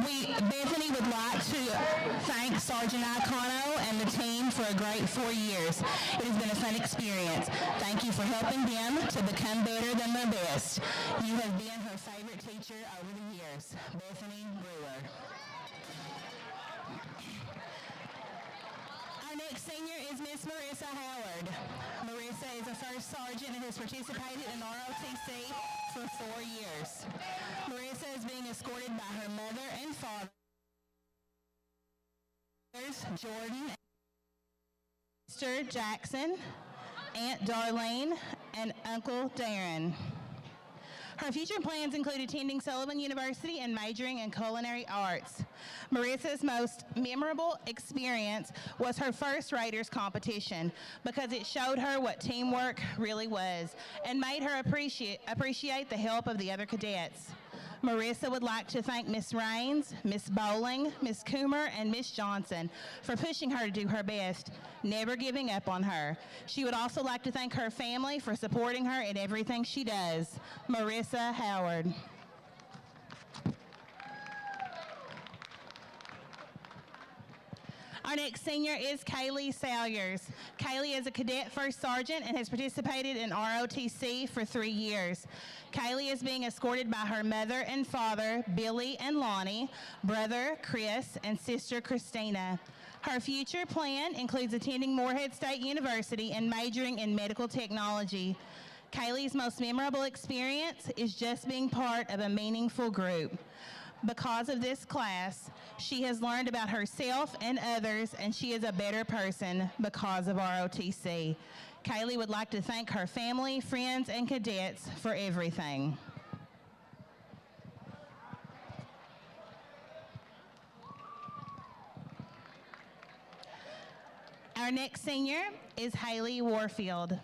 Bethany would like to thank Sergeant Icono and the team for a great 4 years. It has been a fun experience. Thank you for helping them to become better than their best. You have been her favorite teacher over the years. Bethany Brewer. Our next senior is Miss Marissa Howard. Marissa is a first sergeant and has participated in ROTC for 4 years. Marissa is being escorted by her mother and father, Jordan, Sister Jackson, Aunt Darlene, and Uncle Darren. Her future plans include attending Sullivan University and majoring in culinary arts. Marissa's most memorable experience was her first Raiders competition because it showed her what teamwork really was and made her appreciate the help of the other cadets. Marissa would like to thank Miss Raines, Miss Bowling, Miss Coomer, and Miss Johnson for pushing her to do her best, never giving up on her. She would also like to thank her family for supporting her in everything she does. Marissa Howard. Our next senior is Kaylee Salyers. Kaylee is a cadet first sergeant and has participated in ROTC for 3 years. Kaylee is being escorted by her mother and father, Billy and Lonnie, brother Chris, and sister Christina. Her future plan includes attending Morehead State University and majoring in medical technology. Kaylee's most memorable experience is just being part of a meaningful group. Because of this class, she has learned about herself and others, and she is a better person because of ROTC. Kaylee would like to thank her family, friends, and cadets for everything. Our next senior is Haley Warfield.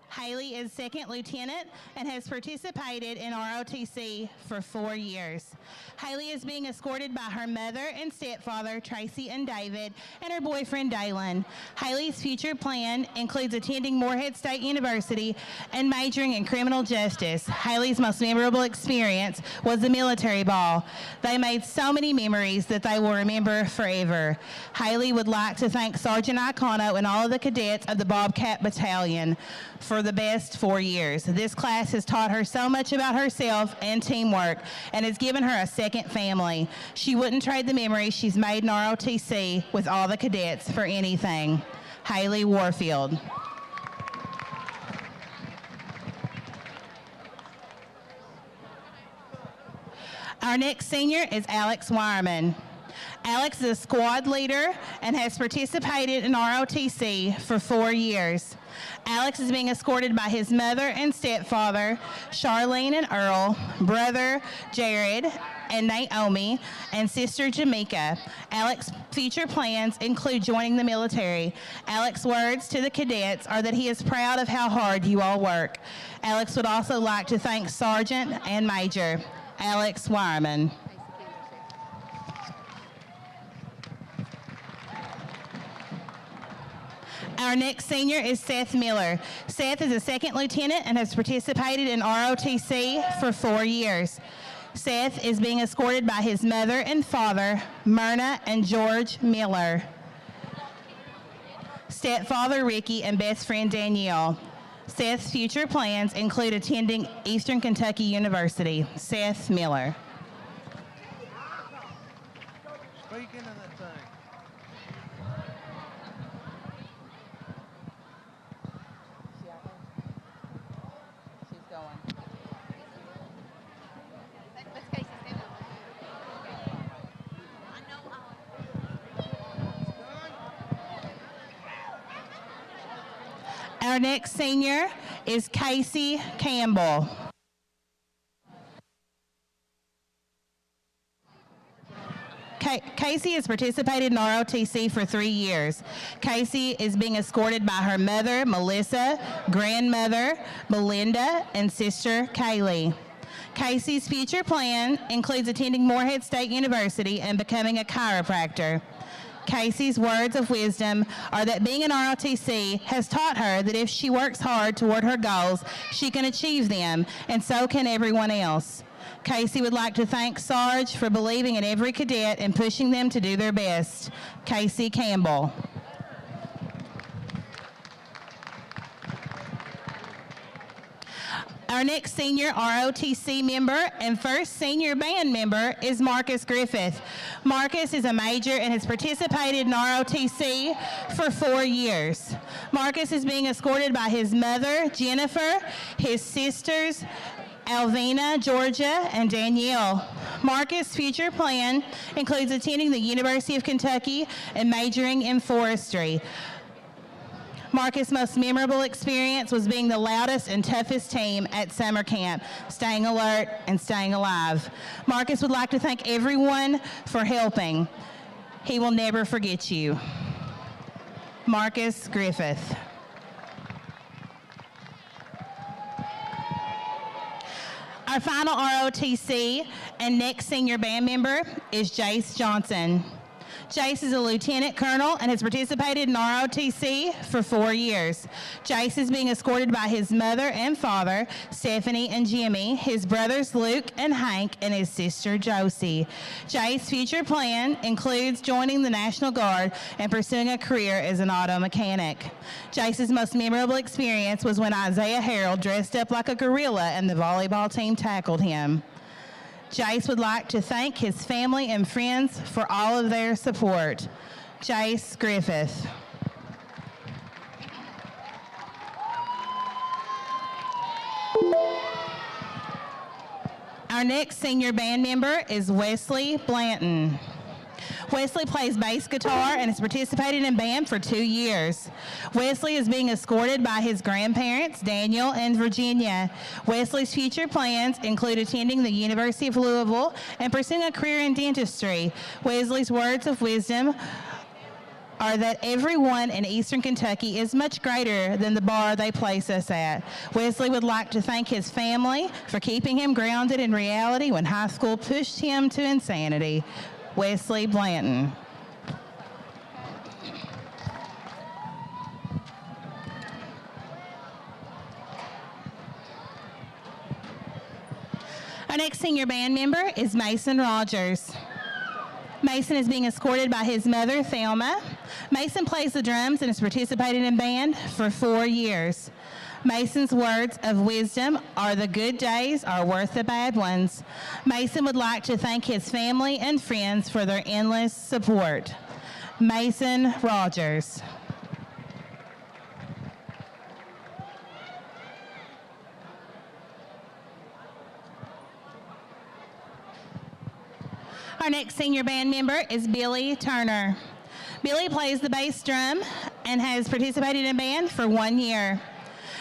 Haley is second lieutenant and has participated in ROTC for 4 years. Haley is being escorted by her mother and stepfather, Tracy and David, and her boyfriend, Dalen. Haley's future plan includes attending Morehead State University and majoring in criminal justice. Haley's most memorable experience was the military ball. They made so many memories that they will remember forever. Haley would like to thank Sergeant Icono and all of the cadets of the Bobcat Battalion for the best 4 years. This class has taught her so much about herself and teamwork and has given her a second family. She wouldn't trade the memories she's made in ROTC with all the cadets for anything. Haley Warfield. Our next senior is Alex Wireman. Alex is a squad leader and has participated in ROTC for 4 years. Alex is being escorted by his mother and stepfather, Charlene and Earl, brother Jared and Naomi, and sister Jamaica. Alex's future plans include joining the military. Alex's words to the cadets are that he is proud of how hard you all work. Alex would also like to thank Sergeant and Major. Alex Wireman. Our next senior is Seth Miller. Seth is a second lieutenant and has participated in ROTC for 4 years. Seth is being escorted by his mother and father, Myrna and George Miller, stepfather Ricky, and best friend Danielle. Seth's future plans include attending Eastern Kentucky University. Seth Miller. Speak into that thing. She's going. Our next senior is Casey Campbell. Casey has participated in ROTC for 3 years. Casey is being escorted by her mother, Melissa, grandmother, Belinda, and sister, Kaylee. Casey's future plan includes attending Morehead State University and becoming a chiropractor. Casey's words of wisdom are that being in ROTC has taught her that if she works hard toward her goals, she can achieve them, and so can everyone else. Casey would like to thank Sarge for believing in every cadet and pushing them to do their best. Casey Campbell. Our next senior ROTC member and first senior band member is Marcus Griffith. Marcus is a major and has participated in ROTC for 4 years. Marcus is being escorted by his mother, Jennifer, his sisters, Alvina, Georgia, and Danielle. Marcus' future plan includes attending the University of Kentucky and majoring in forestry. Marcus' most memorable experience was being the loudest and toughest team at summer camp, staying alert and staying alive. Marcus would like to thank everyone for helping. He will never forget you. Marcus Griffith. Our final ROTC and next senior band member is Jace Johnson. Jace is a lieutenant colonel and has participated in ROTC for 4 years. Jace is being escorted by his mother and father, Stephanie and Jimmy, his brothers Luke and Hank, and his sister Josie. Jace's future plan includes joining the National Guard and pursuing a career as an auto mechanic. Jace's most memorable experience was when Isaiah Harold dressed up like a gorilla and the volleyball team tackled him. Jace would like to thank his family and friends for all of their support. Jace Griffith. Our next senior band member is Wesley Blanton. Wesley plays bass guitar and has participated in band for 2 years. Wesley is being escorted by his grandparents, Daniel and Virginia. Wesley's future plans include attending the University of Louisville and pursuing a career in dentistry. Wesley's words of wisdom are that everyone in Eastern Kentucky is much greater than the bar they place us at. Wesley would like to thank his family for keeping him grounded in reality when high school pushed him to insanity. Wesley Blanton. Our next senior band member is Mason Rogers. Mason is being escorted by his mother, Thelma. Mason plays the drums and has participated in band for 4 years. Mason's words of wisdom are the good days are worth the bad ones. Mason would like to thank his family and friends for their endless support. Mason Rogers. Our next senior band member is Billy Turner. Billy plays the bass drum and has participated in band for 1 year.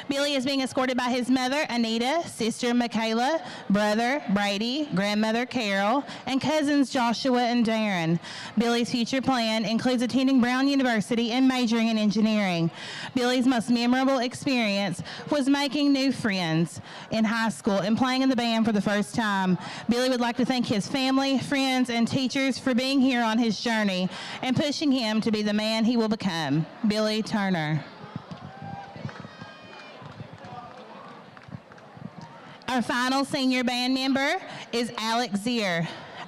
Billy is being escorted by his mother, Anita, sister Michaela, brother Brady, grandmother Carol, and cousins Joshua and Darren. Billy's future plan includes attending Brown University and majoring in engineering. Billy's most memorable experience was making new friends in high school and playing in the band for the first time. Billy would like to thank his family, friends, and teachers for being here on his journey and pushing him to be the man he will become. Billy Turner. Our final senior band member is Alec Zier.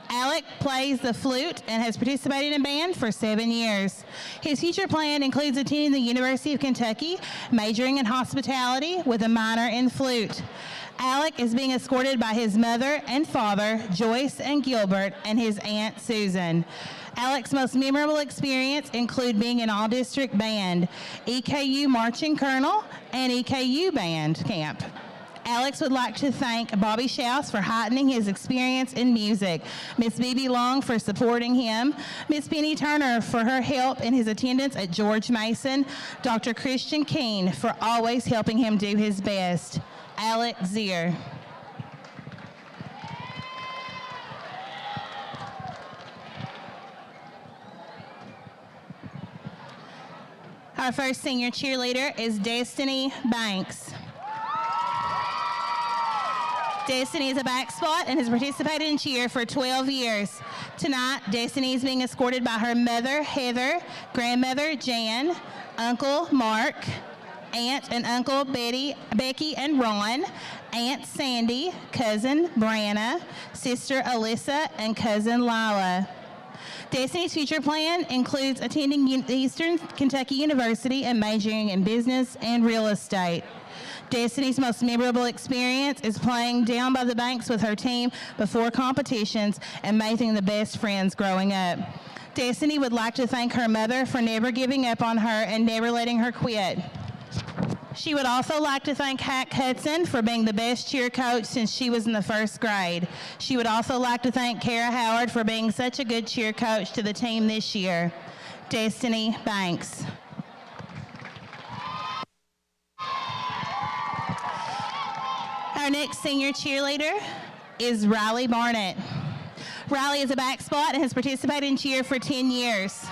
Alec plays the flute and has participated in band for 7 years. His future plan includes attending the University of Kentucky, majoring in hospitality with a minor in flute. Alec is being escorted by his mother and father, Joyce and Gilbert, and his aunt, Susan. Alec's most memorable experience include being in all-district band, EKU marching colonel, and EKU band camp. Alex would like to thank Bobby Schaus for heightening his experience in music, Miss Bibi Long for supporting him, Miss Penny Turner for her help in his attendance at George Mason, Dr. Christian Keene for always helping him do his best. Alex Zier. Our first senior cheerleader is Destiny Banks. Destiny is a back spot and has participated in cheer for 12 years. Tonight, Destiny is being escorted by her mother, Heather, grandmother, Jan, uncle, Mark, Aunt and Uncle Becky and Ron, Aunt Sandy, Cousin Brianna, Sister Alyssa, and Cousin Lila. Destiny's future plan includes attending Eastern Kentucky University and majoring in business and real estate. Destiny's most memorable experience is playing down by the banks with her team before competitions and making the best friends growing up. Destiny would like to thank her mother for never giving up on her and never letting her quit. She would also like to thank Hack Hudson for being the best cheer coach since she was in the first grade. She would also like to thank Kara Howard for being such a good cheer coach to the team this year. Destiny Banks. Our next senior cheerleader is Riley Barnett. Riley is a back spot and has participated in cheer for 10 years.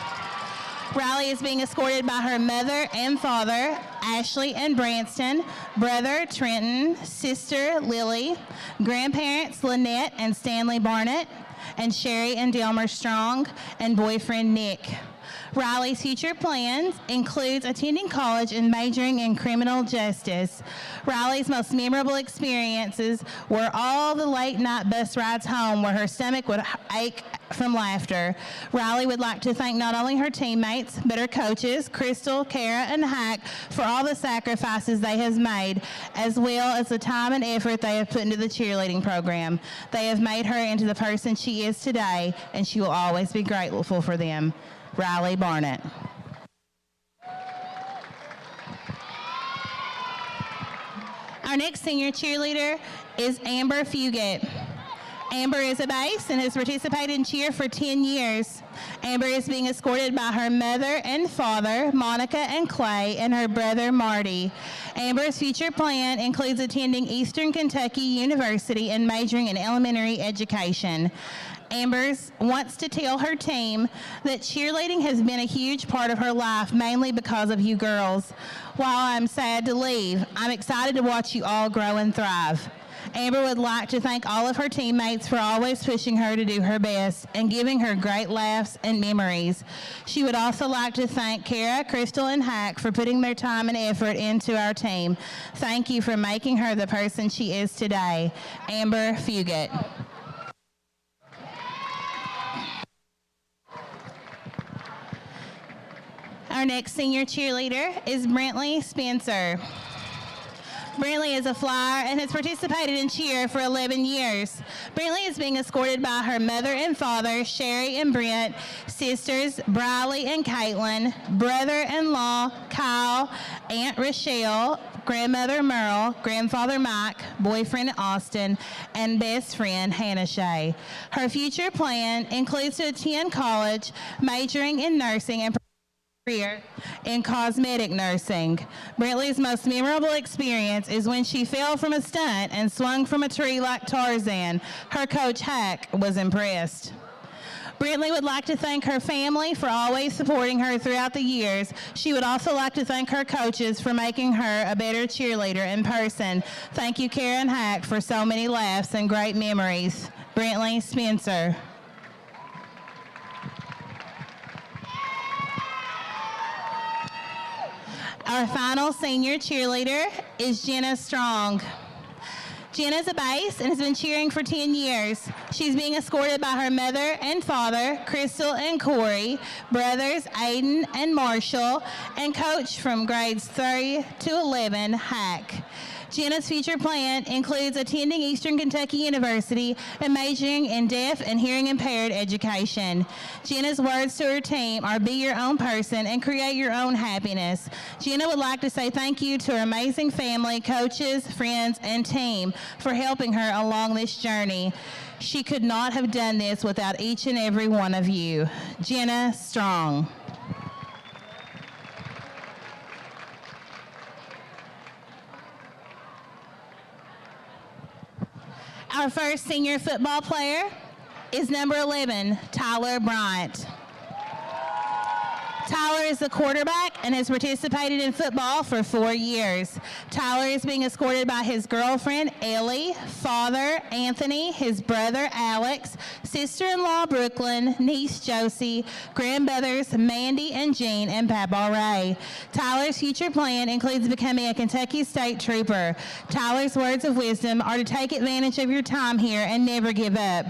Riley is being escorted by her mother and father, Ashley and Branston, brother Trenton, sister Lily, grandparents Lynette and Stanley Barnett, and Sherry and Delmer Strong, and boyfriend Nick. Riley's future plans includes attending college and majoring in criminal justice. Riley's most memorable experiences were all the late night bus rides home where her stomach would ache from laughter. Riley would like to thank not only her teammates, but her coaches, Crystal, Kara, and Hack, for all the sacrifices they have made, as well as the time and effort they have put into the cheerleading program. They have made her into the person she is today, and she will always be grateful for them. Riley Barnett. Our next senior cheerleader is Amber Fugate. Amber is a bass and has participated in cheer for 10 years. Amber is being escorted by her mother and father, Monica and Clay, and her brother, Marty. Amber's future plan includes attending Eastern Kentucky University and majoring in elementary education. Amber wants to tell her team that cheerleading has been a huge part of her life, mainly because of you girls. While I'm sad to leave, I'm excited to watch you all grow and thrive. Amber would like to thank all of her teammates for always pushing her to do her best and giving her great laughs and memories. She would also like to thank Kara, Crystal, and Hack for putting their time and effort into our team. Thank you for making her the person she is today. Amber Fugate. Our next senior cheerleader is Brentley Spencer. Brentley is a flyer and has participated in cheer for 11 years. Brentley is being escorted by her mother and father, Sherry and Brent, sisters Briley and Caitlin, brother-in-law Kyle, Aunt Rochelle, grandmother Merle, grandfather Mike, boyfriend Austin, and best friend Hannah Shea. Her future plan includes to attend college, majoring in nursing and career in cosmetic nursing. Brentley's most memorable experience is when she fell from a stunt and swung from a tree like Tarzan. Her coach Hack was impressed. Brentley would like to thank her family for always supporting her throughout the years. She would also like to thank her coaches for making her a better cheerleader in person. Thank you, Karen Hack, for so many laughs and great memories. Brentley Spencer. Our final senior cheerleader is Jenna Strong. Jenna's a bass and has been cheering for 10 years. She's being escorted by her mother and father, Crystal and Corey, brothers Aiden and Marshall, and coach from grades 3 to 11, Hack. Jenna's future plan includes attending Eastern Kentucky University and majoring in deaf and hearing impaired education. Jenna's words to her team are be your own person and create your own happiness. Jenna would like to say thank you to her amazing family, coaches, friends, and team for helping her along this journey. She could not have done this without each and every one of you. Jenna Strong. Our first senior football player is number 11, Tyler Bryant. Tyler is the quarterback and has participated in football for 4 years. Tyler is being escorted by his girlfriend, Ellie, father, Anthony, his brother, Alex, sister-in-law, Brooklyn, niece, Josie, grandmothers, Mandy and Jean, and Papa Ray. Tyler's future plan includes becoming a Kentucky State Trooper. Tyler's words of wisdom are to take advantage of your time here and never give up.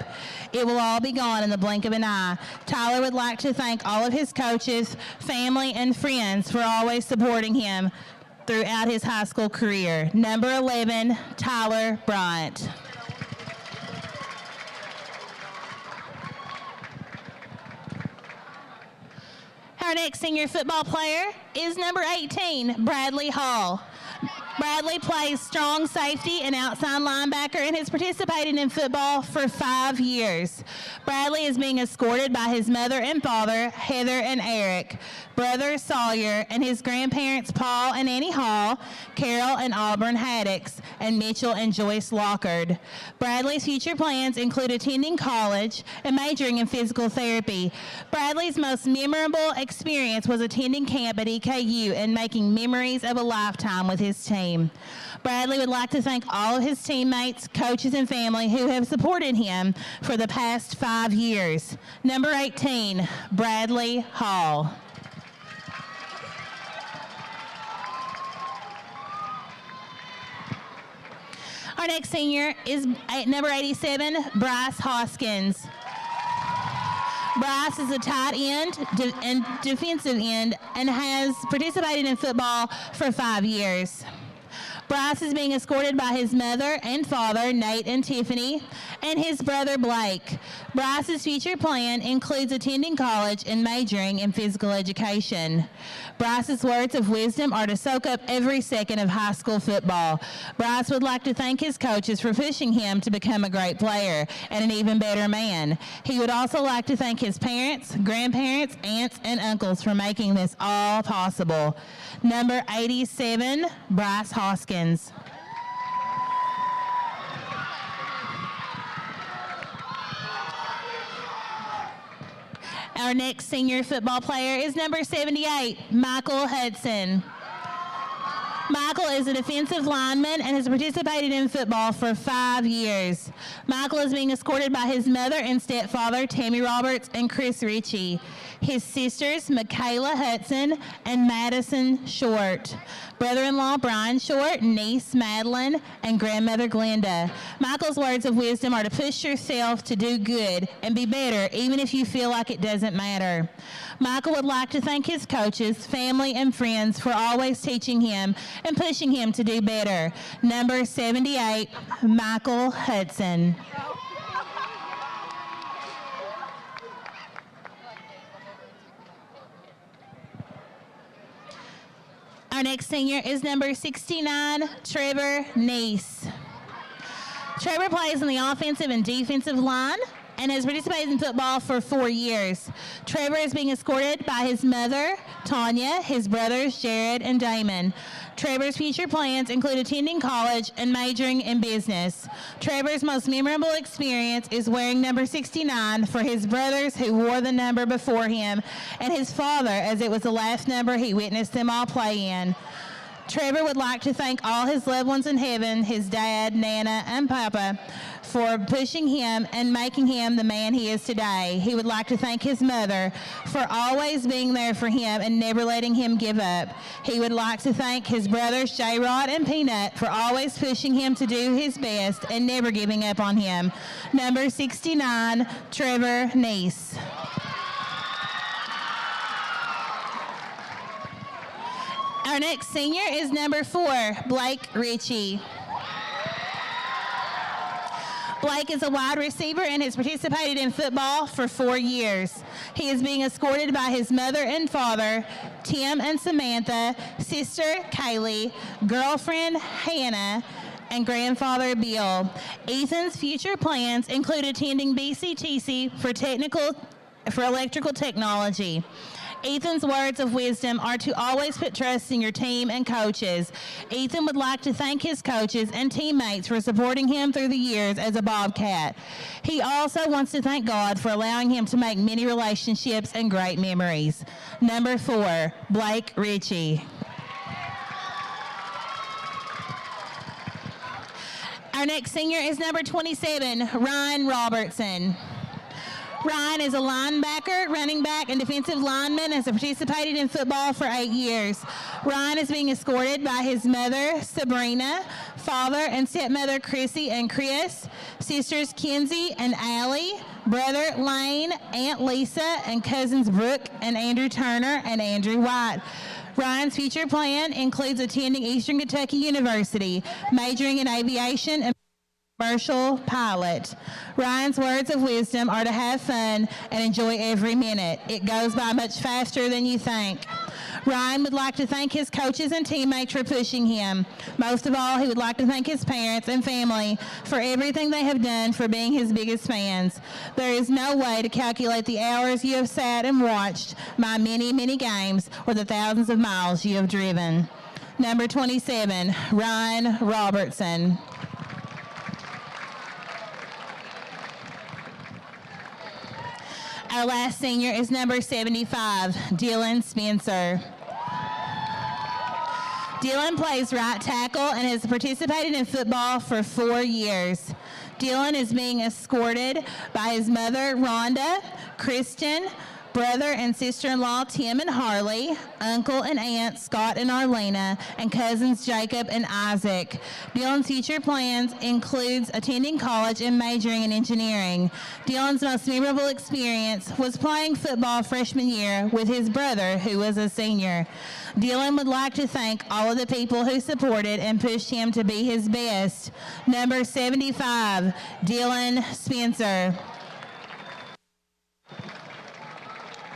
It will all be gone in the blink of an eye. Tyler would like to thank all of his coaches, family, and friends for always supporting him throughout his high school career. Number 11, Tyler Bryant. Our next senior football player is number 18, Bradley Hall. Bradley plays strong safety and outside linebacker and has participated in football for 5 years. Bradley is being escorted by his mother and father, Heather and Eric, brother Sawyer, and his grandparents, Paul and Annie Hall, Carol and Auburn Haddocks, and Mitchell and Joyce Lockard. Bradley's future plans include attending college and majoring in physical therapy. Bradley's most memorable experience was attending camp at EKU and making memories of a lifetime with his team. Bradley would like to thank all of his teammates, coaches, and family who have supported him for the past 5 years. Number 18, Bradley Hall. Our next senior is number 87, Bryce Hoskins. Bryce is a tight end and defensive end and has participated in football for 5 years. Bryce is being escorted by his mother and father, Nate and Tiffany, and his brother, Blake. Bryce's future plan includes attending college and majoring in physical education. Bryce's words of wisdom are to soak up every second of high school football. Bryce would like to thank his coaches for pushing him to become a great player and an even better man. He would also like to thank his parents, grandparents, aunts, and uncles for making this all possible. Number 87, Bryce Hoskins. Our next senior football player is number 78, Michael Hudson. Michael is a defensive lineman and has participated in football for 5 years. Michael is being escorted by his mother and stepfather, Tammy Roberts and Chris Ritchie, his sisters, Michaela Hudson and Madison Short, brother-in-law Brian Short, niece Madeline, and grandmother Glenda. Michael's words of wisdom are to push yourself to do good and be better even if you feel like it doesn't matter. Michael would like to thank his coaches, family, and friends for always teaching him and pushing him to do better. Number 78, Michael Hudson. Our next senior is number 69, Trevor Neese. Trevor plays in the offensive and defensive line and has participated in football for 4 years. Trevor is being escorted by his mother, Tanya, his brothers, Jared and Damon. Trevor's future plans include attending college and majoring in business. Trevor's most memorable experience is wearing number 69 for his brothers who wore the number before him and his father, as it was the last number he witnessed them all play in. Trevor would like to thank all his loved ones in heaven, his dad, Nana, and Papa, for pushing him and making him the man he is today. He would like to thank his mother for always being there for him and never letting him give up. He would like to thank his brothers, J-Rod and Peanut, for always pushing him to do his best and never giving up on him. Number 69, Trevor Neese. Our next senior is number 4, Blake Ritchie. Blake is a wide receiver and has participated in football for 4 years. He is being escorted by his mother and father, Tim and Samantha, sister Kaylee, girlfriend Hannah, and grandfather Bill. Ethan's future plans include attending BCTC for electrical technology. Ethan's words of wisdom are to always put trust in your team and coaches. Ethan would like to thank his coaches and teammates for supporting him through the years as a Bobcat. He also wants to thank God for allowing him to make many relationships and great memories. Number 4, Blake Ritchie. Our next senior is number 27, Ryan Robertson. Ryan is a linebacker, running back, and defensive lineman and has participated in football for 8 years. Ryan is being escorted by his mother, Sabrina, father and stepmother, Chrissy and Chris, sisters Kenzie and Allie, brother Lane, Aunt Lisa, and cousins Brooke and Andrew Turner and Andrew White. Ryan's future plan includes attending Eastern Kentucky University, majoring in aviation and commercial pilot. Ryan's words of wisdom are to have fun and enjoy every minute. It goes by much faster than you think. Ryan would like to thank his coaches and teammates for pushing him. Most of all, he would like to thank his parents and family for everything they have done for being his biggest fans. There is no way to calculate the hours you have sat and watched my many, many games or the thousands of miles you have driven. Number 27, Ryan Robertson. Our last senior is number 75, Dylan Spencer. Dylan plays right tackle and has participated in football for 4 years. Dylan is being escorted by his mother, Rhonda, Kristen, brother and sister-in-law Tim and Harley, uncle and aunt Scott and Arlena, and cousins Jacob and Isaac. Dylan's future plans includes attending college and majoring in engineering. Dylan's most memorable experience was playing football freshman year with his brother, who was a senior. Dylan would like to thank all of the people who supported and pushed him to be his best. Number 75, Dylan Spencer.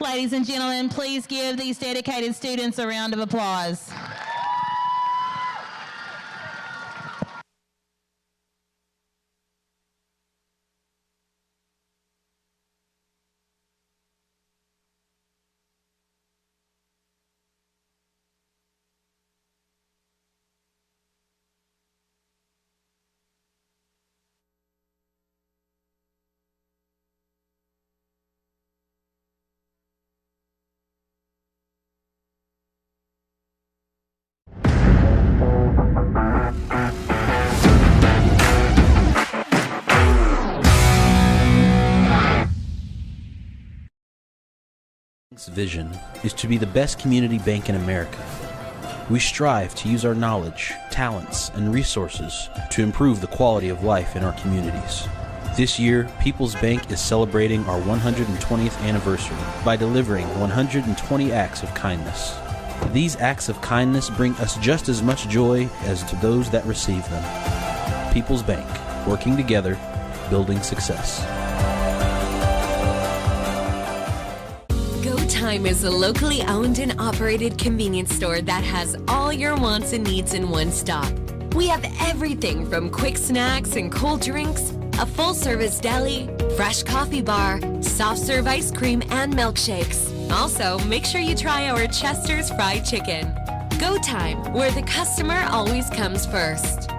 Ladies and gentlemen, please give these dedicated students a round of applause. Vision is to be the best community bank in America. We strive to use our knowledge, talents, and resources to improve the quality of life in our communities. This year, People's Bank is celebrating our 120th anniversary by delivering 120 acts of kindness. These acts of kindness bring us just as much joy as to those that receive them. People's Bank, working together, building success. Time is a locally owned and operated convenience store that has all your wants and needs in one stop. We have everything from quick snacks and cold drinks, a full-service deli, fresh coffee bar, soft-serve ice cream, and milkshakes. Also, make sure you try our Chester's Fried Chicken. Go Time, where the customer always comes first.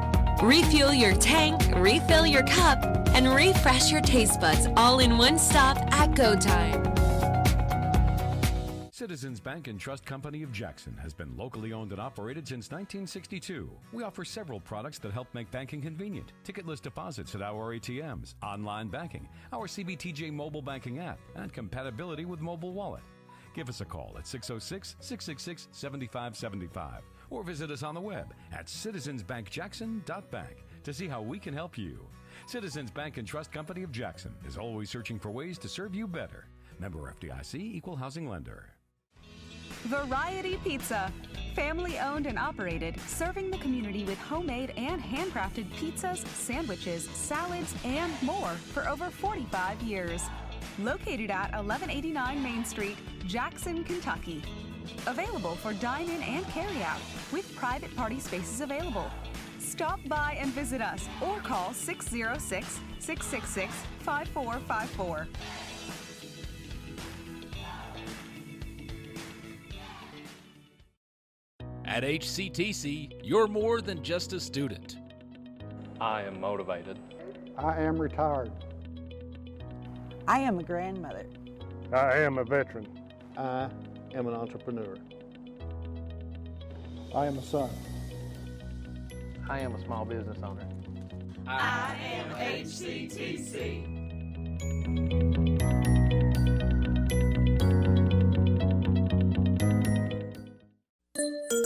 Refuel your tank, refill your cup, and refresh your taste buds all in one stop at Go Time. Citizens Bank and Trust Company of Jackson has been locally owned and operated since 1962. We offer several products that help make banking convenient. Ticketless deposits at our ATMs, online banking, our CBTJ mobile banking app, and compatibility with mobile wallet. Give us a call at 606-666-7575 or visit us on the web at citizensbankjackson.bank to see how we can help you. Citizens Bank and Trust Company of Jackson is always searching for ways to serve you better. Member FDIC, Equal Housing Lender. Variety Pizza. Family owned and operated, serving the community with homemade and handcrafted pizzas, sandwiches, salads, and more for over 45 years. Located at 1189 Main Street, Jackson, Kentucky. Available for dine-in and carry-out, with private party spaces available. Stop by and visit us or call 606-666-5454. At HCTC, you're more than just a student. I am motivated. I am retired. I am a grandmother. I am a veteran. I am an entrepreneur. I am a son. I am a small business owner. I am HCTC.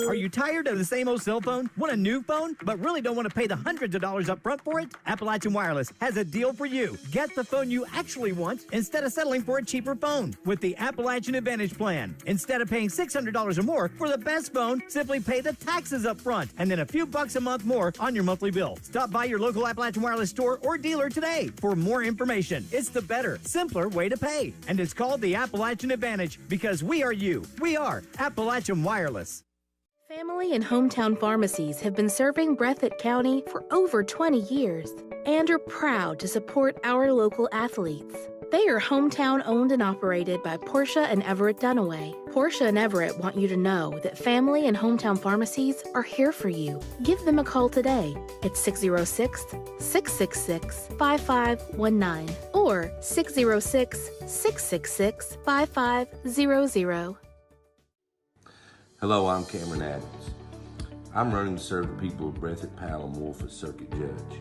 Are you tired of the same old cell phone? Want a new phone, but really don't want to pay the hundreds of dollars up front for it? Appalachian Wireless has a deal for you. Get the phone you actually want instead of settling for a cheaper phone with the Appalachian Advantage plan. Instead of paying $600 or more for the best phone, simply pay the taxes up front and then a few bucks a month more on your monthly bill. Stop by your local Appalachian Wireless store or dealer today for more information. It's the better, simpler way to pay. And it's called the Appalachian Advantage because we are you. We are Appalachian Wireless. Family and hometown pharmacies have been serving Breathitt County for over 20 years and are proud to support our local athletes. They are hometown owned and operated by Portia and Everett Dunaway. Portia and Everett want you to know that family and hometown pharmacies are here for you. Give them a call today at 606-666-5519 or 606-666-5500. Hello, I'm Cameron Adams. I'm running to serve the people of Breathitt, Powell, and Wolf as circuit judge.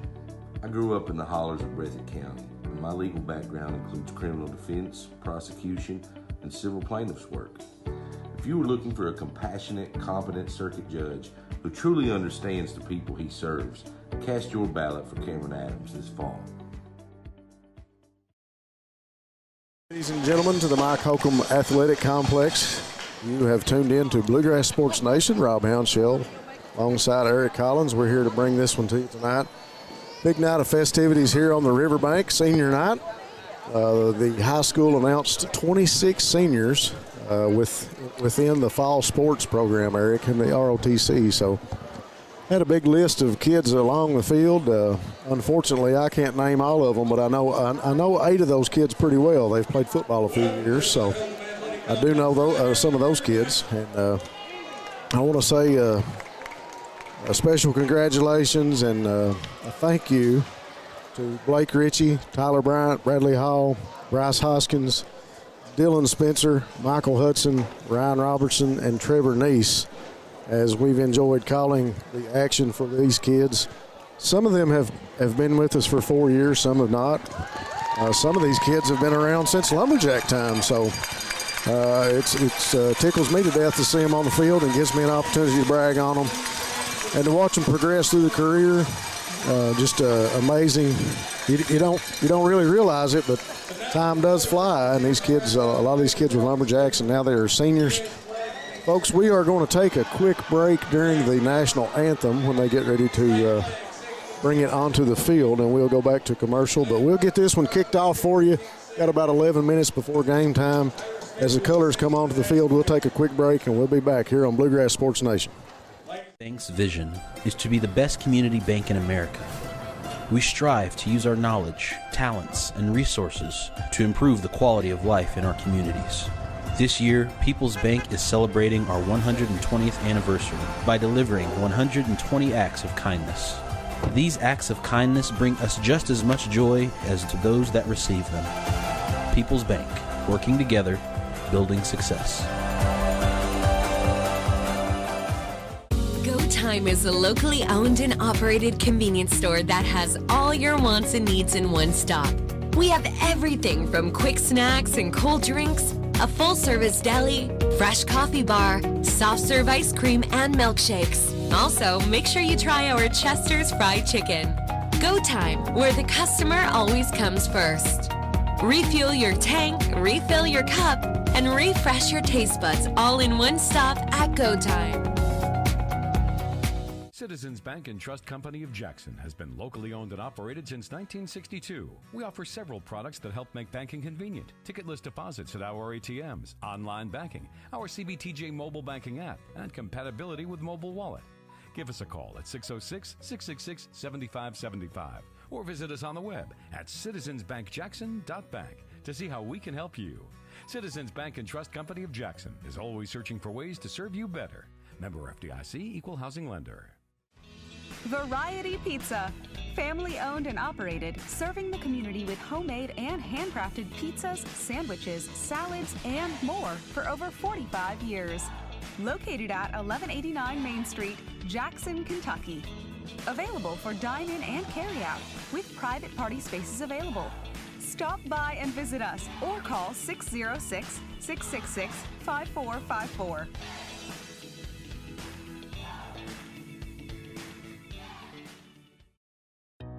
I grew up in the hollers of Breathitt County, and my legal background includes criminal defense, prosecution, and civil plaintiffs work. If you are looking for a compassionate, competent circuit judge who truly understands the people he serves, cast your ballot for Cameron Adams this fall. Ladies and gentlemen, to the Mike Holcomb Athletic Complex. You have tuned in to Bluegrass Sports Nation. Rob Hounshell alongside Eric Collins. We're here to bring this one to you tonight. Big night of festivities here on the RiverBank, senior night. The high school announced 26 seniors within the fall sports program, Eric, in the ROTC. So had a big list of kids along the field. Unfortunately, I can't name all of them, but I know 8 of those kids pretty well. They've played football a few years, so I do know some of those kids, and I want to say a special congratulations and a thank you to Blake Ritchie, Tyler Bryant, Bradley Hall, Bryce Hoskins, Dylan Spencer, Michael Hudson, Ryan Robertson, and Trevor Neese, as we've enjoyed calling the action for these kids. Some of them have been with us for 4 years, some have not. Some of these kids have been around since lumberjack time, so it tickles me to death to see them on the field and gives me an opportunity to brag on them and to watch them progress through the career. Just amazing. You don't really realize it, but time does fly, and these kids, a lot of these kids were lumberjacks, and now they're seniors. Folks, we are going to take a quick break during the national anthem when they get ready to bring it onto the field, and we'll go back to commercial. But we'll get this one kicked off for you. Got about 11 minutes before game time. As the colors come onto the field, we'll take a quick break, and we'll be back here on Bluegrass Sports Nation. Bank's vision is to be the best community bank in America. We strive to use our knowledge, talents, and resources to improve the quality of life in our communities. This year, People's Bank is celebrating our 120th anniversary by delivering 120 acts of kindness. These acts of kindness bring us just as much joy as to those that receive them. People's Bank, working together, building success. Go Time is a locally owned and operated convenience store that has all your wants and needs in one stop. We have everything from quick snacks and cold drinks, a full-service deli, fresh coffee bar, soft-serve ice cream, and milkshakes. Also, make sure you try our Chester's fried chicken. Go Time, where the customer always comes first. Refuel your tank, refill your cup, and refresh your taste buds all in one stop at Go Time. Citizens Bank and Trust Company of Jackson has been locally owned and operated since 1962. We offer several products that help make banking convenient. Ticketless deposits at our ATMs, online banking, our CBTJ mobile banking app, and compatibility with mobile wallet. Give us a call at 606-666-7575 or visit us on the web at citizensbankjackson.bank to see how we can help you. Citizens Bank and Trust Company of Jackson is always searching for ways to serve you better. Member FDIC, Equal Housing Lender. Variety Pizza. Family owned and operated, serving the community with homemade and handcrafted pizzas, sandwiches, salads, and more for over 45 years. Located at 1189 Main Street, Jackson, Kentucky. Available for dine-in and carry-out, with private party spaces available. Stop by and visit us or call 606-666-5454.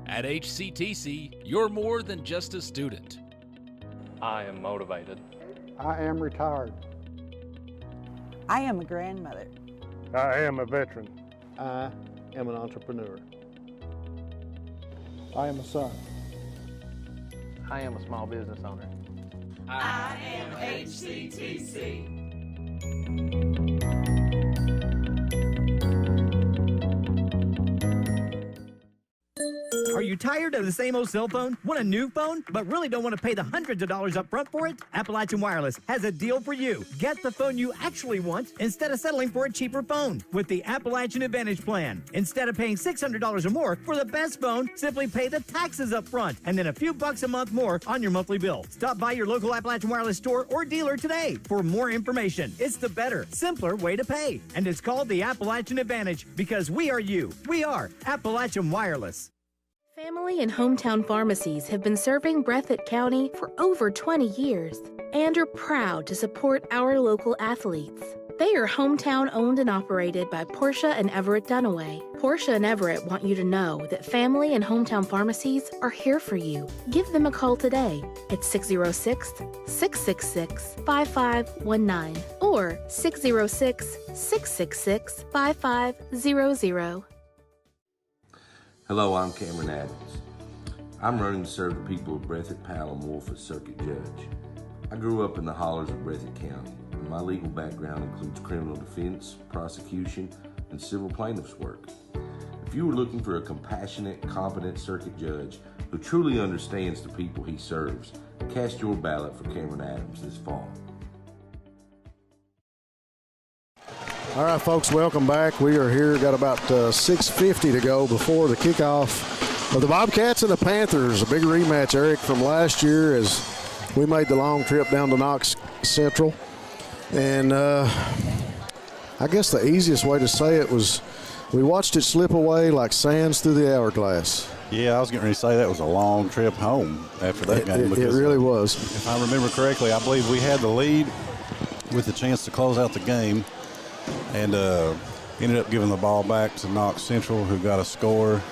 At HCTC, you're more than just a student. I am motivated. I am retired. I am a grandmother. I am a veteran. I am an entrepreneur. I am a son. I am a small business owner. I am HCTC. Are you tired of the same old cell phone? Want a new phone, but really don't want to pay the hundreds of dollars up front for it? Appalachian Wireless has a deal for you. Get the phone you actually want instead of settling for a cheaper phone with the Appalachian Advantage plan. Instead of paying $600 or more for the best phone, simply pay the taxes up front and then a few bucks a month more on your monthly bill. Stop by your local Appalachian Wireless store or dealer today for more information. It's the better, simpler way to pay. And it's called the Appalachian Advantage because we are you. We are Appalachian Wireless. Family and hometown pharmacies have been serving Breathitt County for over 20 years and are proud to support our local athletes. They are hometown owned and operated by Portia and Everett Dunaway. Portia and Everett want you to know that family and hometown pharmacies are here for you. Give them a call today at 606-666-5519 or 606-666-5500. Hello, I'm Cameron Adams. I'm running to serve the people of Breathitt, Powell, and Wolf as circuit judge. I grew up in the hollers of Breathitt County, and my legal background includes criminal defense, prosecution, and civil plaintiffs' work. If you are looking for a compassionate, competent circuit judge who truly understands the people he serves, cast your ballot for Cameron Adams this fall. All right, folks, welcome back. We are here, got about 6:50 to go before the kickoff of the Bobcats and the Panthers. A big rematch, Eric, from last year as we made the long trip down to Knox Central. And I guess the easiest way to say it was we watched it slip away like sands through the hourglass. Yeah, I was getting ready to say that was a long trip home after that game. It really was. If I remember correctly, I believe we had the lead with the chance to close out the game. And ended up giving the ball back to Knox Central, who got a score,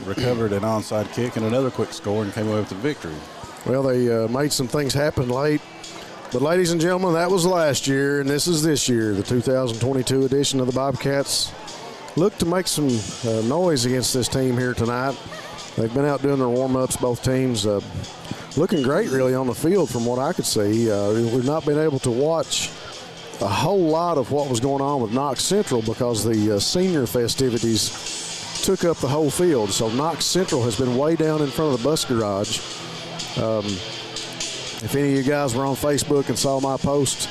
recovered an onside kick, and another quick score, and came away with the victory. Well, they made some things happen late. But, ladies and gentlemen, that was last year, and this is this year. The 2022 edition of the Bobcats look to make some noise against this team here tonight. They've been out doing their warm-ups, both teams. Looking great, really, on the field from what I could see. We've not been able to watch a whole lot of what was going on with Knox Central because the senior festivities took up the whole field. So Knox Central has been way down in front of the bus garage. If any of you guys were on Facebook and saw my post,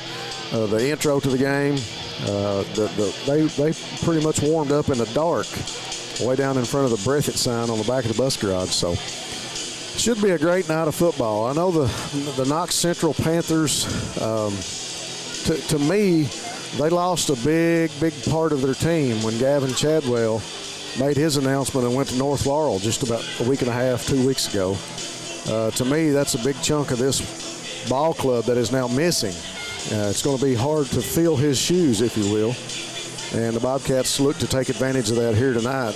the intro to the game, they pretty much warmed up in the dark way down in front of the Breathitt sign on the back of the bus garage. So should be a great night of football. I know the Knox Central Panthers, to me, they lost a big part of their team when Gavin Chadwell made his announcement and went to North Laurel just about a week and a half, 2 weeks ago. To me, that's a big chunk of this ball club that is now missing. It's going to be hard to fill his shoes, if you will. And the Bobcats look to take advantage of that here tonight.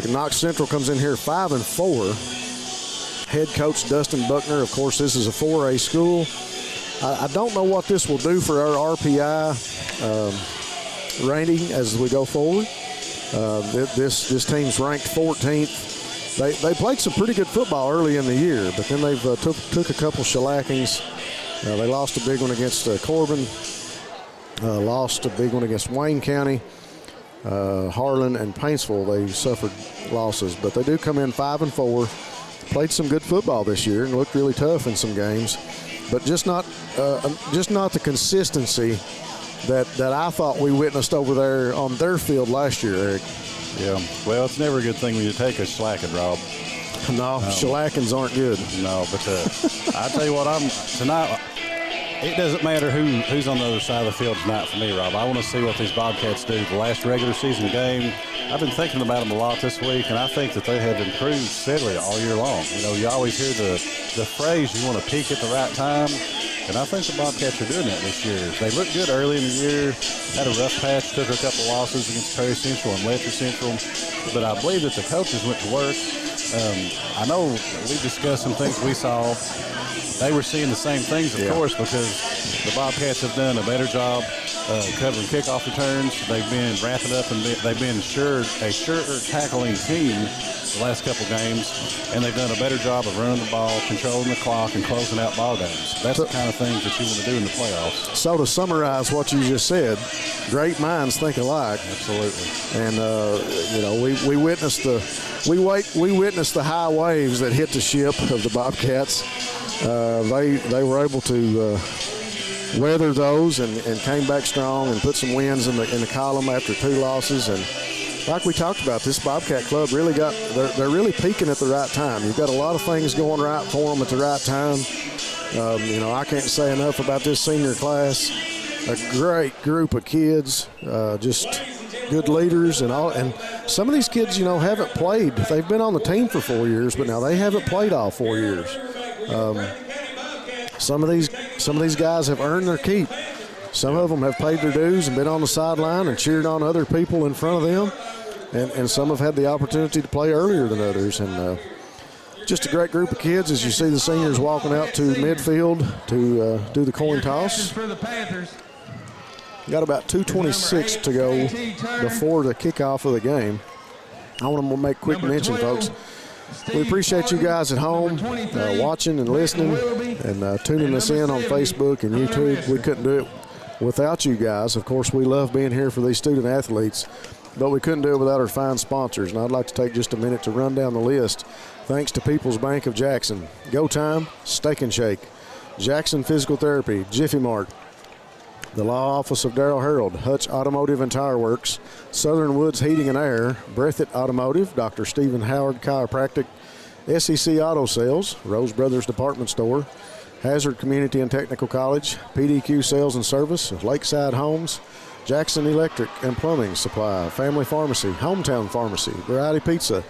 Knox Central comes in here 5-4. Head coach Dustin Buckner, of course, this is a 4A school. I don't know what this will do for our RPI rating as we go forward. This team's ranked 14th. They played some pretty good football early in the year, but then they've took a couple shellackings. They lost a big one against Corbin, lost a big one against Wayne County, Harlan, and Paintsville. They suffered losses, but they do come in 5-4. Played some good football this year and looked really tough in some games. But just not the consistency that I thought we witnessed over there on their field last year, Eric. Yeah, well, it's never a good thing when you take a shellacking, Rob. No, shellackings aren't good. No, but I tell you what, tonight. It doesn't matter who's on the other side of the field tonight for me, Rob. I want to see what these Bobcats do. The last regular season game, I've been thinking about them a lot this week, and I think that they have improved steadily all year long. You know, you always hear the phrase, you want to peak at the right time, and I think the Bobcats are doing that this year. They looked good early in the year, had a rough patch, took a couple losses against Perry Central and Letcher Central, but I believe that the coaches went to work. I know we discussed some things we saw. They were seeing the same things, of course, because the Bobcats have done a better job covering kickoff returns. They've been wrapping up, and they've been a surer tackling team the last couple games, and they've done a better job of running the ball, controlling the clock, and closing out ball games. That's the kind of things that you want to do in the playoffs. So to summarize what you just said, great minds think alike. Absolutely. And you know, we witnessed the high waves that hit the ship of the Bobcats. They were able to weather those and came back strong and put some wins in the column after 2 losses. And like we talked about, this Bobcat club really they're really peaking at the right time. You've got a lot of things going right for them at the right time. You know, I can't say enough about this senior class. A great group of kids, just good leaders and all. And some of these kids, you know, haven't played. They've been on the team for 4 years, but now they haven't played all 4 years. Some of these guys have earned their keep. Some of them have paid their dues and been on the sideline and cheered on other people in front of them, and some have had the opportunity to play earlier than others. And just a great group of kids as you see the seniors walking out to midfield to do the coin toss. For the Panthers. Got about 2:26 to go before the kickoff of the game. I want to make quick mention, folks. We appreciate you guys at home watching and listening and tuning us in on Facebook and YouTube. We couldn't do it without you guys. Of course, we love being here for these student athletes, but we couldn't do it without our fine sponsors. And I'd like to take just a minute to run down the list. Thanks to People's Bank of Jackson, Go Time, Steak and Shake, Jackson Physical Therapy, Jiffy Mart, the Law Office of Darrell Harold, Hutch Automotive and Tire Works, Southern Woods Heating and Air, Breathitt Automotive, Dr. Stephen Howard Chiropractic, SEC Auto Sales, Rose Brothers Department Store, Hazard Community and Technical College, PDQ Sales and Service, Lakeside Homes, Jackson Electric and Plumbing Supply, Family Pharmacy, Hometown Pharmacy, Variety Pizza,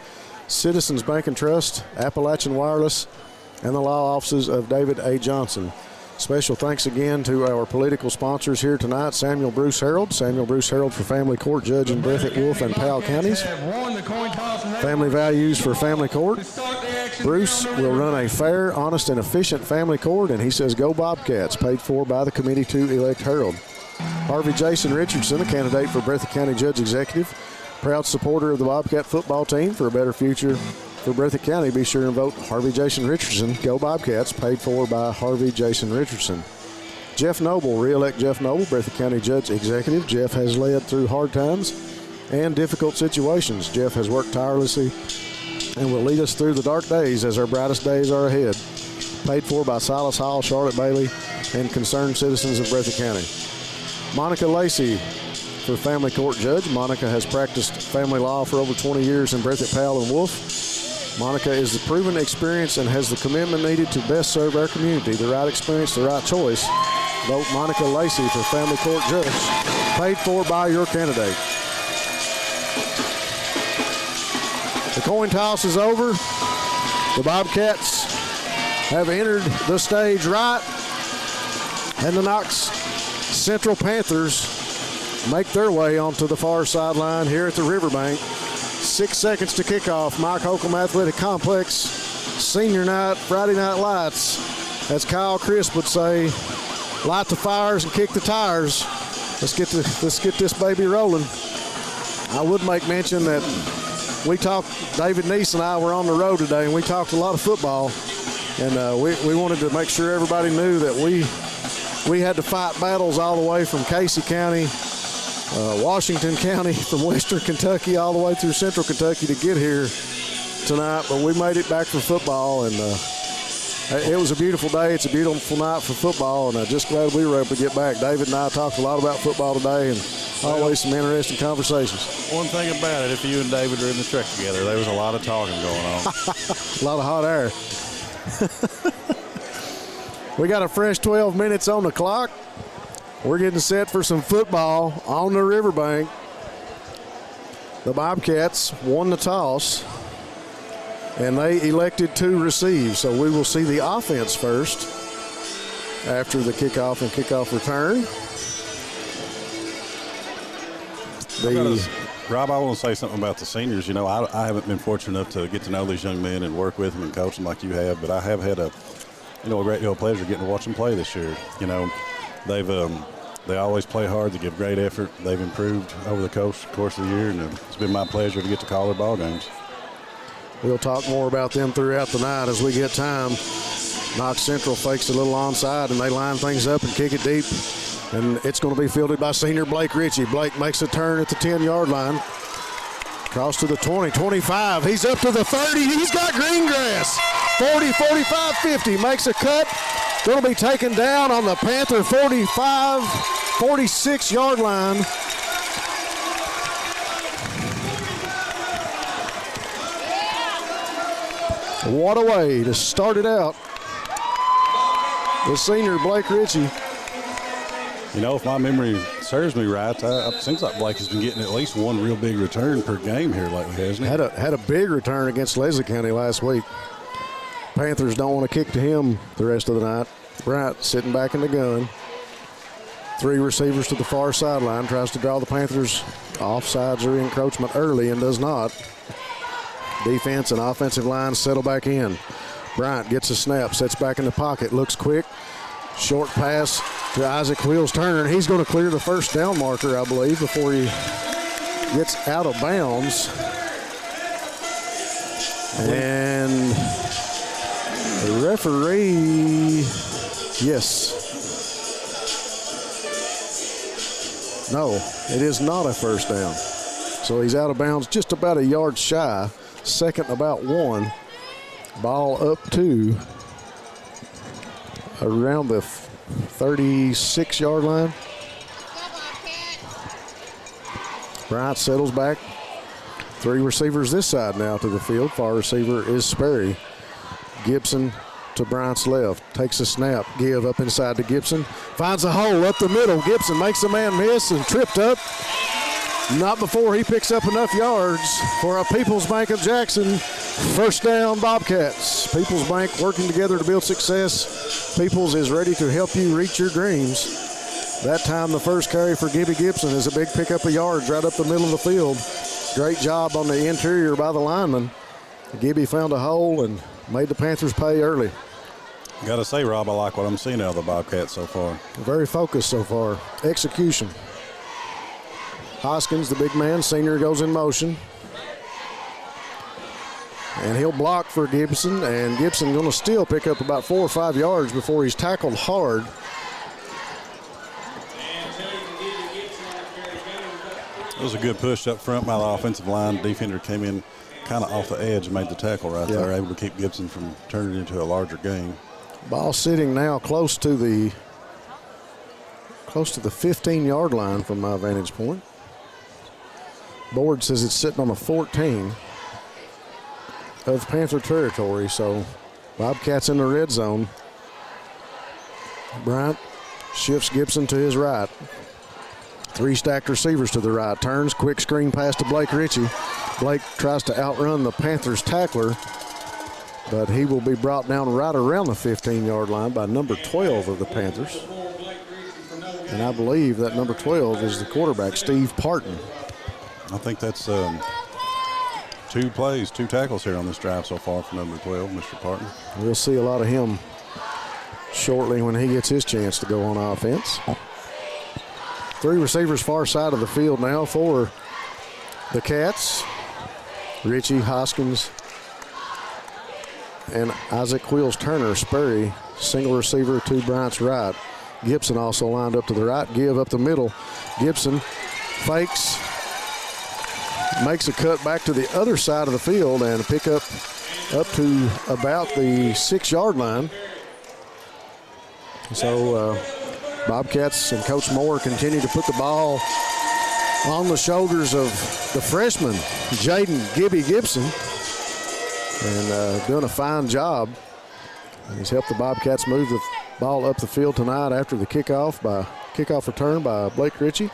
Citizens Bank and Trust, Appalachian Wireless, and the law offices of David A. Johnson. Special thanks again to our political sponsors here tonight, Samuel Bruce Harold for Family Court Judge in Breathitt, Wolf, and Powell counties. Family Values for Family Court. Bruce will run a fair, honest, and efficient family court, and he says, go Bobcats, paid for by the committee to elect Harold. Harvey Jason Richardson, a candidate for Breathitt County Judge Executive, proud supporter of the Bobcat football team for a better future for Breathitt County. Be sure and vote Harvey Jason Richardson. Go Bobcats, paid for by Harvey Jason Richardson. Jeff Noble, re-elect Jeff Noble, Breathitt County Judge Executive. Jeff has led through hard times and difficult situations. Jeff has worked tirelessly and will lead us through the dark days as our brightest days are ahead. Paid for by Silas Hall, Charlotte Bailey, and concerned citizens of Breathitt County. Monica Lacey for Family Court Judge. Monica has practiced family law for over 20 years in Breathitt, Powell, and Wolf. Monica is the proven experience and has the commitment needed to best serve our community. The right experience, the right choice. Vote Monica Lacey for Family Court Judge. Paid for by your candidate. The coin toss is over. The Bobcats have entered the stage right. And the Knox Central Panthers make their way onto the far sideline here at the RiverBank. 6 seconds to kick off. Mike Holcomb Athletic Complex senior night, Friday night lights. As Kyle Crisp would say, light the fires and kick the tires. Let's get this baby rolling. I would make mention that we talked, David Neese and I were on the road today, and we talked a lot of football. And we wanted to make sure everybody knew that we had to fight battles all the way from Casey County, Washington County, from Western Kentucky all the way through Central Kentucky to get here tonight, but we made it back for football, and It was a beautiful day. It's a beautiful night for football, and I'm just glad we were able to get back. David and I talked a lot about football today, and always some interesting conversations. One thing about it, if you and David are in the truck together, there was a lot of talking going on. A lot of hot air. We got a fresh 12 minutes on the clock. We're getting set for some football on the RiverBank. The Bobcats won the toss, and they elected to receive. So we will see the offense first after the kickoff and kickoff return. Rob, I want to say something about the seniors. You know, I haven't been fortunate enough to get to know these young men and work with them and coach them like you have, but I have had a great deal of pleasure getting to watch them play this year. You know, they always play hard. They give great effort. They've improved over the course of the year, and it's been my pleasure to get to call their ball games. We'll talk more about them throughout the night as we get time. Knox Central fakes a little onside, and they line things up and kick it deep. And it's going to be fielded by senior Blake Ritchie. Blake makes a turn at the 10-yard line. Cross to the 20, 25. He's up to the 30. He's got green grass. 40, 45, 50. Makes a cut. Going to be taken down on the Panther 45, 46-yard line. What a way to start it out. The senior Blake Ritchie. You know, if my memory serves me right, it seems like Blake has been getting at least one real big return per game here lately, hasn't he? Had a big return against Leslie County last week. Panthers don't want to kick to him the rest of the night. Bryant sitting back in the gun. 3 receivers to the far sideline. Tries to draw the Panthers offsides or encroachment early and does not. Defense and offensive line settle back in. Bryant gets a snap, sets back in the pocket, looks quick. Short pass to Isaac Wills-Turner, and he's going to clear the first down marker, I believe, before he gets out of bounds. And the referee, yes. No, it is not a first down. So he's out of bounds just about a yard shy. Second about 1. Ball up to around the 36-yard line. Bryant settles back. 3 receivers this side now to the field. Far receiver is Sperry. Gibson to Bryant's left. Takes a snap. Give up inside to Gibson. Finds a hole up the middle. Gibson makes a man miss and tripped up. Not before he picks up enough yards for a People's Bank of Jackson first down Bobcats. People's Bank working together to build success. People's is ready to help you reach your dreams. That time the first carry for Gibby Gibson is a big pickup of yards right up the middle of the field. Great job on the interior by the lineman. Gibby found a hole and made the Panthers pay early. Got to say, Rob, I like what I'm seeing out of the Bobcats so far. Very focused so far. Execution. Hoskins, the big man, senior, goes in motion. And he'll block for Gibson, and Gibson going to still pick up about 4 or 5 yards before he's tackled hard. It was a good push up front by the offensive line. Defender came in kind of off the edge and made the tackle right there, able to keep Gibson from turning it into a larger gain. Ball sitting now close to the 15-yard line from my vantage point. Board says it's sitting on a 14 of Panther territory, so Bobcats in the red zone. Bryant shifts Gibson to his right. 3 stacked receivers to the right. Turns, quick screen pass to Blake Ritchie. Blake tries to outrun the Panthers tackler, but he will be brought down right around the 15-yard line by number 12 of the Panthers. And I believe that number 12 is the quarterback, Steve Parton. I think that's 2 plays, 2 tackles here on this drive so far for number 12, Mr. Parton. We'll see a lot of him shortly when he gets his chance to go on offense. 3 receivers far side of the field now for the Cats. Ritchie, Hoskins, and Isaac Wills-Turner. Sperry, single receiver to Bryant's right. Gibson also lined up to the right. Give up the middle. Gibson fakes, makes a cut back to the other side of the field and pick up up to about the 6-yard line. So Bobcats and Coach Moore continue to put the ball on the shoulders of the freshman, Jaden Gibby Gibson, and doing a fine job. He's helped the Bobcats move the ball up the field tonight after the kickoff return by Blake Ritchie.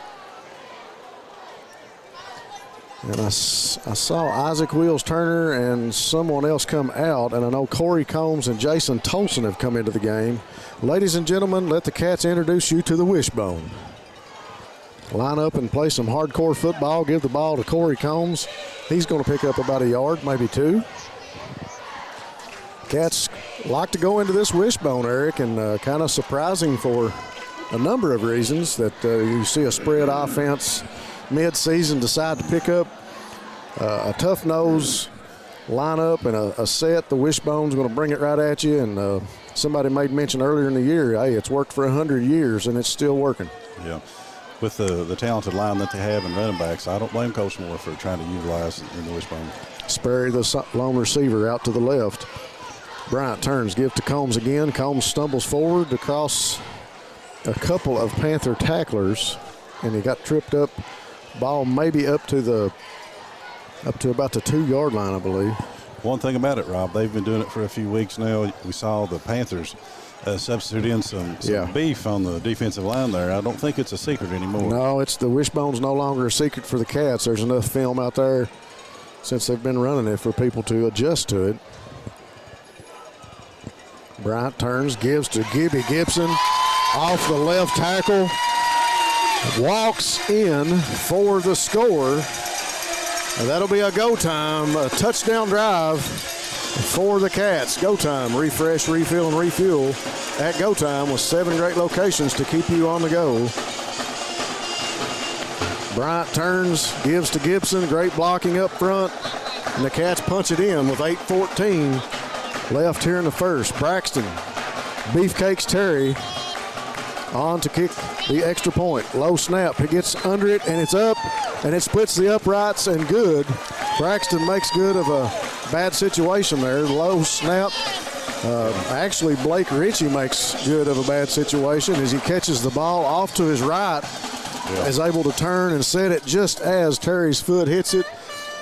And I saw Isaac Wheels Turner and someone else come out, and I know Corey Combs and Jason Tolson have come into the game. Ladies and gentlemen, let the Cats introduce you to the Wishbone. Line up and play some hardcore football. Give the ball to Corey Combs. He's going to pick up about a yard, maybe 2. Cats like to go into this Wishbone, Eric, and kind of surprising for a number of reasons that you see a spread offense mid-season decide to pick up a tough nose lineup and a set. The Wishbone's going to bring it right at you, and somebody made mention earlier in the year, hey, it's worked for 100 years and it's still working. Yeah. With the talented line that they have in running backs, I don't blame Coach Moore for trying to utilize in the Wishbone. Sperry, the lone receiver, out to the left. Bryant turns, give to Combs again. Combs stumbles forward across a couple of Panther tacklers, and he got tripped up. Ball maybe up to about the 2-yard line, I believe. One thing about it, Rob, they've been doing it for a few weeks now. We saw the Panthers substitute in some beef on the defensive line there. I don't think it's a secret anymore. No, it's the Wishbone's no longer a secret for the Cats. There's enough film out there since they've been running it for people to adjust to it. Bryant turns, gives to Gibby Gibson off the left tackle. Walks in for the score. And that'll be a go time, a touchdown drive for the Cats. Go time, refresh, refill, and refuel at go time with 7 great locations to keep you on the go. Bryant turns, gives to Gibson, great blocking up front, and the Cats punch it in with 8:14 left here in the first. Braxton, Beefcakes Terry, on to kick the extra point. Low snap. He gets under it, and it's up, and it splits the uprights, and good. Braxton makes good of a bad situation there. Low snap. Actually, Blake Ritchie makes good of a bad situation as he catches the ball off to his right, is able to turn and set it just as Terry's foot hits it.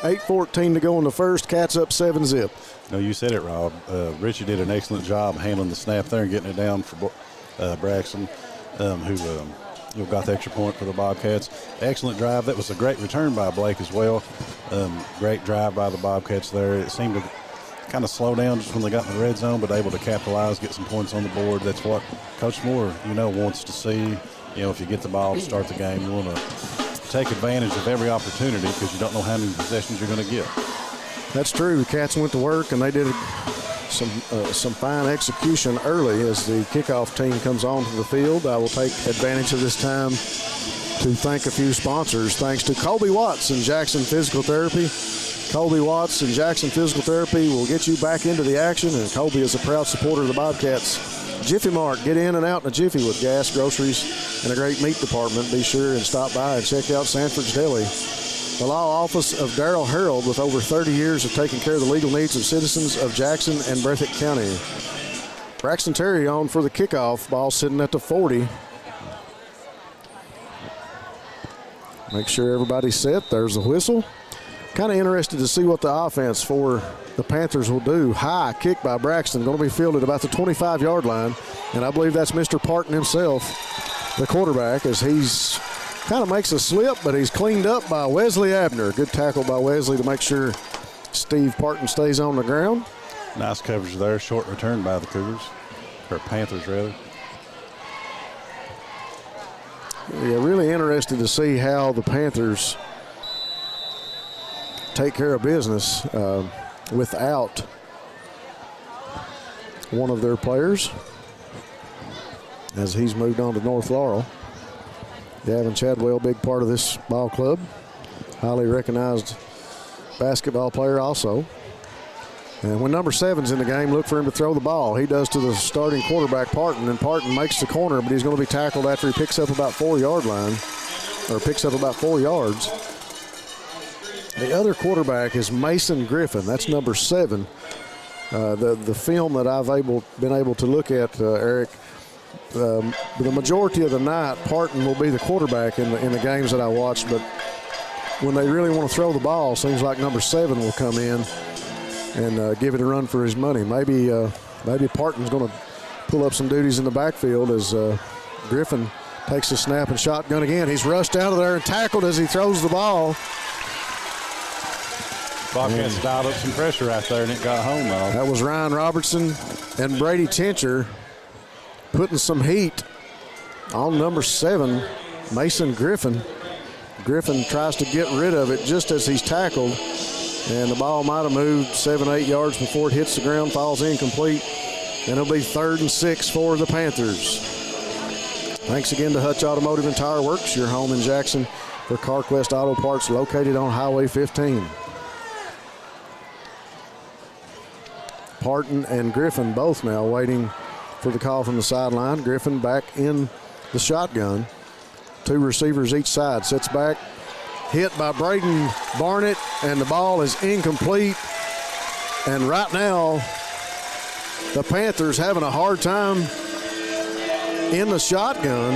8:14 to go in the first. Cats up 7-zip. No, you said it, Rob. Ritchie did an excellent job handling the snap there and getting it down for Braxton, who got the extra point for the Bobcats. Excellent drive. That was a great return by Blake as well. Great drive by the Bobcats there. It seemed to kind of slow down just when they got in the red zone, but able to capitalize, get some points on the board. That's what Coach Moore, wants to see. If you get the ball to start the game, you want to take advantage of every opportunity because you don't know how many possessions you're going to get. That's true. The Cats went to work, and they did some fine execution early as the kickoff team comes onto the field. I will take advantage of this time to thank a few sponsors. Thanks to Colby Watts and Jackson Physical Therapy. Colby Watts and Jackson Physical Therapy will get you back into the action, and Colby is a proud supporter of the Bobcats. Jiffy Mart, get in and out in a jiffy with gas, groceries, and a great meat department. Be sure and stop by and check out Sanford's Deli. The law office of Darrell Harold, with over 30 years of taking care of the legal needs of citizens of Jackson and Breathitt County. Braxton Terry on for the kickoff. Ball sitting at the 40. Make sure everybody's set. There's the whistle. Kind of interested to see what the offense for the Panthers will do. High kick by Braxton, going to be fielded about the 25-yard line. And I believe that's Mr. Parton himself, the quarterback, as he's kind of makes a slip, but he's cleaned up by Wesley Abner. Good tackle by Wesley to make sure Steve Parton stays on the ground. Nice coverage there. Short return by the Cougars, or Panthers rather. Yeah, really interested to see how the Panthers take care of business without one of their players, as he's moved on to North Laurel. Gavin Chadwell, big part of this ball club. Highly recognized basketball player also. And when number 7's in the game, look for him to throw the ball. He does to the starting quarterback, Parton, and Parton makes the corner, but he's going to be tackled after he picks up about 4-yard line, or picks up about 4 yards. The other quarterback is Mason Griffin. That's number 7. The film that I've been able to look at, Eric, the majority of the night, Parton will be the quarterback in the games that I watched, but when they really want to throw the ball, seems like number 7 will come in and give it a run for his money. Maybe Parton's going to pull up some duties in the backfield as Griffin takes the snap and shotgun again. He's rushed out of there and tackled as he throws the ball. Bobcats dialed up some pressure right there, and it got home. That was Ryan Robertson and Brady Tincher putting some heat on number 7, Mason Griffin. Griffin tries to get rid of it just as he's tackled, and the ball might have moved 7-8 yards before it hits the ground, falls incomplete, and it'll be 3rd and 6 for the Panthers. Thanks again to Hutch Automotive and Tire Works, your home in Jackson for CarQuest Auto Parts, located on Highway 15. Parton and Griffin both now waiting for the call from the sideline. Griffin back in the shotgun. 2 receivers each side. Sits back, hit by Braden Barnett, and the ball is incomplete. And right now, the Panthers having a hard time in the shotgun.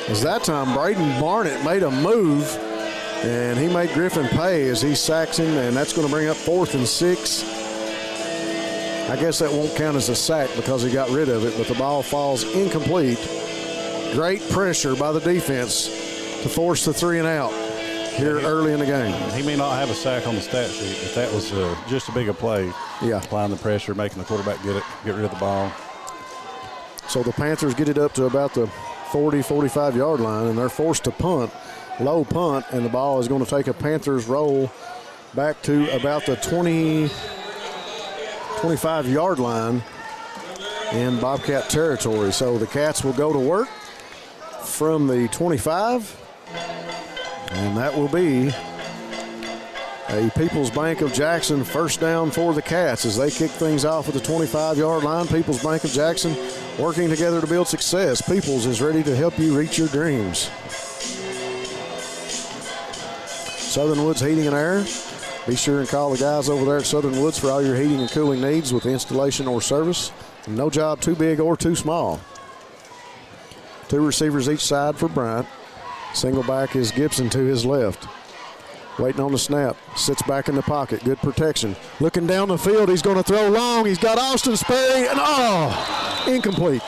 As that time, Braden Barnett made a move, and he made Griffin pay as he sacks him, and that's going to bring up 4th and 6. I guess that won't count as a sack because he got rid of it, but the ball falls incomplete. Great pressure by the defense to force the 3 and out here early in the game. He may not have a sack on the stat sheet, but that was just a bigger play. Yeah. Applying the pressure, making the quarterback get rid of the ball. So the Panthers get it up to about the 40, 45-yard line, and they're forced to punt, low punt, and the ball is going to take a Panthers roll back to about the 25-yard line in Bobcat territory. So the Cats will go to work from the 25, and that will be a People's Bank of Jackson first down for the Cats as they kick things off at the 25-yard line. People's Bank of Jackson working together to build success. People's is ready to help you reach your dreams. Southern Woods Heating and Air. Be sure and call the guys over there at Southern Woods for all your heating and cooling needs with installation or service. No job too big or too small. 2 receivers each side for Bryant. Single back is Gibson to his left. Waiting on the snap. Sits back in the pocket. Good protection. Looking down the field. He's going to throw long. He's got Austin Sperry. And incomplete.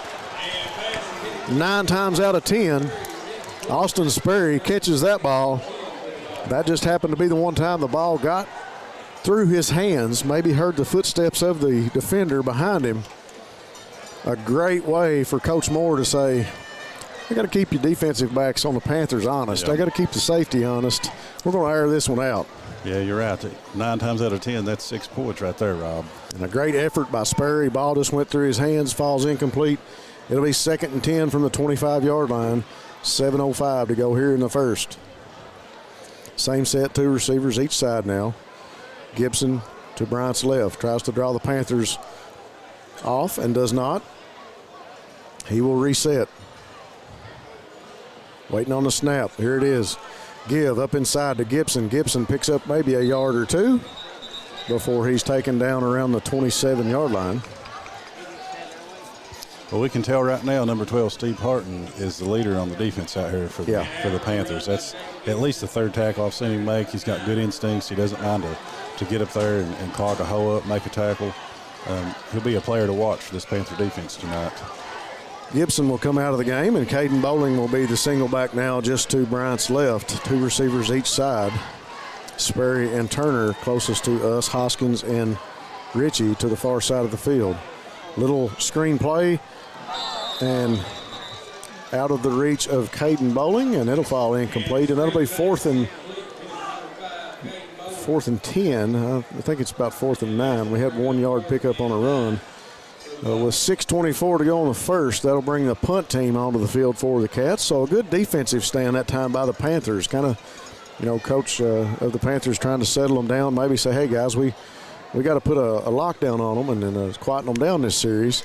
9 times out of 10, Austin Sperry catches that ball. That just happened to be the one time the ball got through his hands. Maybe heard the footsteps of the defender behind him. A great way for Coach Moore to say, I got to keep your defensive backs on the Panthers honest. Yeah. I got to keep the safety honest. We're going to air this one out. Yeah, you're right. 9 times out of 10, that's 6 points right there, Rob. And a great effort by Sperry. Ball just went through his hands, falls incomplete. It'll be 2nd and 10 from the 25-yard line. 7:05 to go here in the first. Same set, 2 receivers each side now. Gibson to Bryant's left. Tries to draw the Panthers off and does not. He will reset. Waiting on the snap. Here it is. Give up inside to Gibson. Gibson picks up maybe a yard or 2 before he's taken down around the 27-yard line. Well, we can tell right now number 12, Steve Parton, is the leader on the defense out here for the Panthers. That's at least the 3rd tackle I've seen him make. He's got good instincts. He doesn't mind to get up there and clog a hole up, make a tackle. He'll be a player to watch for this Panther defense tonight. Gibson will come out of the game, and Caden Bowling will be the single back now just to Bryant's left. 2 receivers each side. Sperry and Turner closest to us. Hoskins and Ritchie to the far side of the field. Little screen play and out of the reach of Caden Bowling, and it'll fall incomplete, and that'll be 4th and 10. I think it's about 4th and 9. We had 1 yard pickup on a run. With 6:24 to go on the first, that'll bring the punt team onto the field for the Cats. So a good defensive stand that time by the Panthers. Kind of, coach of the Panthers trying to settle them down. Maybe say, hey, guys, we got to put a lockdown on them and then quieten them down this series.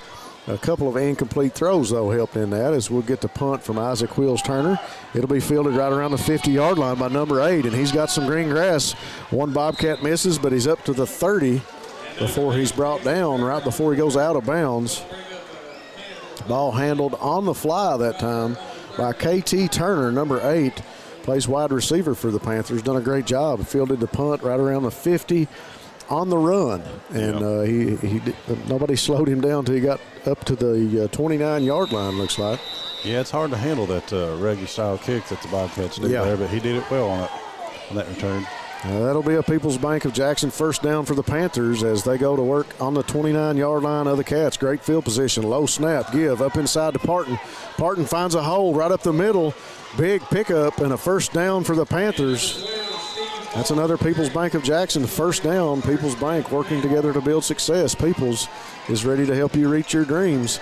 A couple of incomplete throws, though, helped in that as we'll get the punt from Isaac Wills Turner. It'll be fielded right around the 50-yard line by number 8, and he's got some green grass. 1 Bobcat misses, but he's up to the 30 before he's brought down, right before he goes out of bounds. Ball handled on the fly that time by KT Turner, number 8, plays wide receiver for the Panthers. Done a great job. Fielded the punt right around the 50 on the run, and nobody slowed him down until he got up to the 29-yard line, looks like. Yeah, it's hard to handle that regular style kick that the Bobcats do there, but he did it well on that return. That'll be a People's Bank of Jackson first down for the Panthers as they go to work on the 29-yard line of the Cats. Great field position, low snap, give up inside to Parton. Parton finds a hole right up the middle. Big pickup and a first down for the Panthers. That's another People's Bank of Jackson first down. People's Bank working together to build success. People's is ready to help you reach your dreams.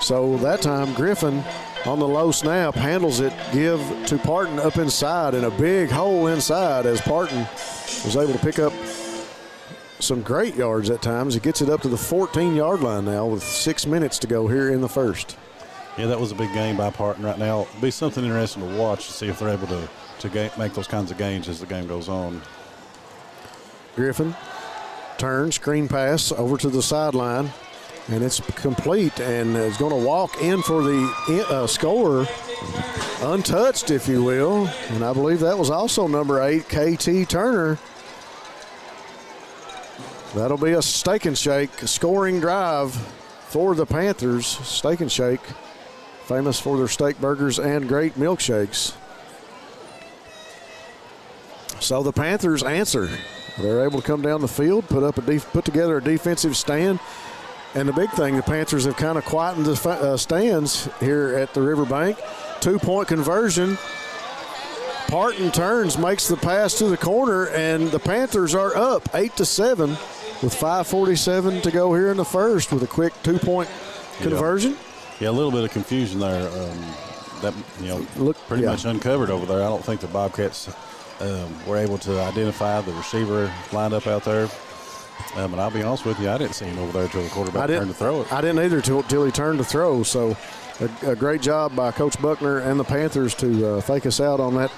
So that time Griffin on the low snap handles it, give to Parton up inside, and a big hole inside as Parton was able to pick up some great yards at times. He gets it up to the 14-yard line now with 6 minutes to go here in the first. Yeah, that was a big gain by Parton right now. It'll be something interesting to watch to see if they're able to make those kinds of gains as the game goes on. Griffin turns, screen pass over to the sideline, and it's complete, and is going to walk in for the score, untouched, if you will. And I believe that was also number 8, KT Turner. That'll be a Steak and Shake scoring drive for the Panthers. Steak and Shake, famous for their steak burgers and great milkshakes. So the Panthers answer. They're able to come down the field, put together a defensive stand. And the big thing, the Panthers have kind of quietened the stands here at the RiverBank. 2-point conversion. Parton turns, makes the pass to the corner, and the Panthers are up 8-7 with 5:47 to go here in the first with a quick 2-point conversion. Yeah, a little bit of confusion there. That looked pretty much uncovered over there. I don't think the Bobcats were able to identify the receiver lined up out there. And I'll be honest with you, I didn't see him over there until the quarterback turned to throw it. I didn't either till he turned to throw. So a great job by Coach Buckner and the Panthers to fake us out on that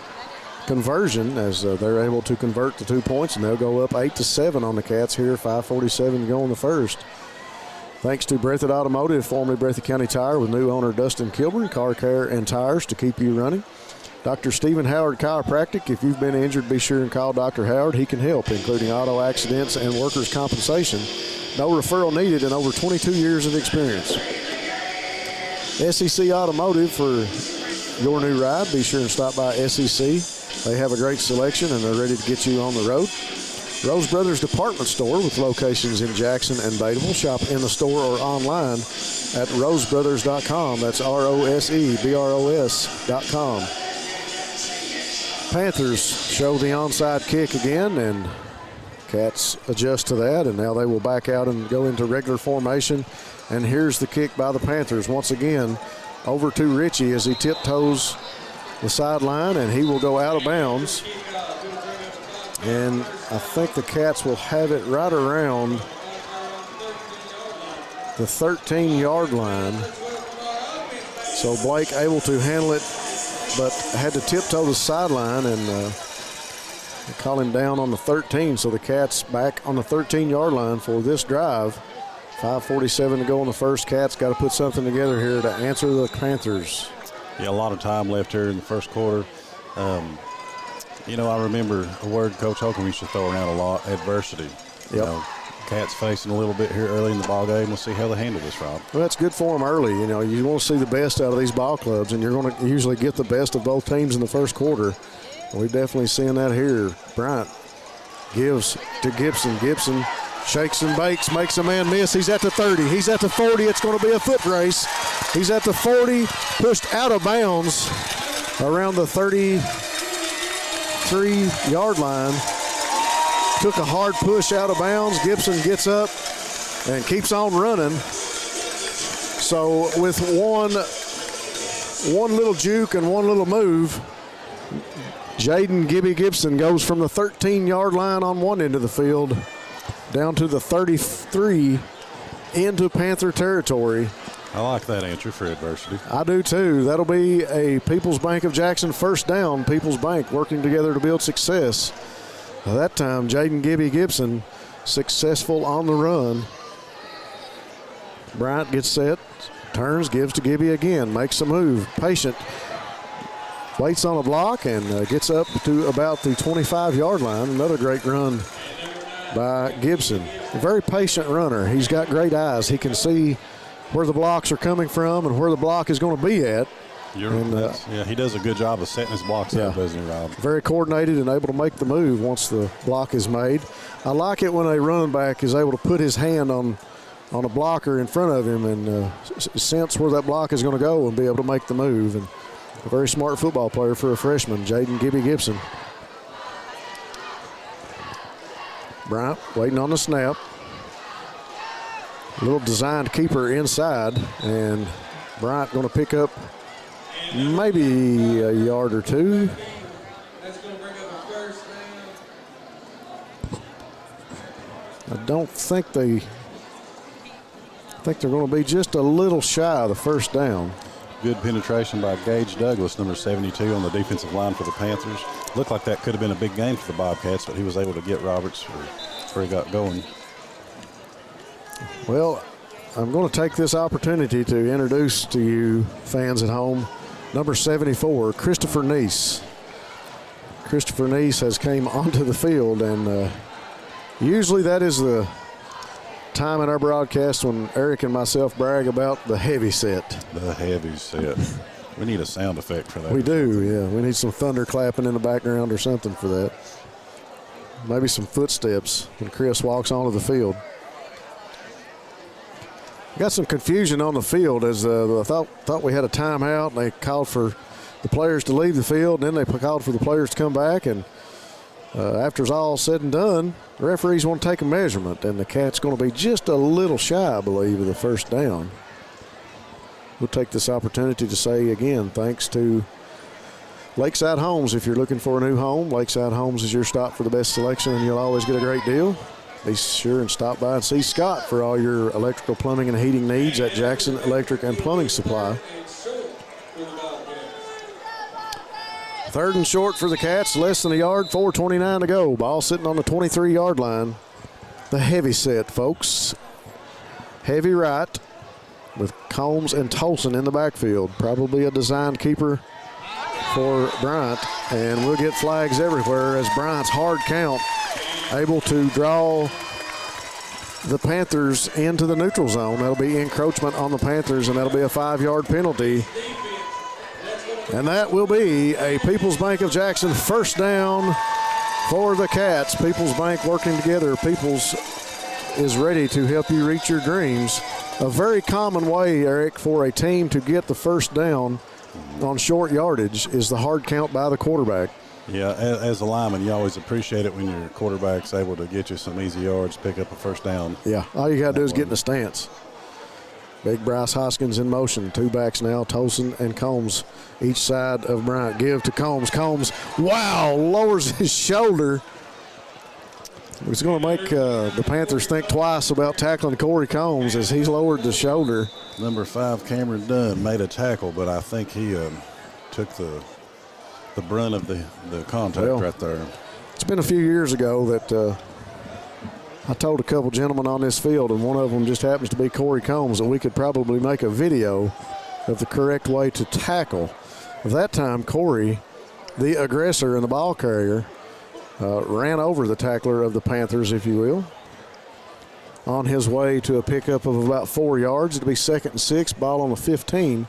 conversion as they're able to convert the 2 points, and they'll go up 8-7 on the Cats here, 5:47 to go in the first. Thanks to Breathitt Automotive, formerly Breathitt County Tire, with new owner Dustin Kilburn, car care and tires to keep you running. Dr. Stephen Howard Chiropractic. If you've been injured, be sure and call Dr. Howard. He can help, including auto accidents and workers' compensation. No referral needed and over 22 years of experience. SEC Automotive for your new ride. Be sure and stop by SEC. They have a great selection and they're ready to get you on the road. Rose Brothers Department Store with locations in Jackson and Bateville. Shop in the store or online at rosebrothers.com. That's ROSEBROS.com. Panthers show the onside kick again, and Cats adjust to that, and now they will back out and go into regular formation. And here's the kick by the Panthers once again over to Ritchie as he tiptoes the sideline, and he will go out of bounds. And I think the Cats will have it right around the 13-yard line. So Blake able to handle it, but had to tiptoe the sideline and call him down on the 13. So the Cats back on the 13-yard line for this drive. 5:47 to go in the first. Cats got to put something together here to answer the Panthers. Yeah, a lot of time left here in the first quarter. I remember a word Coach Holcomb used to throw around a lot, adversity. Yep. Cats facing a little bit here early in the ball game. We'll see how they handle this, Rob. Well, that's good for them early. You want to see the best out of these ball clubs, and you're going to usually get the best of both teams in the first quarter. We've definitely seen that here. Bryant gives to Gibson. Gibson shakes and bakes, makes a man miss. He's at the 30. He's at the 40. It's going to be a foot race. He's at the 40, pushed out of bounds around the 33-yard line. Took a hard push out of bounds. Gibson gets up and keeps on running. So with one little juke and one little move, Jaden Gibby Gibson goes from the 13-yard line on one end of the field down to the 33 into Panther territory. I like that entry for adversity. I do too. That'll be a People's Bank of Jackson first down. People's Bank working together to build success. That time, Jaden Gibby Gibson successful on the run. Bryant gets set, turns, gives to Gibby again, makes a move, patient, waits on a block, and gets up to about the 25-yard line. Another great run by Gibson. A very patient runner. He's got great eyes. He can see where the blocks are coming from and where the block is going to be at. Yeah, he does a good job of setting his blocks up, doesn't he, Rob? Very coordinated and able to make the move once the block is made. I like it when a running back is able to put his hand on a blocker in front of him and sense where that block is going to go and be able to make the move. And a very smart football player for a freshman, Jaden Gibby Gibson. Bryant waiting on the snap. A little designed keeper inside, and Bryant going to pick up maybe a yard or two. I don't think they're going to be just a little shy of the first down. Good penetration by Gage Douglas, number 72 on the defensive line for the Panthers. Looked like that could have been a big game for the Bobcats, but he was able to get Roberts where he got going. Well, I'm going to take this opportunity to introduce to you fans at home number 74, Christopher Neese. Christopher Neese has came onto the field, and usually that is the time in our broadcast when Eric and myself brag about the heavy set. The heavy set. We need a sound effect for that. We do, yeah. We need some thunder clapping in the background or something for that. Maybe some footsteps when Chris walks onto the field. Got some confusion on the field as I thought we had a timeout, and they called for the players to leave the field, and then they called for the players to come back. And after it's all said and done, the referees want to take a measurement, and the Cats going to be just a little shy, I believe, of the first down. We'll take this opportunity to say again, thanks to Lakeside Homes. If you're looking for a new home, Lakeside Homes is your stop for the best selection, and you'll always get a great deal. Be sure and stop by and see Scott for all your electrical, plumbing, and heating needs at Jackson Electric and Plumbing Supply. 3rd and short for the Cats, less than a yard, 4:29 to go. Ball sitting on the 23-yard line. The heavy set, folks. Heavy right with Combs and Tolson in the backfield. Probably a designed keeper for Bryant, and we'll get flags everywhere as Bryant's hard count able to draw the Panthers into the neutral zone. That'll be encroachment on the Panthers, and that'll be a 5-yard penalty. And that will be a People's Bank of Jackson first down for the Cats. People's Bank working together. People's is ready to help you reach your dreams. A very common way, Eric, for a team to get the first down on short yardage is the hard count by the quarterback. Yeah, as a lineman, you always appreciate it when your quarterback's able to get you some easy yards, pick up a first down. Yeah, all you got to do is get in the stance. Big Bryce Hoskins in motion. 2 backs now, Tolson and Combs, each side of Bryant. Give to Combs. Combs, wow, lowers his shoulder. It's going to make the Panthers think twice about tackling Corey Combs as he's lowered the shoulder. Number 5, Cameron Dunn, made a tackle, but I think he took the brunt of the contact right there. It's been a few years ago that I told a couple gentlemen on this field, and one of them just happens to be Corey Combs, that we could probably make a video of the correct way to tackle. At that time, Corey, the aggressor and the ball carrier, ran over the tackler of the Panthers, if you will, on his way to a pickup of about 4 yards. It'll be 2nd and 6, ball on the 15.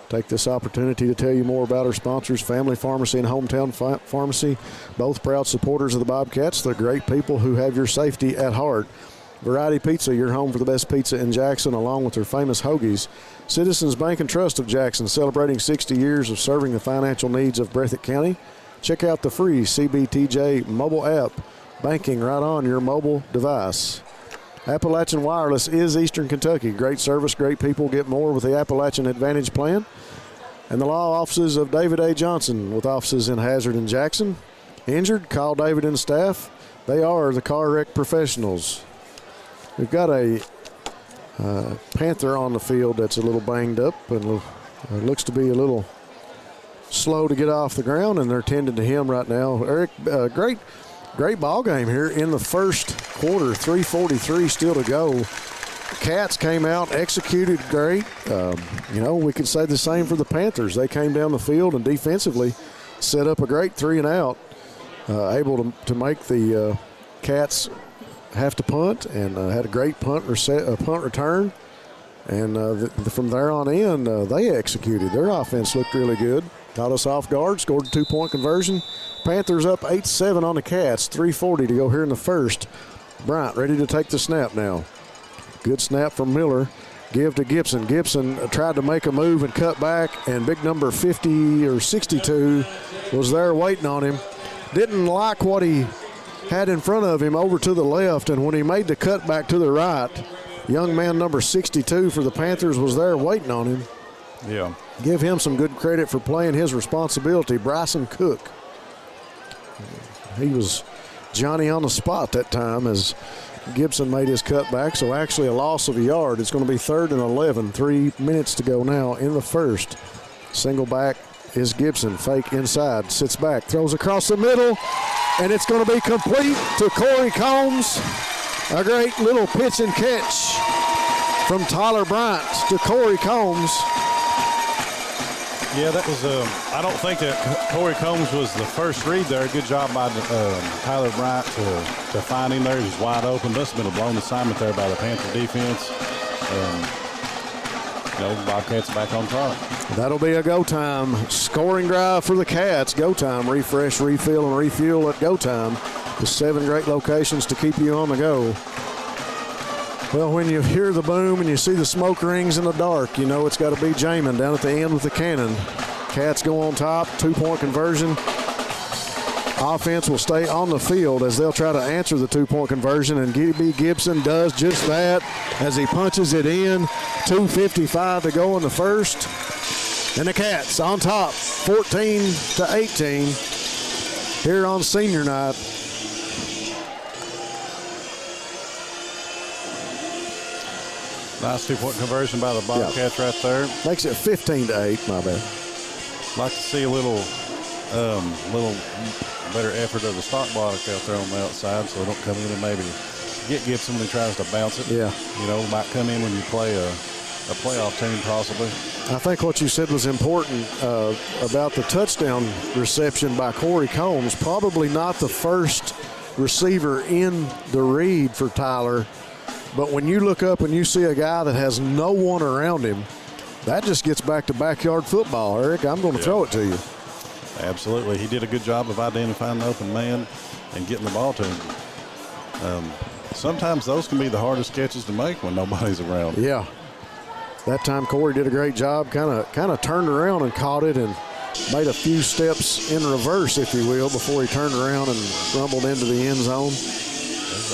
Take this opportunity to tell you more about our sponsors, Family Pharmacy and Hometown Pharmacy, both proud supporters of the Bobcats. They're great people who have your safety at heart. Variety Pizza, your home for the best pizza in Jackson, along with their famous hoagies. Citizens Bank and Trust of Jackson, celebrating 60 years of serving the financial needs of Breathitt County. Check out the free CBTJ mobile app, banking right on your mobile device. Appalachian Wireless is Eastern Kentucky. Great service, great people. Get more with the Appalachian Advantage Plan. And the law offices of David A. Johnson, with offices in Hazard and Jackson. Injured? Call David and staff. They are the car wreck professionals. We've got a Panther on the field that's a little banged up and looks to be a little slow to get off the ground, and they're tending to him right now. Eric, great Great ball game here in the first quarter, 3:43 still to go. Cats came out, executed great. We could say the same for the Panthers. They came down the field and defensively set up a great 3-and-out, able to make the Cats have to punt, and had a great punt return. And from there on in, they executed. Their offense looked really good. Caught us off guard, scored a 2-point conversion. Panthers up 8-7 on the Cats, 3:40 to go here in the first. Bryant ready to take the snap now. Good snap from Miller. Give to Gibson. Gibson tried to make a move and cut back, and big number 50 or 62 was there waiting on him. Didn't like what he had in front of him over to the left, and when he made the cut back to the right, young man number 62 for the Panthers was there waiting on him. Yeah. Give him some good credit for playing his responsibility. Bryson Cook. He was Johnny on the spot that time as Gibson made his cutback, so actually a loss of a yard. It's going to be 3rd and 11, 3 minutes to go now in the first. Single back is Gibson, fake inside, sits back, throws across the middle, and it's going to be complete to Corey Combs. A great little pitch and catch from Tyler Bryant to Corey Combs. Yeah, that was, I don't think that Corey Combs was the first read there. Good job by Tyler Bryant to find him there. He was wide open. Must have been a blown assignment there by the Panther defense. Bobcats back on top. That'll be a go time. Scoring drive for the Cats. Go time. Refresh, refill, and refuel at go time. The 7 great locations to keep you on the go. Well, when you hear the boom and you see the smoke rings in the dark, you know it's got to be Jamin down at the end with the cannon. Cats go on top, 2-point conversion. Offense will stay on the field as they'll try to answer the 2-point conversion, and Gibby Gibson does just that as he punches it in. 2:55 to go in the first. And the Cats on top, 14-18 here on senior night. Nice 2-point conversion by the Bobcats right there. Makes it 15-8, my bad. Like to see a little better effort of the stock block out there on the outside, so they don't come in and maybe get Gibson when he tries to bounce it. Yeah. Might come in when you play a playoff team possibly. I think what you said was important about the touchdown reception by Corey Combs. Probably not the first receiver in the read for Tyler, but when you look up and you see a guy that has no one around him, that just gets back to backyard football, Eric. I'm going to throw it to you. Absolutely. He did a good job of identifying the open man and getting the ball to him. Sometimes those can be the hardest catches to make when nobody's around. Yeah. That time Corey did a great job, kind of turned around and caught it and made a few steps in reverse, if you will, before he turned around and rumbled into the end zone.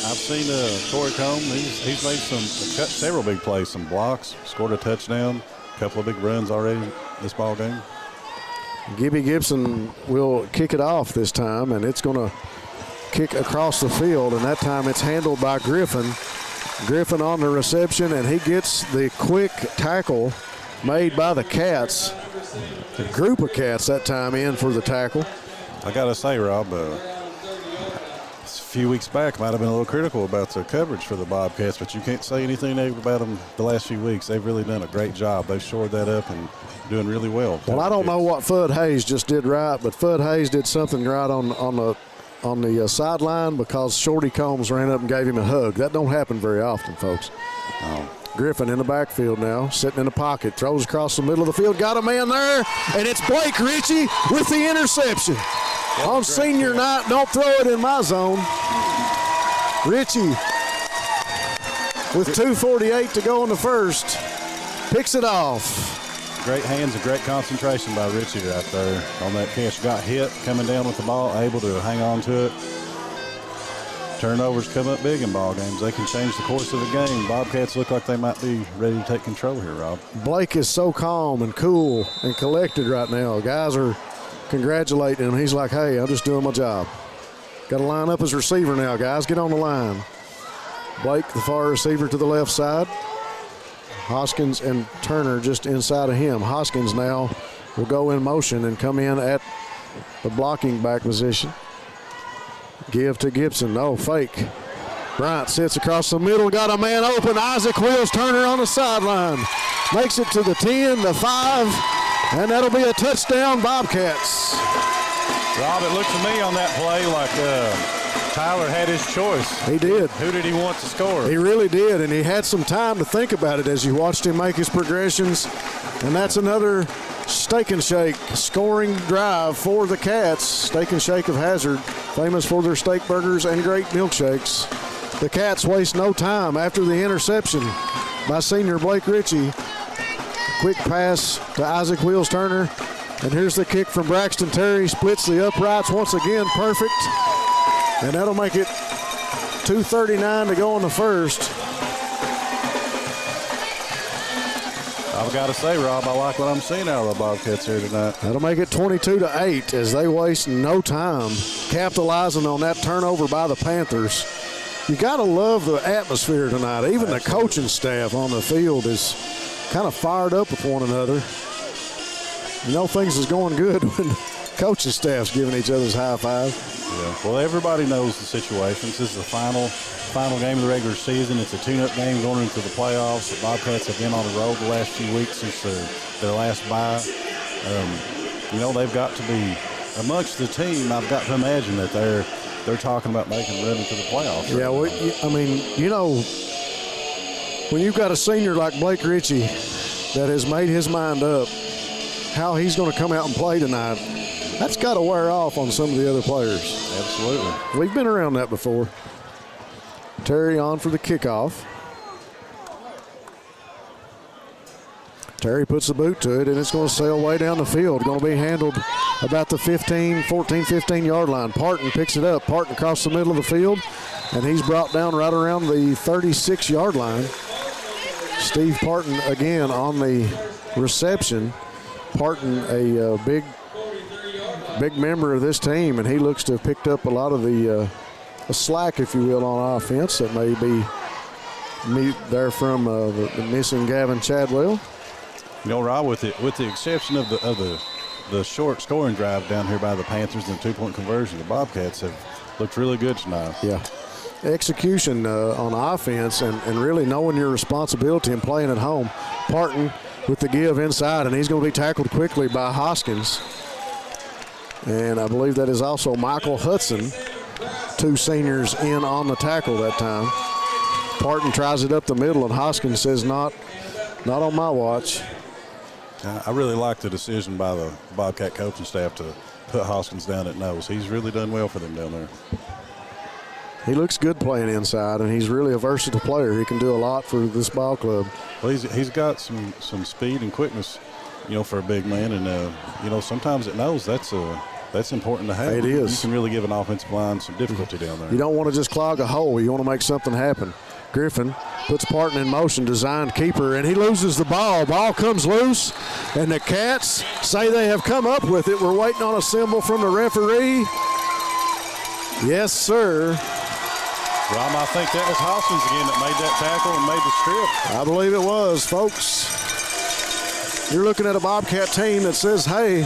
I've seen Corey Combs. He's made several big plays, some blocks, scored a touchdown, a couple of big runs already this ball game. Gibby Gibson will kick it off this time, and it's going to kick across the field, and that time it's handled by Griffin. Griffin on the reception, and he gets the quick tackle made by the Cats. A group of Cats that time in for the tackle. I got to say, Rob, a few weeks back might have been a little critical about the coverage for the Bobcats, but you can't say anything negative about them the last few weeks. They've really done a great job. They've shored that up and doing really well. Well, I don't know what Fudd Hayes just did right, but Fudd Hayes did something right on the sideline because Shorty Combs ran up and gave him a hug. That don't happen very often, folks. Griffin in the backfield now, sitting in the pocket, throws across the middle of the field, got a man there, and it's Blake Ritchie with the interception. On senior night, don't throw it in my zone. Ritchie with 2:48 to go in the first, picks it off. Great hands and great concentration by Ritchie right there on that catch. Got hit coming down with the ball, able to hang on to it. Turnovers come up big in ball games. They can change the course of the game. Bobcats look like they might be ready to take control here, Rob. Blake is so calm and cool and collected right now. Guys are congratulating him. He's like, hey, I'm just doing my job. Got to line up as receiver now, guys. Get on the line. Blake, the far receiver to the left side. Hoskins and Turner just inside of him. Hoskins now will go in motion and come in at the blocking back position. Give to Gibson. No, fake. Bryant sits across the middle, got a man open. Isaac Wills Turner on the sideline. Makes it to the 10, the 5, and that'll be a touchdown, Bobcats. Rob, it looked to me on that play like Tyler had his choice. He did. Who did he want to score? He really did, and he had some time to think about it as you watched him make his progressions. And that's another Steak and Shake scoring drive for the Cats. Steak and Shake of Hazard, famous for their steak burgers and great milkshakes. The Cats waste no time after the interception by senior Blake Ritchie. Quick pass to Isaac Wills Turner. And here's the kick from Braxton Terry. Splits the uprights once again, perfect. And that'll make it 2:39 to go in the first. I've got to say, Rob, I like what I'm seeing out of the Bobcats here tonight. That'll make it 22-8 as they waste no time capitalizing on that turnover by the Panthers. You got to love the atmosphere tonight. Even the coaching staff on the field is kind of fired up with one another. You know things is going good when coaching staff's giving each other's high five. Yeah. Well, everybody knows the situation. This is the final game of the regular season. It's a tune-up game going into the playoffs. The Bobcats have been on the road the last few weeks since their last bye. You know, they've got to be amongst the team. I've got to imagine that they're talking about making a run into the playoffs. Yeah, well, I mean, you know, when you've got a senior like Blake Ritchie that has made his mind up how he's going to come out and play tonight, that's got to wear off on some of the other players. Absolutely. We've been around that before. Terry on for the kickoff. Terry puts the boot to it, and it's going to sail way down the field. Going to be handled about the 14-15 yard line. Parton picks it up. Parton across the middle of the field, and he's brought down right around the 36 yard line. Steve Parton again on the reception. Parton, a big member of this team, and he looks to have picked up a lot of the slack, if you will, on offense that may be there from the missing Gavin Chadwell. You know, Rob, with the exception of the short scoring drive down here by the Panthers and the two-point conversion, the Bobcats have looked really good tonight. Yeah. Execution on offense and really knowing your responsibility and playing at home. Parton with the give inside, and he's going to be tackled quickly by Hoskins. And I believe that is also Michael Hudson, two seniors in on the tackle that time. Parton tries it up the middle, and Hoskins says, not on my watch. I really like the decision by the Bobcat coaching staff to put Hoskins down at nose. He's really done well for them down there. He looks good playing inside, and he's really a versatile player. He can do a lot for this ball club. Well, he's got some speed and quickness, you know, for a big man, and you know, sometimes at nose that's important to have. It is. You can really give an offensive line some difficulty down there. You don't want to just clog a hole. You want to make something happen. Griffin puts Parton in motion, designed keeper, and he loses the ball. Ball comes loose, and the Cats say they have come up with it. We're waiting on a symbol from the referee. Yes, sir. Rom, I think that was Hoskins again that made that tackle and made the strip. I believe it was, folks. You're looking at a Bobcat team that says, hey,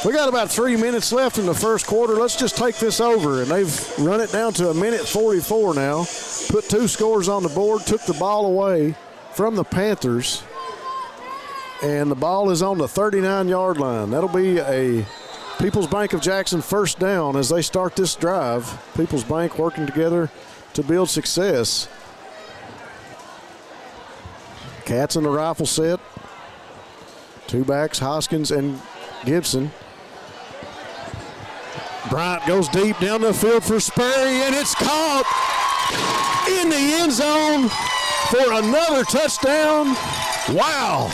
we got about 3 minutes left in the first quarter. Let's just take this over. And they've run it down to 1:44 now. Put 2 scores on the board, took the ball away from the Panthers. And the ball is on the 39-yard line. That'll be a People's Bank of Jackson first down as they start this drive. People's Bank working together to build success. Cats in the rifle set. 2 backs, Hoskins and Gibson. Bryant goes deep down the field for Sperry, and it's caught in the end zone for another touchdown. Wow.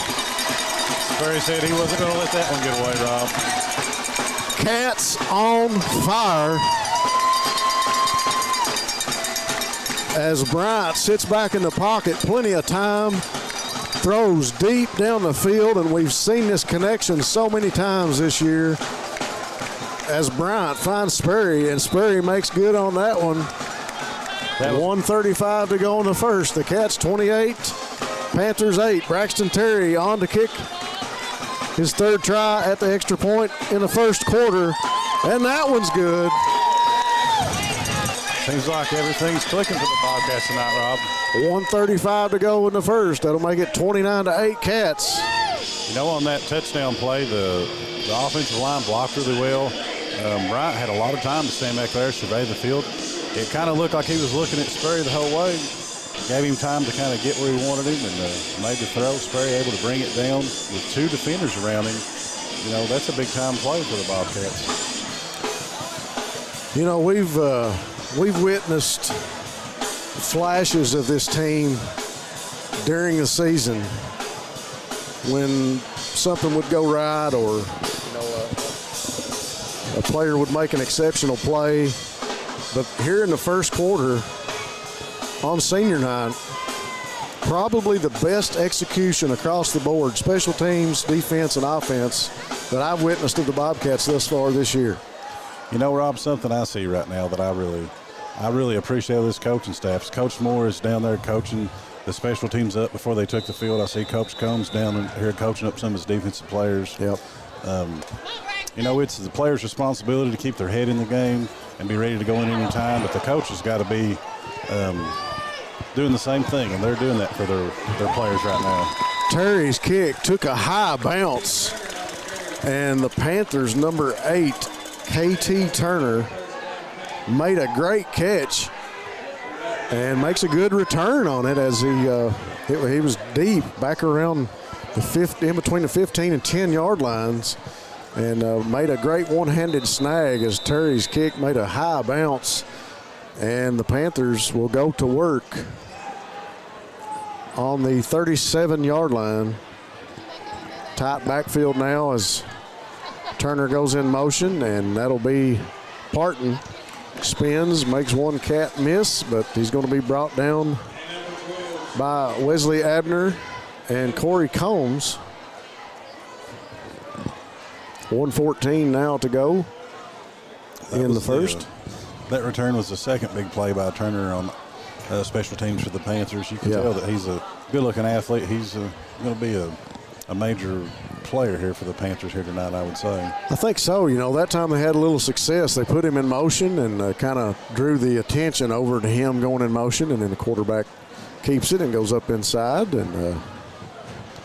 Sperry said he wasn't going to let that one get away, Rob. Cats on fire as Bryant sits back in the pocket, plenty of time, throws deep down the field, and we've seen this connection so many times this year as Bryant finds Sperry, and Sperry makes good on that one. 1:35 to go in the first. The Cats 28, Panthers 8. Braxton Terry on to kick his 3rd try at the extra point in the first quarter, and that one's good. Seems like everything's clicking for the Bobcats tonight, Rob. 1:35 to go in the first. That'll make it 29-8 Cats. You know, on that touchdown play, the offensive line blocked really well. Bryant had a lot of time to stand back there, survey the field. It kind of looked like he was looking at Sperry the whole way. Gave him time to kind of get where he wanted him and made the throw. Sperry able to bring it down with 2 defenders around him. You know, that's a big-time play for the Bobcats. You know, we've witnessed flashes of this team during the season when something would go right, or a player would make an exceptional play. But here in the first quarter on senior night, probably the best execution across the board, special teams, defense, and offense, that I've witnessed of the Bobcats thus far this year. You know, Rob, something I see right now that I really appreciate this coaching staff. Coach Moore is down there coaching the special teams up before they took the field. I see Coach Combs down here coaching up some of his defensive players. Yep. You know, it's the players' responsibility to keep their head in the game and be ready to go in any time, but the coach has got to be doing the same thing, and they're doing that for their players right now. Terry's kick took a high bounce, and the Panthers' number 8, KT Turner, made a great catch and makes a good return on it as he was deep back around in between the 15 and 10-yard lines, and made a great one-handed snag as Terry's kick made a high bounce, and the Panthers will go to work on the 37-yard line. Tight backfield now as Turner goes in motion, and that'll be Parton. Spins, makes one cat miss, but he's going to be brought down by Wesley Abner and Corey Combs. 1:14 now to go in the first. That return was the second big play by Turner on special teams for the Panthers. You can tell that he's a good-looking athlete. He's going to be a major player here for the Panthers here tonight, I would say. I think so. You know, that time they had a little success. They put him in motion and kind of drew the attention over to him going in motion, and then the quarterback keeps it and goes up inside and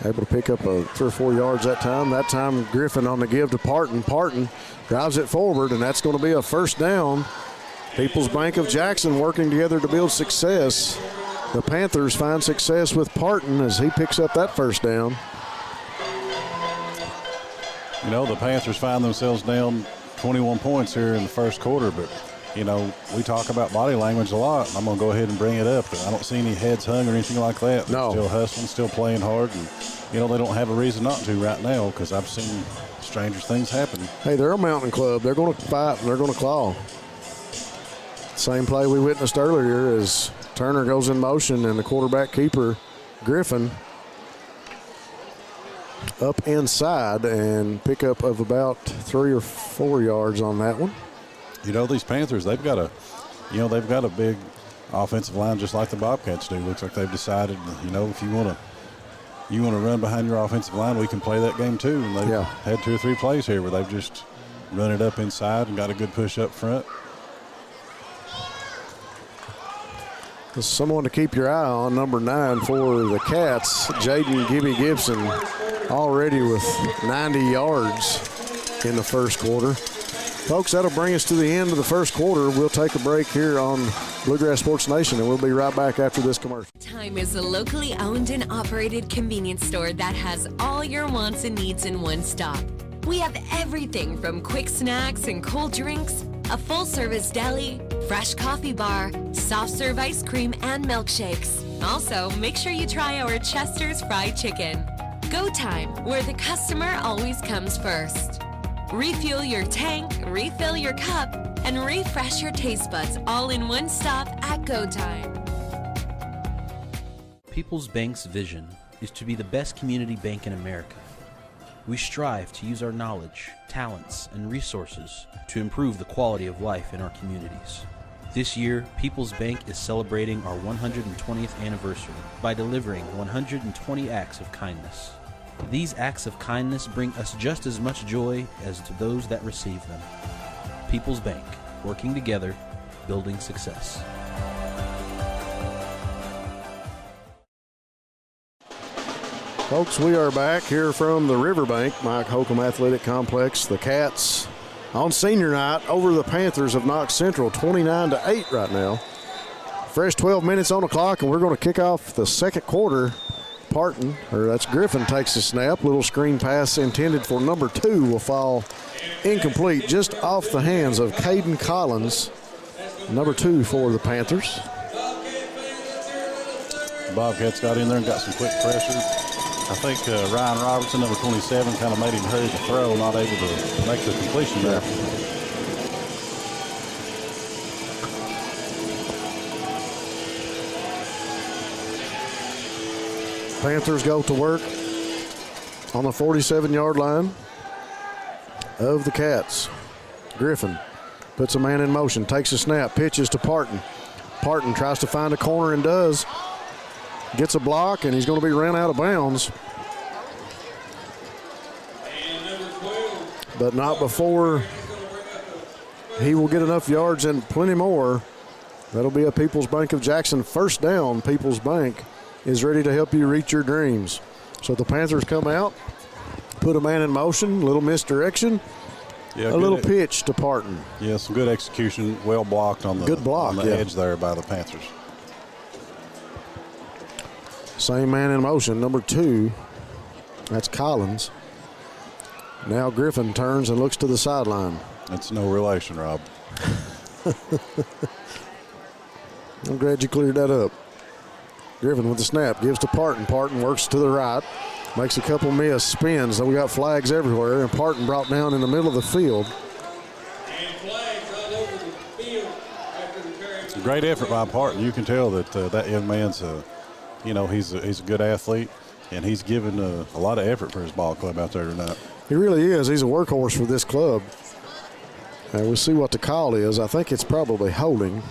able to pick up 3 or 4 yards that time. That time Griffin on the give to Parton. Parton drives it forward, and that's going to be a first down. People's Bank of Jackson working together to build success. The Panthers find success with Parton as he picks up that first down. You know, the Panthers find themselves down 21 points here in the first quarter, but, you know, we talk about body language a lot. I'm going to go ahead and bring it up. I don't see any heads hung or anything like that. No. They're still hustling, still playing hard, and, you know, they don't have a reason not to right now because I've seen stranger things happen. Hey, they're a mountain club. They're going to fight and they're going to claw. Same play we witnessed earlier as Turner goes in motion and the quarterback keeper, Griffin, up inside and pickup of about 3 or 4 yards on that one. You know, these Panthers, they've got a big offensive line just like the Bobcats do. Looks like they've decided, you know, if you want to run behind your offensive line, we can play that game too. And they've had 2 or 3 plays here where they've just run it up inside and got a good push up front. Someone to keep your eye on, number 9 for the Cats, Jaden Gibby Gibson, already with 90 yards in the first quarter. Folks, that'll bring us to the end of the first quarter. We'll take a break here on Bluegrass Sports Nation, and we'll be right back after this commercial. Time is a locally owned and operated convenience store that has all your wants and needs in one stop. We have everything from quick snacks and cold drinks, a full-service deli, fresh coffee bar, soft-serve ice cream, and milkshakes. Also, make sure you try our Chester's Fried Chicken. Go Time, where the customer always comes first. Refuel your tank, refill your cup, and refresh your taste buds all in one stop at Go Time. People's Bank's vision is to be the best community bank in America. We strive to use our knowledge, talents, and resources to improve the quality of life in our communities. This year, People's Bank is celebrating our 120th anniversary by delivering 120 acts of kindness. These acts of kindness bring us just as much joy as to those that receive them. People's Bank, working together, building success. Folks, we are back here from the RiverBank Mike Holcomb Athletic Complex. The Cats on senior night over the Panthers of Knox Central, 29-8 right now. Fresh 12 minutes on the clock, and we're going to kick off the second quarter. Griffin takes the snap. Little screen pass intended for number 2 will fall incomplete, just off the hands of Caden Collins, number 2 for the Panthers. Bobcats got in there and got some quick pressure. I think Ryan Robertson, number 27, kind of made him hurry to throw, not able to make the completion there. Panthers go to work on the 47-yard line of the Cats. Griffin puts a man in motion, takes a snap, pitches to Parton. Parton tries to find a corner and does. Gets a block, and he's going to be ran out of bounds. But not before he will get enough yards and plenty more. That'll be a People's Bank of Jackson first down. People's Bank is ready to help you reach your dreams. So the Panthers come out, put a man in motion, little misdirection, a little pitch to Parton. Yeah, some good execution, well blocked on the edge there by the Panthers. Same man in motion, number 2. That's Collins. Now Griffin turns and looks to the sideline. It's no relation, Rob. I'm glad you cleared that up. Griffin with the snap, gives to Parton. Parton works to the right, makes a couple miss, spins. So we got flags everywhere, and Parton brought down in the middle of the field. It's a great effort by Parton. You can tell that that young man's he's a good athlete, and he's given a lot of effort for his ball club out there tonight. He really is. He's a workhorse for this club. And we'll see what the call is. I think it's probably holding.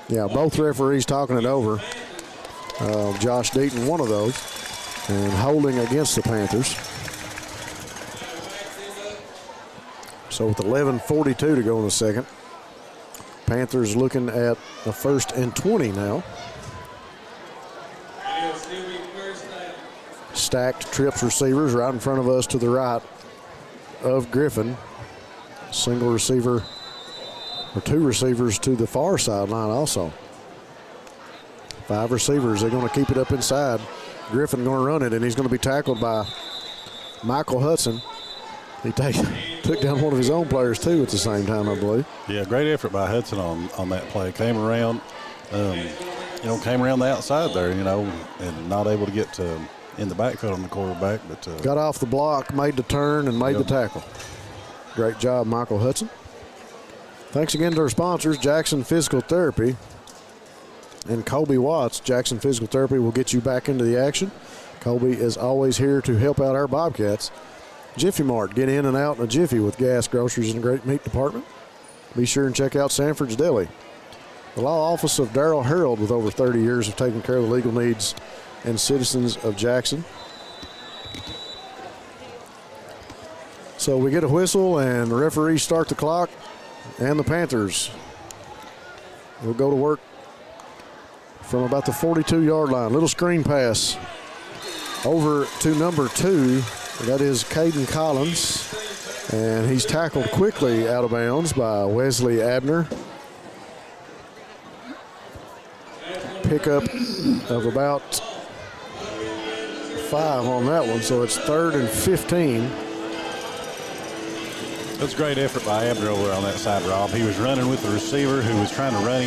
Yeah, both referees talking it over. Josh Deaton, one of those, and holding against the Panthers. So with 11:42 to go in the second, Panthers looking at a 1st and 20 now. Stacked trips receivers right in front of us to the right of Griffin. Single receiver, or 2 receivers to the far sideline also. 5 receivers. They're going to keep it up inside. Griffin going to run it, and he's going to be tackled by Michael Hudson. He took down one of his own players, too, at the same time, I believe. Yeah, great effort by Hudson on that play. Came around, came around the outside there, and not able to get in the backfield on the quarterback. But got off the block, made the turn, and made the tackle. Great job, Michael Hudson. Thanks again to our sponsors, Jackson Physical Therapy and Colby Watts. Jackson Physical Therapy will get you back into the action. Colby is always here to help out our Bobcats. Jiffy Mart, get in and out in a jiffy with gas, groceries, and a great meat department. Be sure and check out Sanford's Deli. The law office of Darrell Harold, with over 30 years of taking care of the legal needs and citizens of Jackson. So we get a whistle, and the referees start the clock, and the Panthers will go to work from about the 42-yard line. Little screen pass over to number 2. That is Caden Collins, and he's tackled quickly out of bounds by Wesley Abner. Pickup of about 5 on that one, so it's 3rd and 15. That's a great effort by Abner over on that side, Rob. He was running with the receiver who was trying to run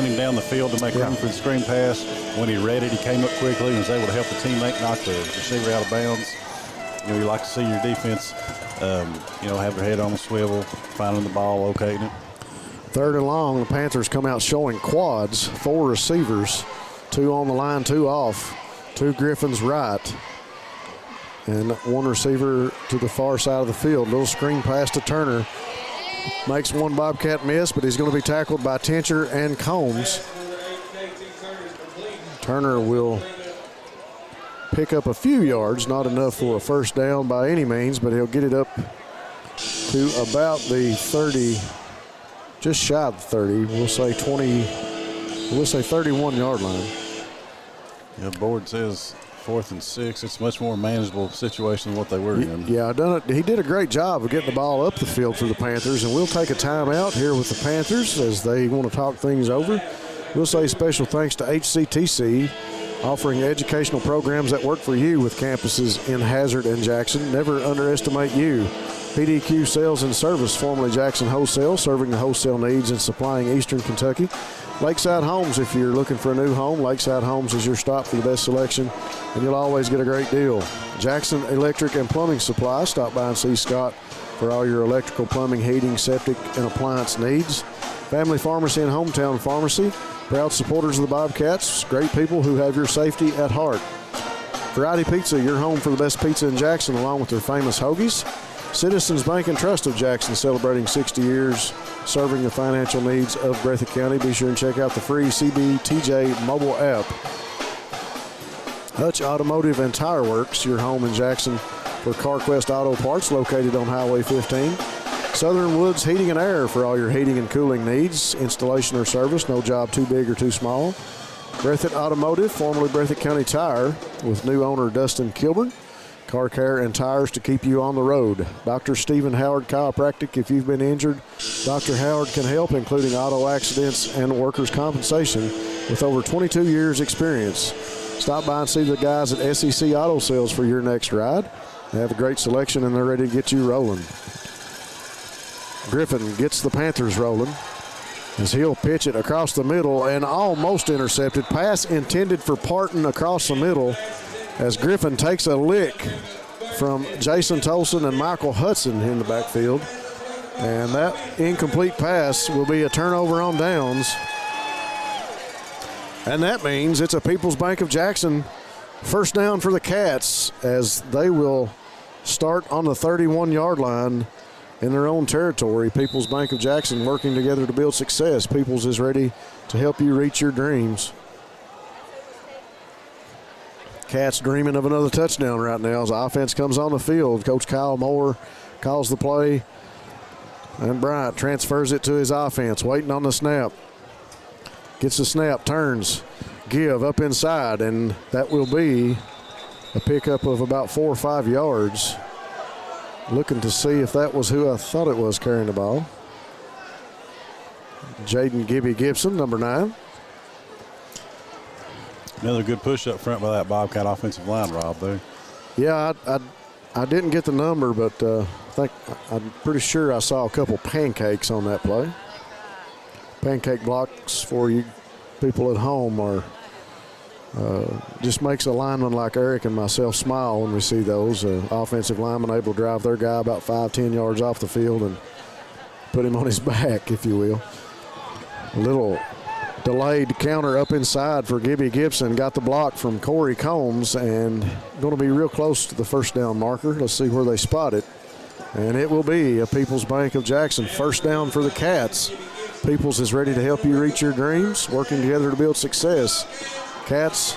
him down the field to make room for the screen pass. When he read it, he came up quickly and was able to help the teammate knock the receiver out of bounds. You like to see your defense, have their head on a swivel, finding the ball, locating it. 3rd and long, the Panthers come out showing quads, 4 receivers, 2 on the line, 2 off, 2 Griffin's right, and 1 receiver to the far side of the field. Little screen pass to Turner. Makes 1 Bobcat miss, but he's going to be tackled by Tincher and Combs. Turner will pick up a few yards, not enough for a first down by any means, but he'll get it up to about the 30, just shy of the 30. We'll say 31-yard line. Yeah, the board says 4th and 6. It's a much more manageable situation than what they were in. Yeah, he did a great job of getting the ball up the field for the Panthers, and we'll take a timeout here with the Panthers as they want to talk things over. We'll say special thanks to HCTC, offering educational programs that work for you with campuses in Hazard and Jackson. Never underestimate you. PDQ Sales and Service, formerly Jackson Wholesale, serving the wholesale needs and supplying Eastern Kentucky. Lakeside Homes, if you're looking for a new home, Lakeside Homes is your stop for the best selection, and you'll always get a great deal. Jackson Electric and Plumbing Supply, stop by and see Scott for all your electrical, plumbing, heating, septic, and appliance needs. Family Pharmacy and Hometown Pharmacy, proud supporters of the Bobcats, great people who have your safety at heart. Variety Pizza, your home for the best pizza in Jackson, along with their famous hoagies. Citizens Bank and Trust of Jackson, celebrating 60 years, serving the financial needs of Breathitt County. Be sure and check out the free CBTJ mobile app. Hutch Automotive and Tire Works, your home in Jackson for CarQuest Auto Parts, located on Highway 15. Southern Woods Heating and Air for all your heating and cooling needs, installation or service, no job too big or too small. Breathitt Automotive, formerly Breathitt County Tire, with new owner Dustin Kilburn. Car care and tires to keep you on the road. Dr. Stephen Howard Chiropractic, if you've been injured, Dr. Howard can help, including auto accidents and workers' compensation, with over 22 years experience. Stop by and see the guys at SEC Auto Sales for your next ride. They have a great selection and they're ready to get you rolling. Griffin gets the Panthers rolling as he'll pitch it across the middle and almost intercepted. Pass intended for Parton across the middle, as Griffin takes a lick from Jason Tolson and Michael Hudson in the backfield. And that incomplete pass will be a turnover on downs. And that means it's a People's Bank of Jackson first down for the Cats, as they will start on the 31-yard line in their own territory. People's Bank of Jackson working together to build success. People's is ready to help you reach your dreams. Cats dreaming of another touchdown right now as the offense comes on the field. Coach Kyle Moore calls the play, and Bryant transfers it to his offense, waiting on the snap. Gets the snap, turns, give up inside, and that will be a pickup of about 4 or 5 yards. Looking to see if that was who I thought it was carrying the ball. Jaden Gibby Gibson, number 9. Another good push up front by that Bobcat offensive line, Rob, there. Yeah, I didn't get the number, but I'm pretty sure I saw a couple pancakes on that play. Pancake blocks for you people at home are just makes a lineman like Eric and myself smile when we see those. Offensive lineman able to drive their guy about 5-10 yards off the field and put him on his back, if you will. A little delayed counter up inside for Gibby Gibson. Got the block from Corey Combs and going to be real close to the first down marker. Let's see where they spot it. And it will be a People's Bank of Jackson first down for the Cats. People's is ready to help you reach your dreams, working together to build success. Cats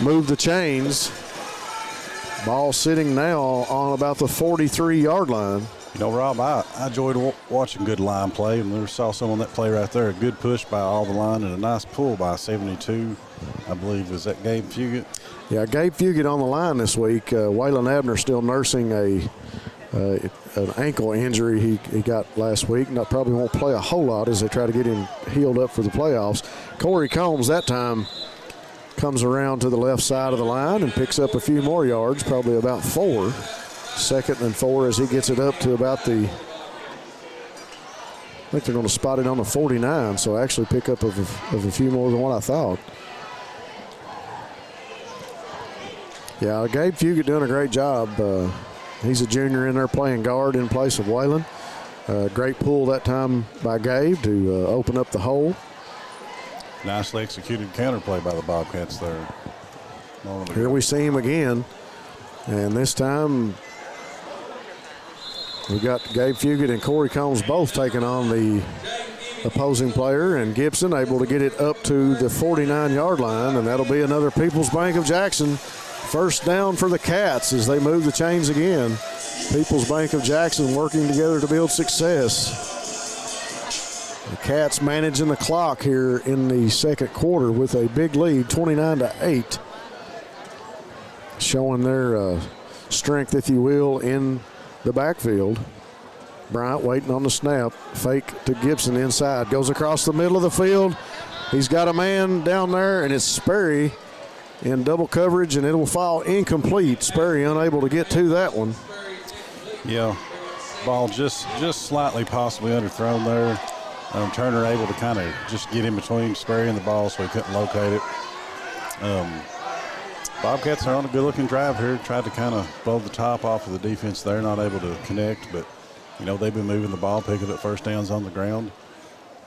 move the chains. Ball sitting now on about the 43-yard line. You know, Rob, I enjoyed watching good line play, and we saw some on that play right there. A good push by all the line and a nice pull by 72, I believe. Was that Gabe Fugit? Yeah, Gabe Fugit on the line this week. Waylon Abner still nursing an ankle injury he got last week. Probably won't play a whole lot as they try to get him healed up for the playoffs. Corey Combs that time comes around to the left side of the line and picks up a few more yards, probably about 4. 2nd and 4 as he gets it up to about I think they're going to spot it on the 49, so actually pick up of a few more than what I thought. Yeah, Gabe Fugit doing a great job. He's a junior in there playing guard in place of Waylon. Great pull that time by Gabe to open up the hole. Nicely executed counterplay by the Bobcats there. Here we see him again, and this time we got Gabe Fugit and Corey Combs both taking on the opposing player, and Gibson able to get it up to the 49-yard line, and that'll be another People's Bank of Jackson First down for the Cats as they move the chains again. People's Bank of Jackson working together to build success. The Cats managing the clock here in the second quarter with a big lead, 29-8. Showing their strength, if you will, in the backfield. Bryant waiting on the snap. Fake to Gibson inside. Goes across the middle of the field. He's got a man down there, and it's Sperry in double coverage, and it will fall incomplete. Sperry unable to get to that one. Yeah, ball just slightly possibly underthrown there. Turner able to kind of just get in between Sperry and the ball so he couldn't locate it. Bobcats are on a good-looking drive here. Tried to kind of blow the top off of the defense there, not able to connect, but, you know, they've been moving the ball, picking up first downs on the ground.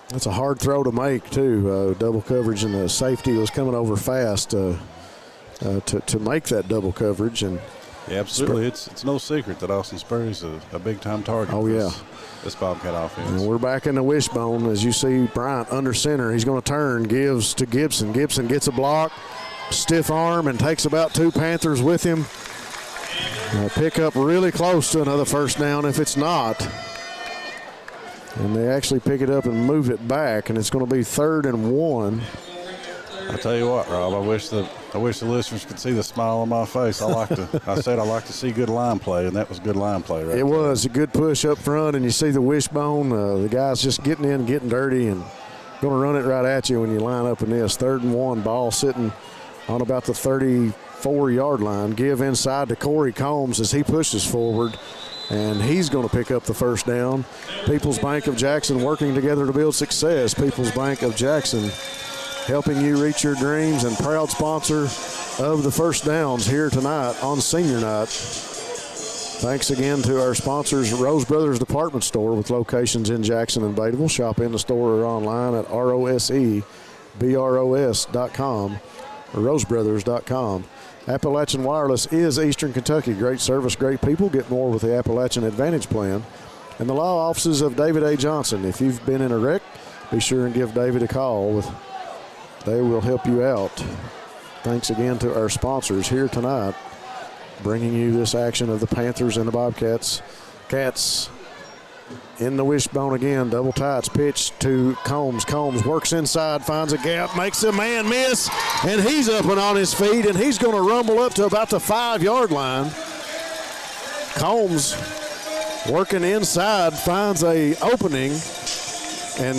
That's a hard throw to make, too. Double coverage, and the safety was coming over fast to make that double coverage. And yeah, absolutely. It's no secret that Austin Sperry's a big-time target. Oh, yeah. This Bobcat offense. And we're back in the wishbone. As you see Bryant under center, he's going to turn, gives to Gibson. Gibson gets a block. Stiff arm and takes about 2 Panthers with him. Pick up really close to another first down if it's not. And they actually pick it up and move it back, and it's going to be 3rd and 1. I tell you what, Rob, I wish the listeners could see the smile on my face. I said I like to see good line play, and that was good line play right It was a good push up front, and you see the wishbone. The guy's just getting in, getting dirty, and going to run it right at you when you line up in this. 3rd and 1, ball sitting on about the 34-yard line. Give inside to Corey Combs as he pushes forward, and he's going to pick up the first down. People's Bank of Jackson working together to build success. People's Bank of Jackson helping you reach your dreams, and proud sponsor of the first downs here tonight on senior night. Thanks again to our sponsors, Rose Brothers Department Store, with locations in Jackson and Bateville. Shop in the store or online at rosebros.com or rosebrothers.com. Appalachian Wireless is Eastern Kentucky. Great service, great people. Get more with the Appalachian Advantage Plan. And the law offices of David A. Johnson. If you've been in a wreck, be sure and give David a call. They will help you out. Thanks again to our sponsors here tonight, bringing you this action of the Panthers and the Bobcats. Cats in the wishbone again, double tights, pitch to Combs. Combs works inside, finds a gap, makes a man miss, and he's up and on his feet, and he's going to rumble up to about the 5-yard line. Combs working inside, finds a opening, and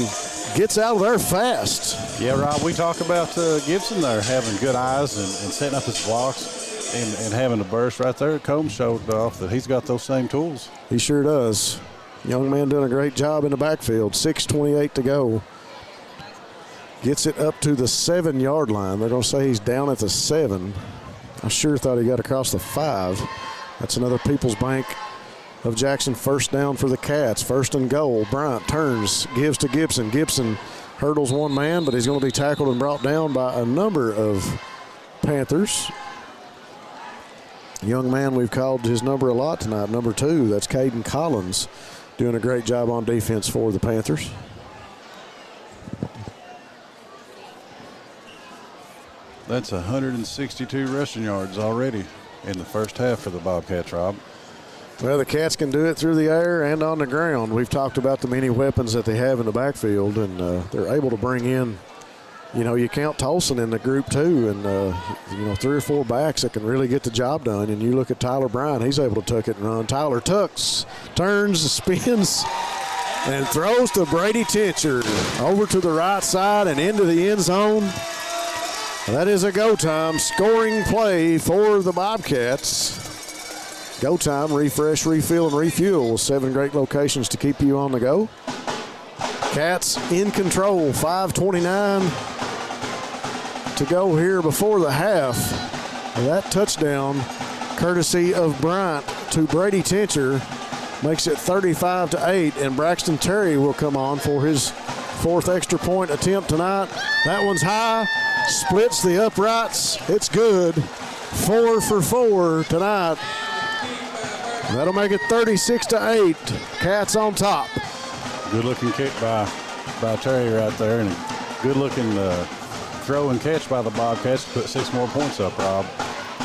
gets out of there fast. Yeah, Rob, we talk about Gibson there having good eyes and setting up his blocks and having a burst right there. Combs showed off that he's got those same tools. He sure does. Young man doing a great job in the backfield. 6:28 to go. Gets it up to the 7-yard line. They're going to say he's down at the 7. I sure thought he got across the 5. That's another People's Bank of Jackson first down for the Cats. 1st and goal. Bryant turns, gives to Gibson. Gibson hurdles one man, but he's going to be tackled and brought down by a number of Panthers. Young man, we've called his number a lot tonight, number 2. That's Caden Collins, doing a great job on defense for the Panthers. That's 162 rushing yards already in the first half for the Bobcats, Rob. Well, the Cats can do it through the air and on the ground. We've talked about the many weapons that they have in the backfield, and they're able to bring in, you count Tolson in the group too, and, 3 or 4 backs that can really get the job done. And you look at Tyler Bryant, he's able to tuck it and run. Tyler tucks, turns, spins, and throws to Brady Tincher over to the right side and into the end zone. That is a go time scoring play for the Bobcats. Go time, refresh, refill, and refuel with 7 great locations to keep you on the go. Cats in control, 5:29 to go here before the half. That touchdown, courtesy of Bryant to Brady Tincher, makes it 35-8, and Braxton Terry will come on for his 4th extra point attempt tonight. That one's high, splits the uprights. It's good. 4 for 4 tonight. That'll make it 36-8. Cats on top. Good looking kick by Terry right there, and good looking throw and catch by the Bobcats to put 6 more points up, Rob.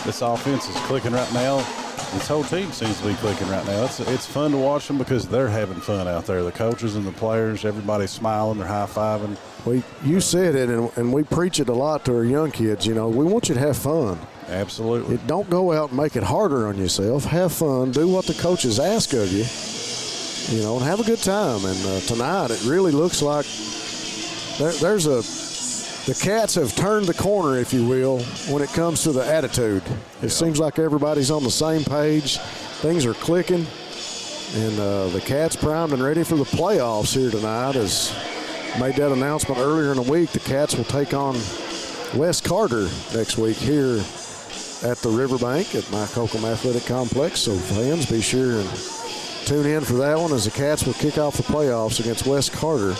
this offense is clicking right now. This whole team seems to be clicking right now. It's fun to watch them because they're having fun out there. The coaches and the players, everybody's smiling, they're high-fiving. You said it, and we preach it a lot to our young kids. You know, we want you to have fun. Absolutely. Don't go out and make it harder on yourself. Have fun. Do what the coaches ask of you. You know, and have a good time. And tonight, it really looks like the Cats have turned the corner, if you will, when it comes to the attitude. It seems like everybody's on the same page. Things are clicking. And the Cats primed and ready for the playoffs here tonight. As made that announcement earlier in the week, the Cats will take on West Carter next week here at the RiverBank at Mike Holcomb Athletic Complex. So fans, be sure and tune in for that one as the Cats will kick off the playoffs against West Carter.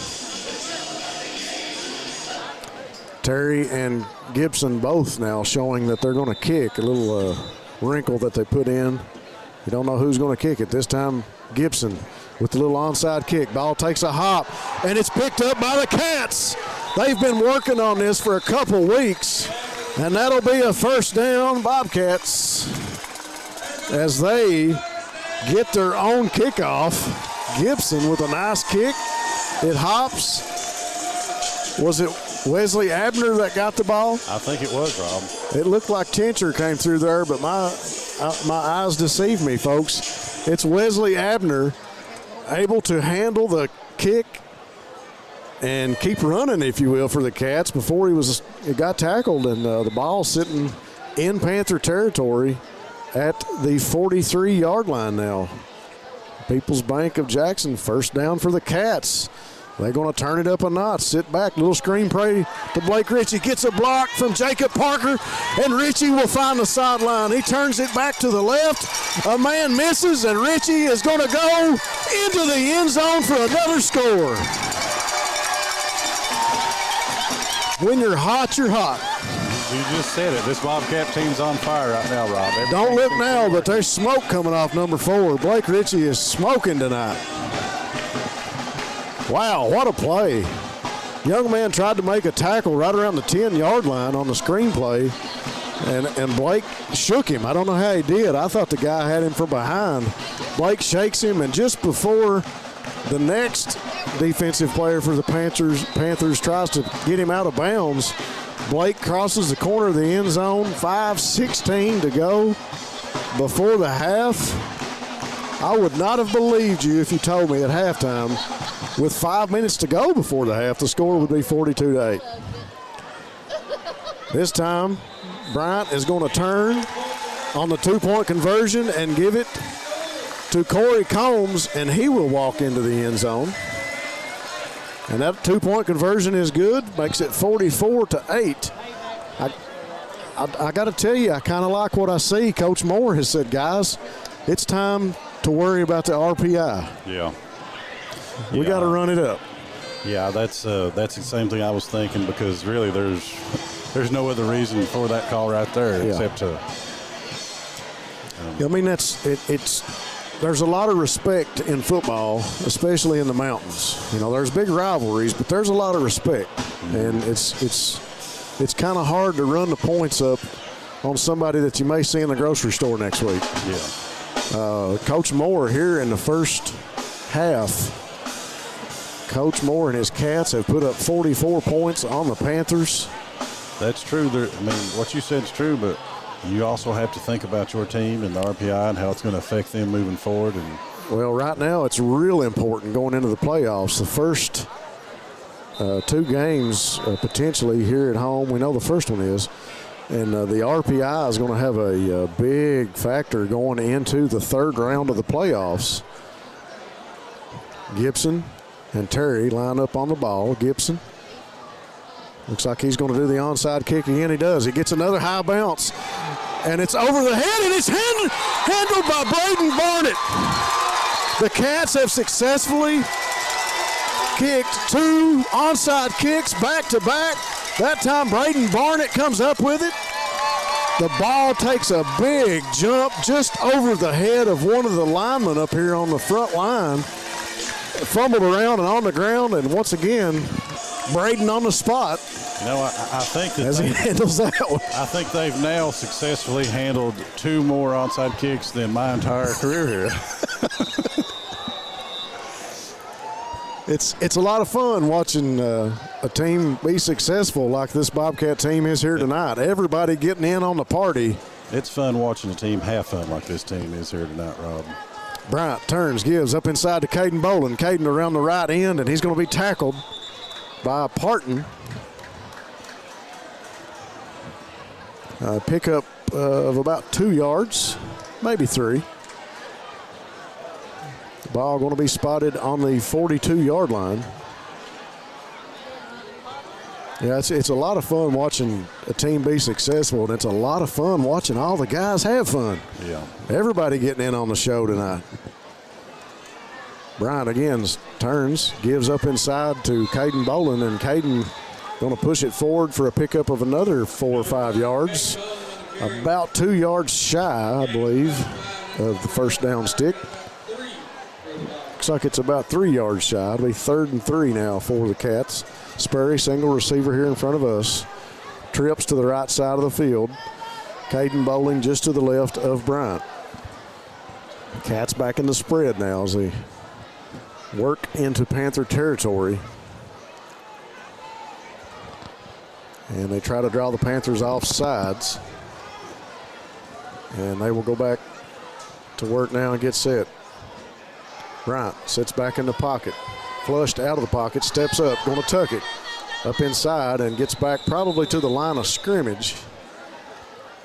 Terry and Gibson both now showing that they're going to kick. A little wrinkle that they put in. You don't know who's going to kick it. This time, Gibson with the little onside kick. Ball takes a hop, and it's picked up by the Cats. They've been working on this for a couple weeks, and that'll be a first down, Bobcats, as they get their own kickoff. Gibson with a nice kick. It hops. Was it Wesley Abner that got the ball? I think it was, Rob. It looked like Tincher came through there, but my eyes deceived me, folks. It's Wesley Abner able to handle the kick and keep running, if you will, for the Cats before it got tackled, and the ball sitting in Panther territory at the 43-yard line now. People's Bank of Jackson, first down for the Cats. They're going to turn it up a notch. Sit back, little screen play to Blake Ritchie. Gets a block from Jacob Parker, and Ritchie will find the sideline. He turns it back to the left. A man misses, and Ritchie is going to go into the end zone for another score. When you're hot, you're hot. You just said it. This Bobcat team's on fire right now, Rob. Don't look now, but there's smoke coming off number 4. Blake Ritchie is smoking tonight. Wow, what a play. Young man tried to make a tackle right around the 10-yard line on the screen play, and Blake shook him. I don't know how he did. I thought the guy had him from behind. Blake shakes him, and just before the next defensive player for the Panthers tries to get him out of bounds, Blake crosses the corner of the end zone, 5:16 to go before the half. I would not have believed you if you told me at halftime, with 5 minutes to go before the half, the score would be 42-8. This time, Bryant is going to turn on the two-point conversion and give it to Corey Combs, and he will walk into the end zone. And that two-point conversion is good, makes it 44-8. I got to tell you, I kind of like what I see. Coach Moore has said, guys, it's time to worry about the RPI. Yeah. We got to run it up. Yeah, that's the same thing I was thinking, because really there's no other reason for that call right there except to. I mean, there's a lot of respect in football, especially in the mountains. You know, there's big rivalries, but there's a lot of respect, and it's kind of hard to run the points up on somebody that you may see in the grocery store next week. Yeah. Coach Moore here in the first half. Coach Moore and his Cats have put up 44 points on the Panthers. That's true. I mean, what you said is true, but you also have to think about your team and the RPI and how it's going to affect them moving forward. And well, right now it's real important going into the playoffs. The first 2 games potentially here at home, we know the first one is, and the RPI is going to have a big factor going into the third round of the playoffs. Gibson and Terry line up on the ball. Gibson looks like he's going to do the onside kick again. He does. He gets another high bounce, and it's over the head, and it's handled by Braden Barnett. The Cats have successfully kicked 2 onside kicks back-to-back. That time Braden Barnett comes up with it. The ball takes a big jump just over the head of one of the linemen up here on the front line. Fumbled around and on the ground, and once again, Braden on the spot. You know, I think that as he handles that one. I think they've now successfully handled 2 more onside kicks than my entire career here. It's a lot of fun watching a team be successful like this Bobcat team is here tonight. Everybody getting in on the party. It's fun watching a team have fun like this team is here tonight, Rob. Bryant turns, gives up inside to Caden Boland. Caden around the right end, and he's going to be tackled by Parton. Pickup of about 2 yards, maybe 3. The ball going to be spotted on the 42-yard line. Yeah, it's a lot of fun watching a team be successful, and it's a lot of fun watching all the guys have fun. Yeah. Everybody getting in on the show tonight. Bryant again turns, gives up inside to Caden Boland, and Caden going to push it forward for a pickup of another 4 or 5 yards. About 2 yards shy, I believe, of the first down stick. Looks like it's about 3 yards shy. It'll be 3rd and 3 now for the Cats. Sperry, single receiver here in front of us. Trips to the right side of the field. Caden Boland just to the left of Bryant. Cats back in the spread now as they work into Panther territory. And they try to draw the Panthers off sides. And they will go back to work now and get set. Bryant sits back in the pocket. Flushed out of the pocket, steps up, going to tuck it. Up inside and gets back probably to the line of scrimmage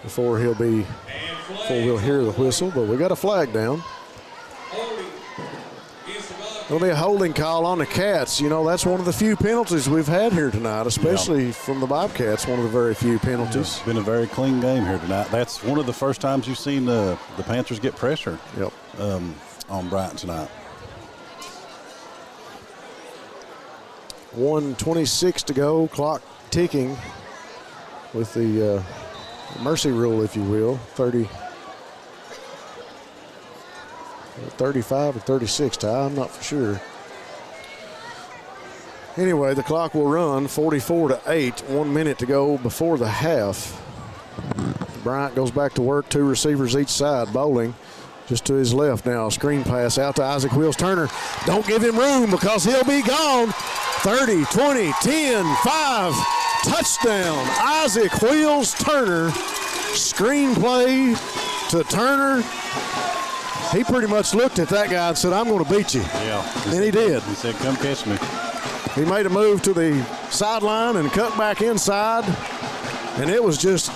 before we'll hear the whistle. But we got a flag down. It'll be a holding call on the Cats. You know, that's one of the few penalties we've had here tonight, especially from the Bobcats, one of the very few penalties. It's been a very clean game here tonight. That's one of the first times you've seen the Panthers get pressure on Bryant tonight. 1:26 to go, clock ticking with the mercy rule, if you will. 35 or 36 tie, I'm not for sure. Anyway, the clock will run 44-8, 1 minute to go before the half. Bryant goes back to work, 2 receivers each side. Bowling just to his left now. Screen pass out to Isaac Wheels Turner. Don't give him room because he'll be gone. 30, 20, 10, 5. Touchdown. Isaac Wheels Turner. Screenplay to Turner. He pretty much looked at that guy and said, I'm going to beat you. Yeah. And he did. He said, come catch me. He made a move to the sideline and cut back inside. And it was just,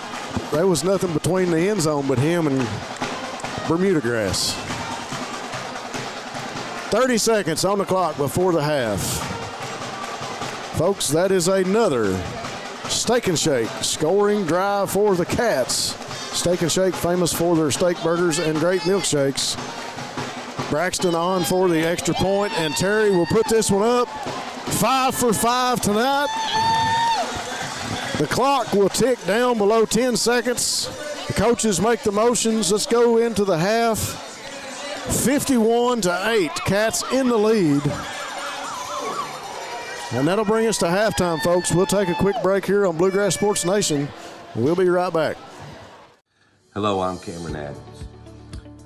there was nothing between the end zone but him and Bermuda grass. 30 seconds on the clock before the half. Folks, that is another Steak and Shake scoring drive for the Cats. Steak and Shake, famous for their steak burgers and great milkshakes. Braxton on for the extra point, and Terry will put this one up. 5 for 5 tonight. The clock will tick down below 10 seconds. The coaches make the motions. Let's go into the half. 51-8, Cats in the lead. And that'll bring us to halftime, folks. We'll take a quick break here on Bluegrass Sports Nation. We'll be right back. Hello, I'm Cameron Adams.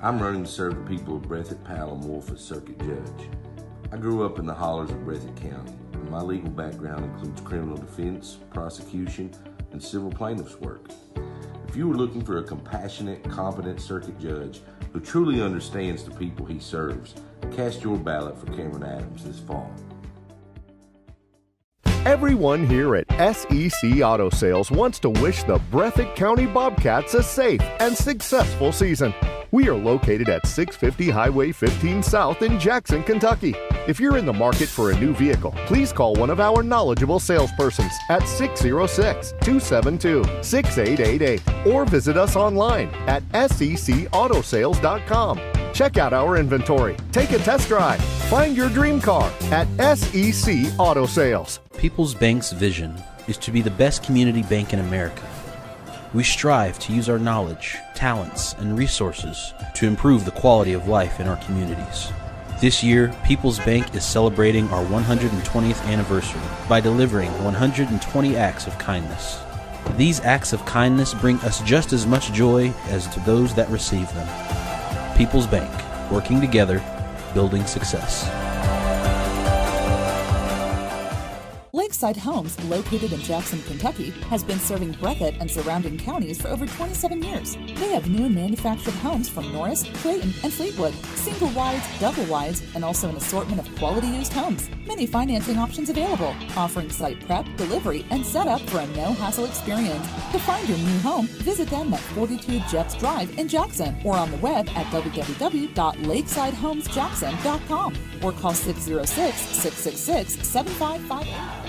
I'm running to serve the people of Breathitt, Powell, and Wolf as circuit judge. I grew up in the hollers of Breathitt County, and my legal background includes criminal defense, prosecution, and civil plaintiffs' work. If you are looking for a compassionate, competent circuit judge who truly understands the people he serves, cast your ballot for Cameron Adams this fall. Everyone here at SEC Auto Sales wants to wish the Breathitt County Bobcats a safe and successful season. We are located at 650 Highway 15 South in Jackson, Kentucky. If you're in the market for a new vehicle, please call one of our knowledgeable salespersons at 606-272-6888 or visit us online at secautosales.com. Check out our inventory, take a test drive, find your dream car at SEC Auto Sales. People's Bank's vision is to be the best community bank in America. We strive to use our knowledge, talents, and resources to improve the quality of life in our communities. This year, People's Bank is celebrating our 120th anniversary by delivering 120 acts of kindness. These acts of kindness bring us just as much joy as to those that receive them. People's Bank, working together, building success. Lakeside Homes, located in Jackson, Kentucky, has been serving Breathitt and surrounding counties for over 27 years. They have new and manufactured homes from Norris, Clayton, and Fleetwood, single wides, double wides, and also an assortment of quality used homes. Many financing options available, offering site prep, delivery, and setup for a no-hassle experience. To find your new home, visit them at 42 Jeffs Drive in Jackson or on the web at www.lakesidehomesjackson.com or call 606-666-7558.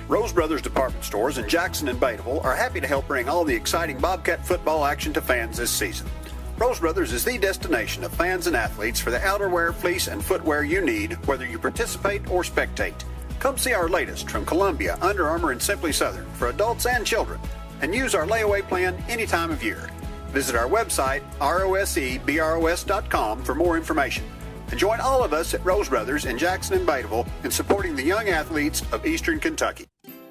Rose Brothers Department Stores in Jackson and Bateville are happy to help bring all the exciting Bobcat football action to fans this season. Rose Brothers is the destination of fans and athletes for the outerwear, fleece, and footwear you need, whether you participate or spectate. Come see our latest from Columbia, Under Armour, and Simply Southern for adults and children, and use our layaway plan any time of year. Visit our website, rosebros.com, for more information. And join all of us at Rose Brothers in Jackson and Bateville in supporting the young athletes of Eastern Kentucky.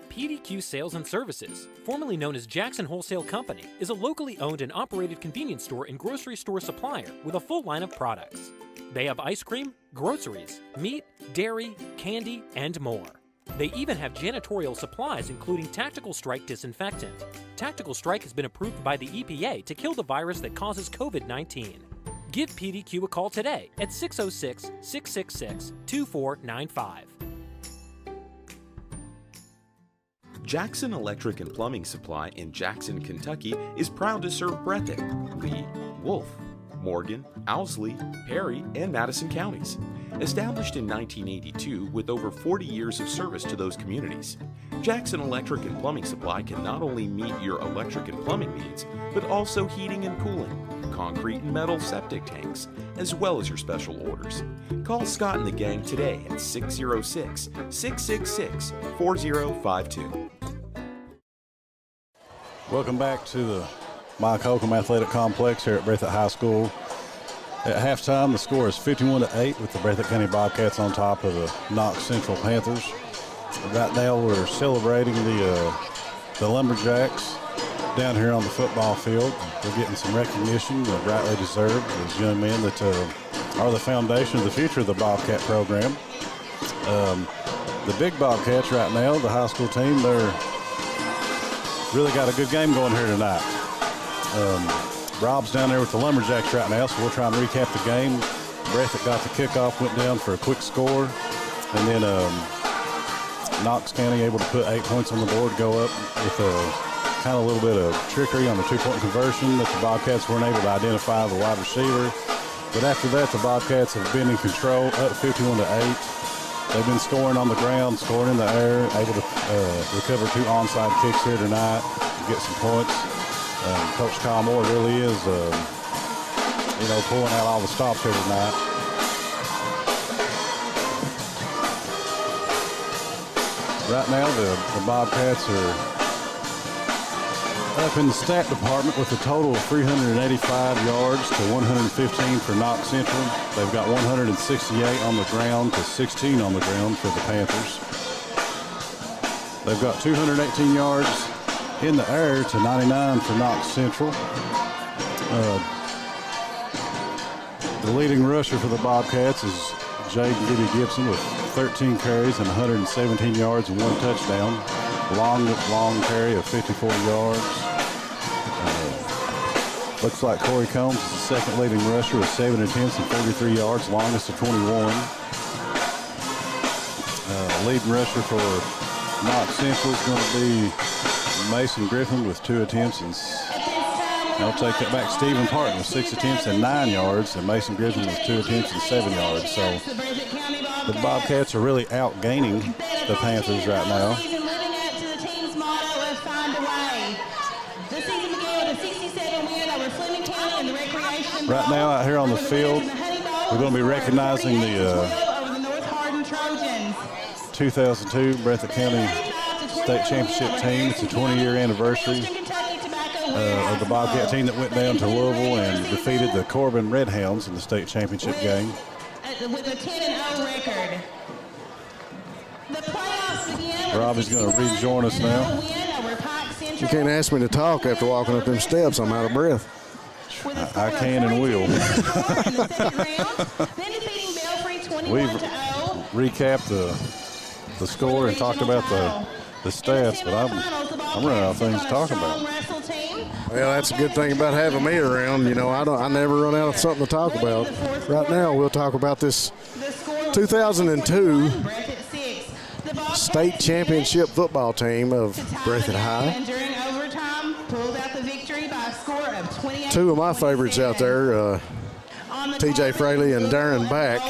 PDQ Sales and Services, formerly known as Jackson Wholesale Company, is a locally owned and operated convenience store and grocery store supplier with a full line of products. They have ice cream, groceries, meat, dairy, candy, and more. They even have janitorial supplies, including Tactical Strike disinfectant. Tactical Strike has been approved by the EPA to kill the virus that causes COVID-19. Give PDQ a call today at 606-666-2495. Jackson Electric and Plumbing Supply in Jackson, Kentucky is proud to serve Breathitt, Lee, Wolf, Morgan, Owsley, Perry, and Madison counties. Established in 1982 with over 40 years of service to those communities, Jackson Electric and Plumbing Supply can not only meet your electric and plumbing needs, but also heating and cooling, concrete and metal septic tanks, as well as your special orders. Call Scott and the gang today at 606-666-4052. Welcome back to the Mike Holcomb Athletic Complex here at Breathitt High School. At halftime, the score is 51-8 with the Breathitt County Bobcats on top of the Knox Central Panthers. Right now we're celebrating the Lumberjacks down here on the football field. They're getting some recognition that rightly deserved. These young men that are the foundation of the future of the Bobcat program. The big Bobcats right now, the high school team, they're really got a good game going here tonight. Rob's down there with the Lumberjacks right now, so we'll try and recap the game. Breathitt got the kickoff, went down for a quick score, and then Knox County able to put 8 points on the board, go up with kind of a little bit of trickery on the two-point conversion that the Bobcats weren't able to identify the wide receiver. But after that, the Bobcats have been in control, up 51-8. They've been scoring on the ground, scoring in the air, able to recover 2 onside kicks here tonight, get some points. Coach Kyle Moore really is, pulling out all the stops here tonight. Right now, the Bobcats are up in the stat department with a total of 385 yards to 115 for Knox Central. They've got 168 on the ground to 16 on the ground for the Panthers. They've got 218 yards in the air to 99 for Knox Central. The leading rusher for the Bobcats is Jaden Gibby Gibson with 13 carries and 117 yards and 1 touchdown. Long carry of 54 yards. Looks like Corey Combs is the second leading rusher with 7 attempts and 43 yards, longest of 21. Leading rusher for Knox Central is going to be Mason Griffin with 2 attempts, and I'll take that back. Stephen Parton with 6 attempts and 9 yards, and Mason Griffin with 2 attempts and 7 yards. So the Bobcats are really outgaining the Panthers right now. Right now out here on the field, we're going to be recognizing the 2002 Breathitt County State Championship team. It's a 20-year anniversary of the Bobcat team that went down to Louisville and defeated the Corbin Red Hounds in the state championship game. with a 10-0 record. The playoffs begin. Robbie's going to rejoin us now. You can't ask me to talk after walking up them steps. I'm out of breath. I can and will. We've recapped the score and talked about the stats, but I'm running out of things to talk about. Well, that's a good thing about having me around. You know, I never run out of something to talk about. Right now, we'll talk about this 2002 state championship football team of Breathitt High. Two of my favorites out there, TJ Fraley and Darren Back.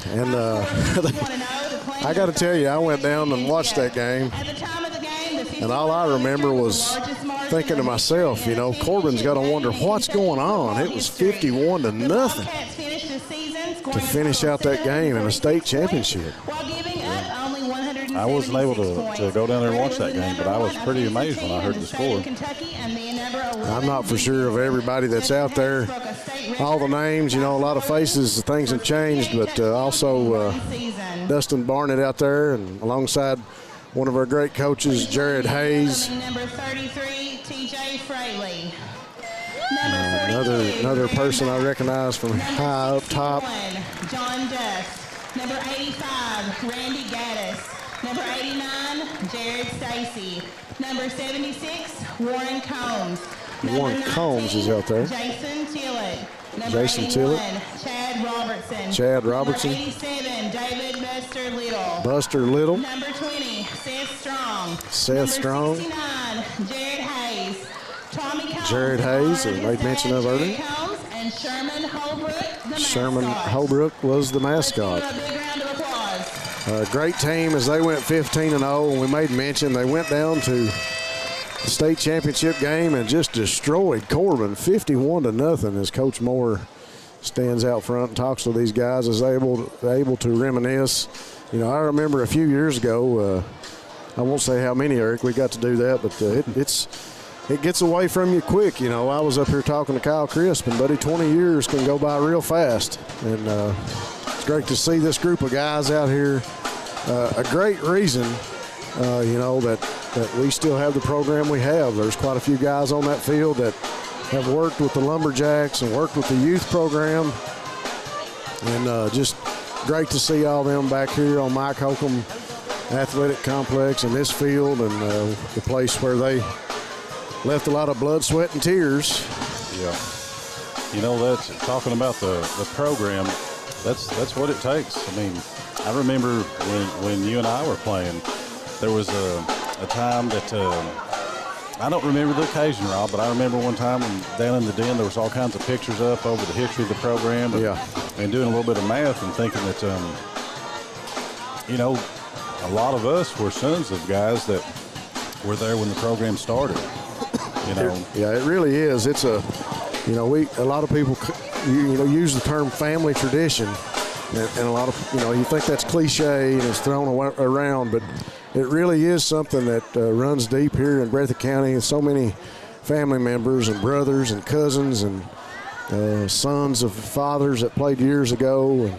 And I got to tell you, I went down and watched that game, and all I remember was thinking to myself, you know, Corbin's got to wonder what's going on. It was 51-0 to finish out that game in a state championship. I wasn't able to go down there and watch that game, but I was pretty amazed when I heard the score. I'm not for sure of everybody that's out there, all the names, you know, a lot of faces, things have changed, but also Dustin Barnett out there, and alongside one of our great coaches, Jared Hayes. Number 33, TJ Fraley. Another person I recognize from high up top. John Dust. Number 85, Randy Gaddis. Number 89, Jared Stacy. Number 76, Warren Combs. Warren Combs is out there. Jason Tillett. Number Jason 81, Tillett. Chad Robertson. Chad Robertson. Number 87, David Buster Little. Buster Little. Number 20, Seth Strong. Seth Strong. Number 69, Jared Hayes. Tommy Combs. Jared Hayes, that made mention of earlier. And Sherman Holbrook, the Sherman mascot. Holbrook was the mascot. A big round of applause. A great team as they went 15-0, and we made mention they went down to the state championship game and just destroyed Corbin 51-0 as Coach Moore stands out front and talks to these guys as they're able to reminisce. You know, I remember a few years ago, I won't say how many, Eric, we got to do that, but it gets away from you quick. You know, I was up here talking to Kyle Crisp, and buddy, 20 years can go by real fast. And it's great to see this group of guys out here. A great reason, you know, that we still have the program we have. There's quite a few guys on that field that have worked with the Lumberjacks and worked with the youth program. And just great to see all them back here on Mike Holcomb Athletic Complex in this field, and the place where they left a lot of blood, sweat, and tears. Yeah. You know, that's talking about the program. That's what it takes. I mean, I remember when you and I were playing, there was a time that I don't remember the occasion, Rob, but I remember one time down in the den there was all kinds of pictures up over the history of the program. And doing a little bit of math and thinking that, you know, a lot of us were sons of guys that were there when the program started. You know. Yeah, it really is. It's a lot of people, use the term family tradition, and a lot of, you think that's cliche and it's thrown around, but it really is something that runs deep here in Breathitt County, and so many family members and brothers and cousins and sons of fathers that played years ago, and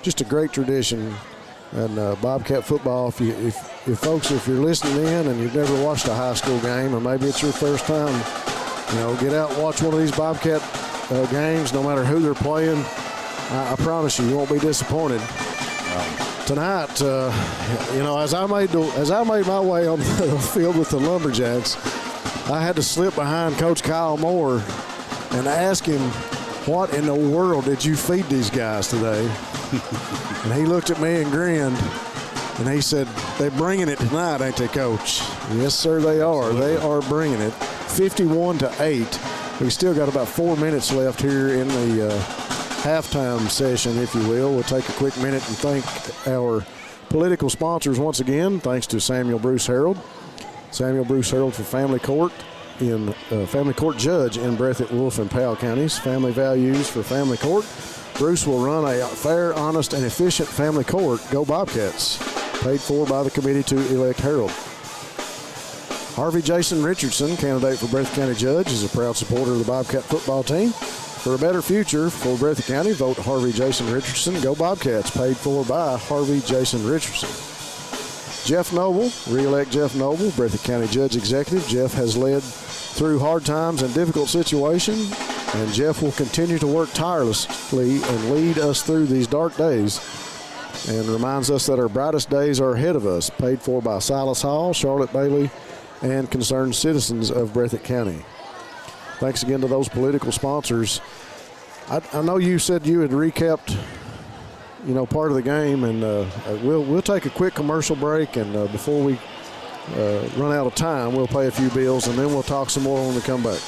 just a great tradition. And Bobcat football, if you're listening in and you've never watched a high school game, or maybe it's your first time, get out and watch one of these Bobcat games, no matter who they're playing. I promise you won't be disappointed. Tonight, as I made my way on the field with the Lumberjacks, I had to slip behind Coach Kyle Moore and ask him, what in the world did you feed these guys today? And he looked at me and grinned, and he said, they're bringing it tonight, ain't they, Coach? Yes, sir, they are. They are bringing it. 51-8. We still got about 4 minutes left here in the halftime session, if you will. We'll take a quick minute and thank our political sponsors once again. Thanks to Samuel Bruce Harold. Samuel Bruce Harold for Family Court Judge in Breathitt, Wolf, and Powell counties. Family Values for Family Court. Bruce will run a fair, honest, and efficient family court. Go Bobcats. Paid for by the committee to elect Harold. Harvey Jason Richardson, candidate for Breathitt County Judge, is a proud supporter of the Bobcat football team. For a better future for Breathitt County, vote Harvey Jason Richardson. Go Bobcats, paid for by Harvey Jason Richardson. Jeff Noble, re-elect Jeff Noble, Breathitt County Judge Executive. Jeff has led through hard times and difficult situations, and Jeff will continue to work tirelessly and lead us through these dark days, and reminds us that our brightest days are ahead of us. Paid for by Silas Hall, Charlotte Bailey, and concerned citizens of Breathitt County. Thanks again to those political sponsors. I know you said you had recapped, part of the game, and we'll take a quick commercial break, and before we run out of time, we'll pay a few bills, and then we'll talk some more when we come back.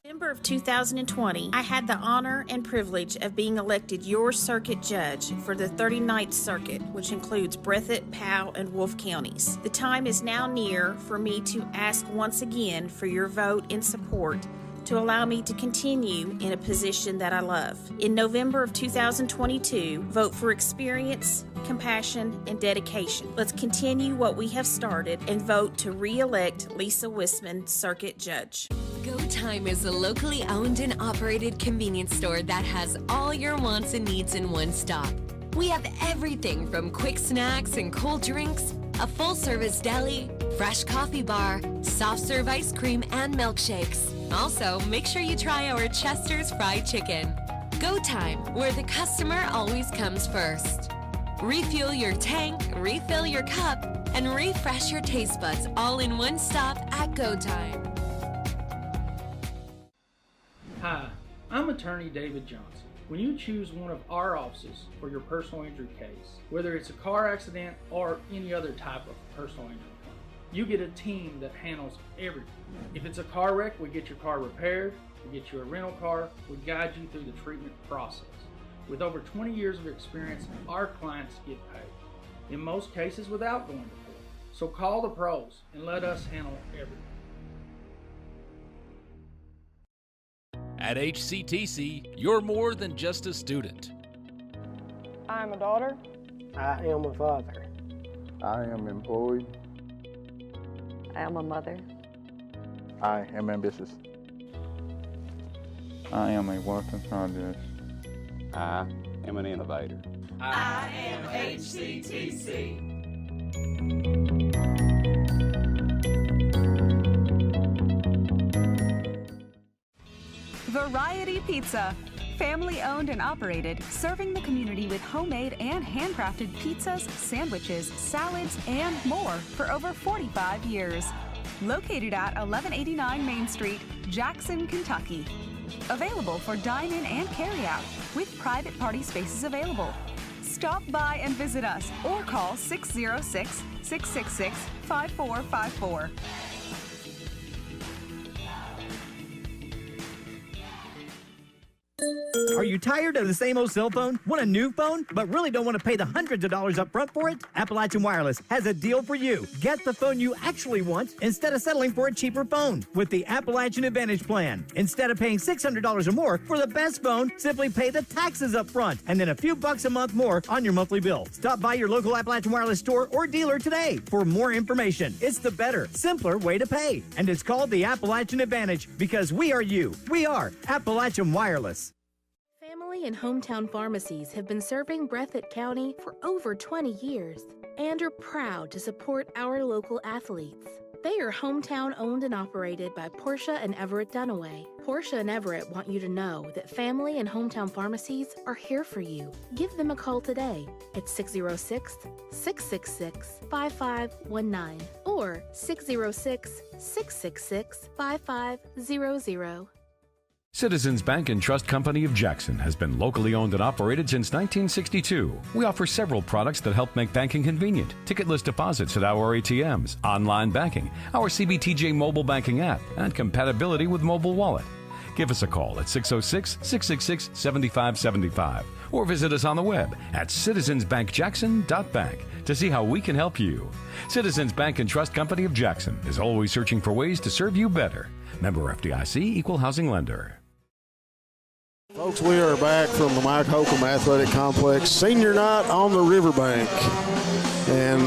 November of 2020, I had the honor and privilege of being elected your circuit judge for the 39th Circuit, which includes Breathitt, Powell, and Wolfe counties. The time is now near for me to ask once again for your vote and support to allow me to continue in a position that I love. In November of 2022, vote for experience, compassion, and dedication. Let's continue what we have started and vote to re-elect Lisa Wisman, Circuit Judge. Go Time is a locally owned and operated convenience store that has all your wants and needs in one stop. We have everything from quick snacks and cold drinks, a full-service deli, fresh coffee bar, soft-serve ice cream, and milkshakes. Also, make sure you try our Chester's Fried Chicken. Go Time, where the customer always comes first. Refuel your tank, refill your cup, and refresh your taste buds all in one stop at Go Time. Hi, I'm attorney David Johnson. When you choose one of our offices for your personal injury case, whether it's a car accident or any other type of personal injury claim, you get a team that handles everything. If it's a car wreck, we get your car repaired, we get you a rental car, we guide you through the treatment process. With over 20 years of experience, our clients get paid, in most cases without going to court. So call the pros and let us handle everything. At HCTC, you're more than just a student. I'm a daughter. I am a father. I am employed. I am a mother. I am ambitious. I am a work in progress. I am an innovator. I am HCTC. Variety Pizza. Family owned and operated, serving the community with homemade and handcrafted pizzas, sandwiches, salads, and more for over 45 years. Located at 1189 Main Street, Jackson, Kentucky. Available for dine-in and carry-out, with private party spaces available. Stop by and visit us or call 606-666-5454. Are you tired of the same old cell phone? Want a new phone, but really don't want to pay the hundreds of dollars up front for it? Appalachian Wireless has a deal for you. Get the phone you actually want instead of settling for a cheaper phone with the Appalachian Advantage plan. Instead of paying $600 or more for the best phone, simply pay the taxes up front and then a few bucks a month more on your monthly bill. Stop by your local Appalachian Wireless store or dealer today for more information. It's the better, simpler way to pay. And it's called the Appalachian Advantage because we are you. We are Appalachian Wireless. Family and hometown pharmacies have been serving Breathitt County for over 20 years and are proud to support our local athletes. They are hometown owned and operated by Portia and Everett Dunaway. Portia and Everett want you to know that family and hometown pharmacies are here for you. Give them a call today at 606-666-5519 or 606-666-5500. Citizens Bank and Trust Company of Jackson has been locally owned and operated since 1962. We offer several products that help make banking convenient. Ticketless deposits at our ATMs, online banking, our CBTJ mobile banking app, and compatibility with mobile wallet. Give us a call at 606-666-7575 or visit us on the web at citizensbankjackson.bank to see how we can help you. Citizens Bank and Trust Company of Jackson is always searching for ways to serve you better. Member FDIC, Equal Housing Lender. Folks, we are back from the Mike Holcomb Athletic Complex Senior Night on the Riverbank. And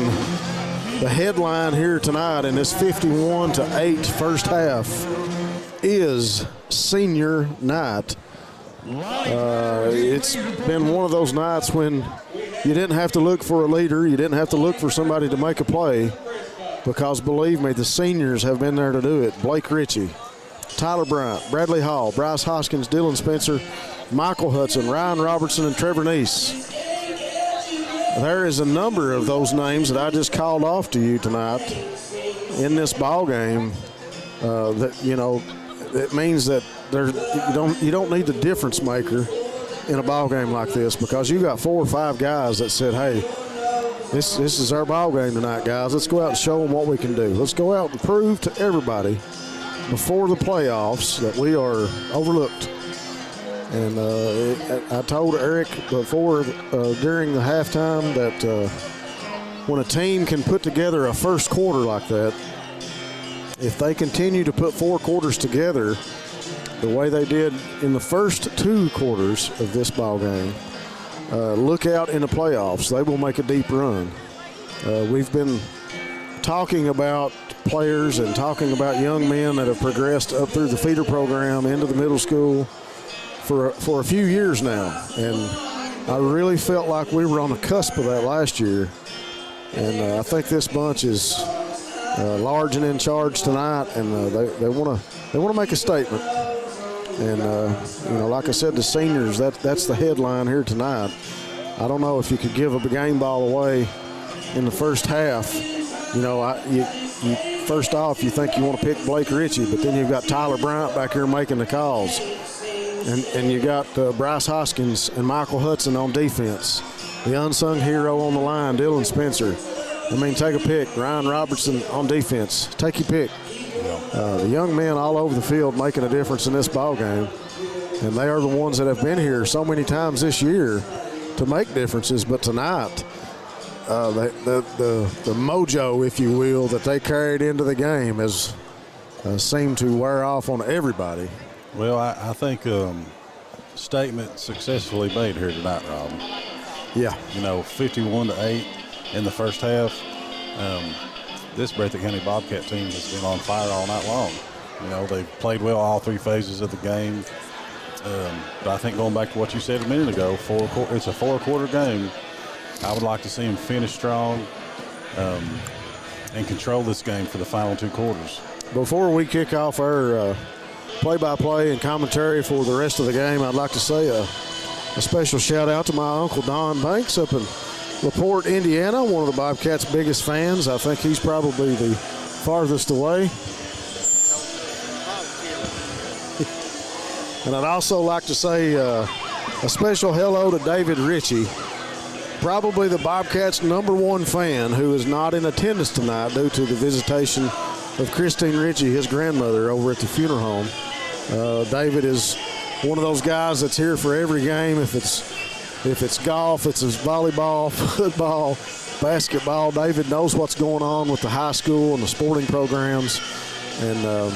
the headline here tonight in this 51-8 first half is Senior Night. It's been one of those nights when you didn't have to look for a leader. You didn't have to look for somebody to make a play, because believe me, the seniors have been there to do it. Blake Ritchie, Tyler Bryant, Bradley Hall, Bryce Hoskins, Dylan Spencer, Michael Hudson, Ryan Robertson, and Trevor Neese. There is a number of those names that I just called off to you tonight in this ball game. That, you know, it means that you don't need the difference maker in a ball game like this, because you got 4 or 5 guys that said, hey, this is our ball game tonight, guys. Let's go out and show them what we can do. Let's go out and prove to everybody before the playoffs that we are overlooked. And I told Eric before, during the halftime, that when a team can put together a first quarter like that, if they continue to put 4 quarters together the way they did in the first 2 quarters of this ball game, look out in the playoffs. They will make a deep run. We've been talking about players and talking about young men that have progressed up through the feeder program into the middle school for a few years now, and I really felt like we were on the cusp of that last year. And I think this bunch is large and in charge tonight, and they want to make a statement. And you know, like I said, the seniors, that's the headline here tonight. I don't know if you could give a game ball away in the first half. You know, first off, you think you want to pick Blake Ritchie, but then you've got Tyler Bryant back here making the calls. And you got Bryce Hoskins and Michael Hudson on defense. The unsung hero on the line, Dylan Spencer. I mean, take a pick. Ryan Robertson on defense. Take your pick. The young men all over the field making a difference in this ball game. And they are the ones that have been here so many times this year to make differences. But tonight, the mojo, if you will, that they carried into the game has seemed to wear off on everybody. Well, I think statement successfully made here tonight, Rob. Yeah. You know, 51-8 in the first half. This Breathitt County Bobcat team has been on fire all night long. You know, they've played well all 3 phases of the game. But I think going back to what you said a minute ago, it's a 4-quarter game. I would like to see them finish strong and control this game for the final 2 quarters. Before we kick off our play-by-play and commentary for the rest of the game, I'd like to say a special shout-out to my Uncle Don Banks up in LaPorte, Indiana, one of the Bobcats' biggest fans. I think he's probably the farthest away. And I'd also like to say a special hello to David Ritchie, probably the Bobcats' #1 fan, who is not in attendance tonight due to the visitation of Christine Ritchie, his grandmother, over at the funeral home. David is one of those guys that's here for every game. If it's golf, it's volleyball, football, basketball. David knows what's going on with the high school and the sporting programs. And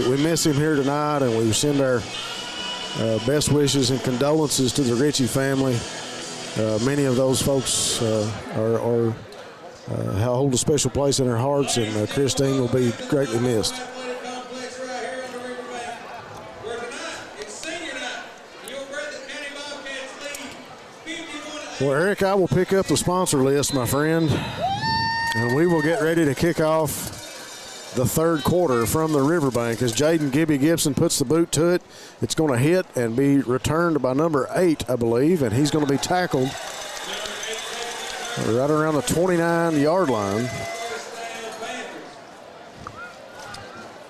we miss him here tonight, and we send our best wishes and condolences to the Ritchie family. Many of those folks hold a special place in our hearts, and Christine will be greatly missed. Well, Eric, I will pick up the sponsor list, my friend, and we will get ready to kick off the 3rd quarter from the RiverBank as Jaden Gibby Gibson puts the boot to it. It's going to hit and be returned by number 8, I believe, and he's going to be tackled right around the 29-yard line.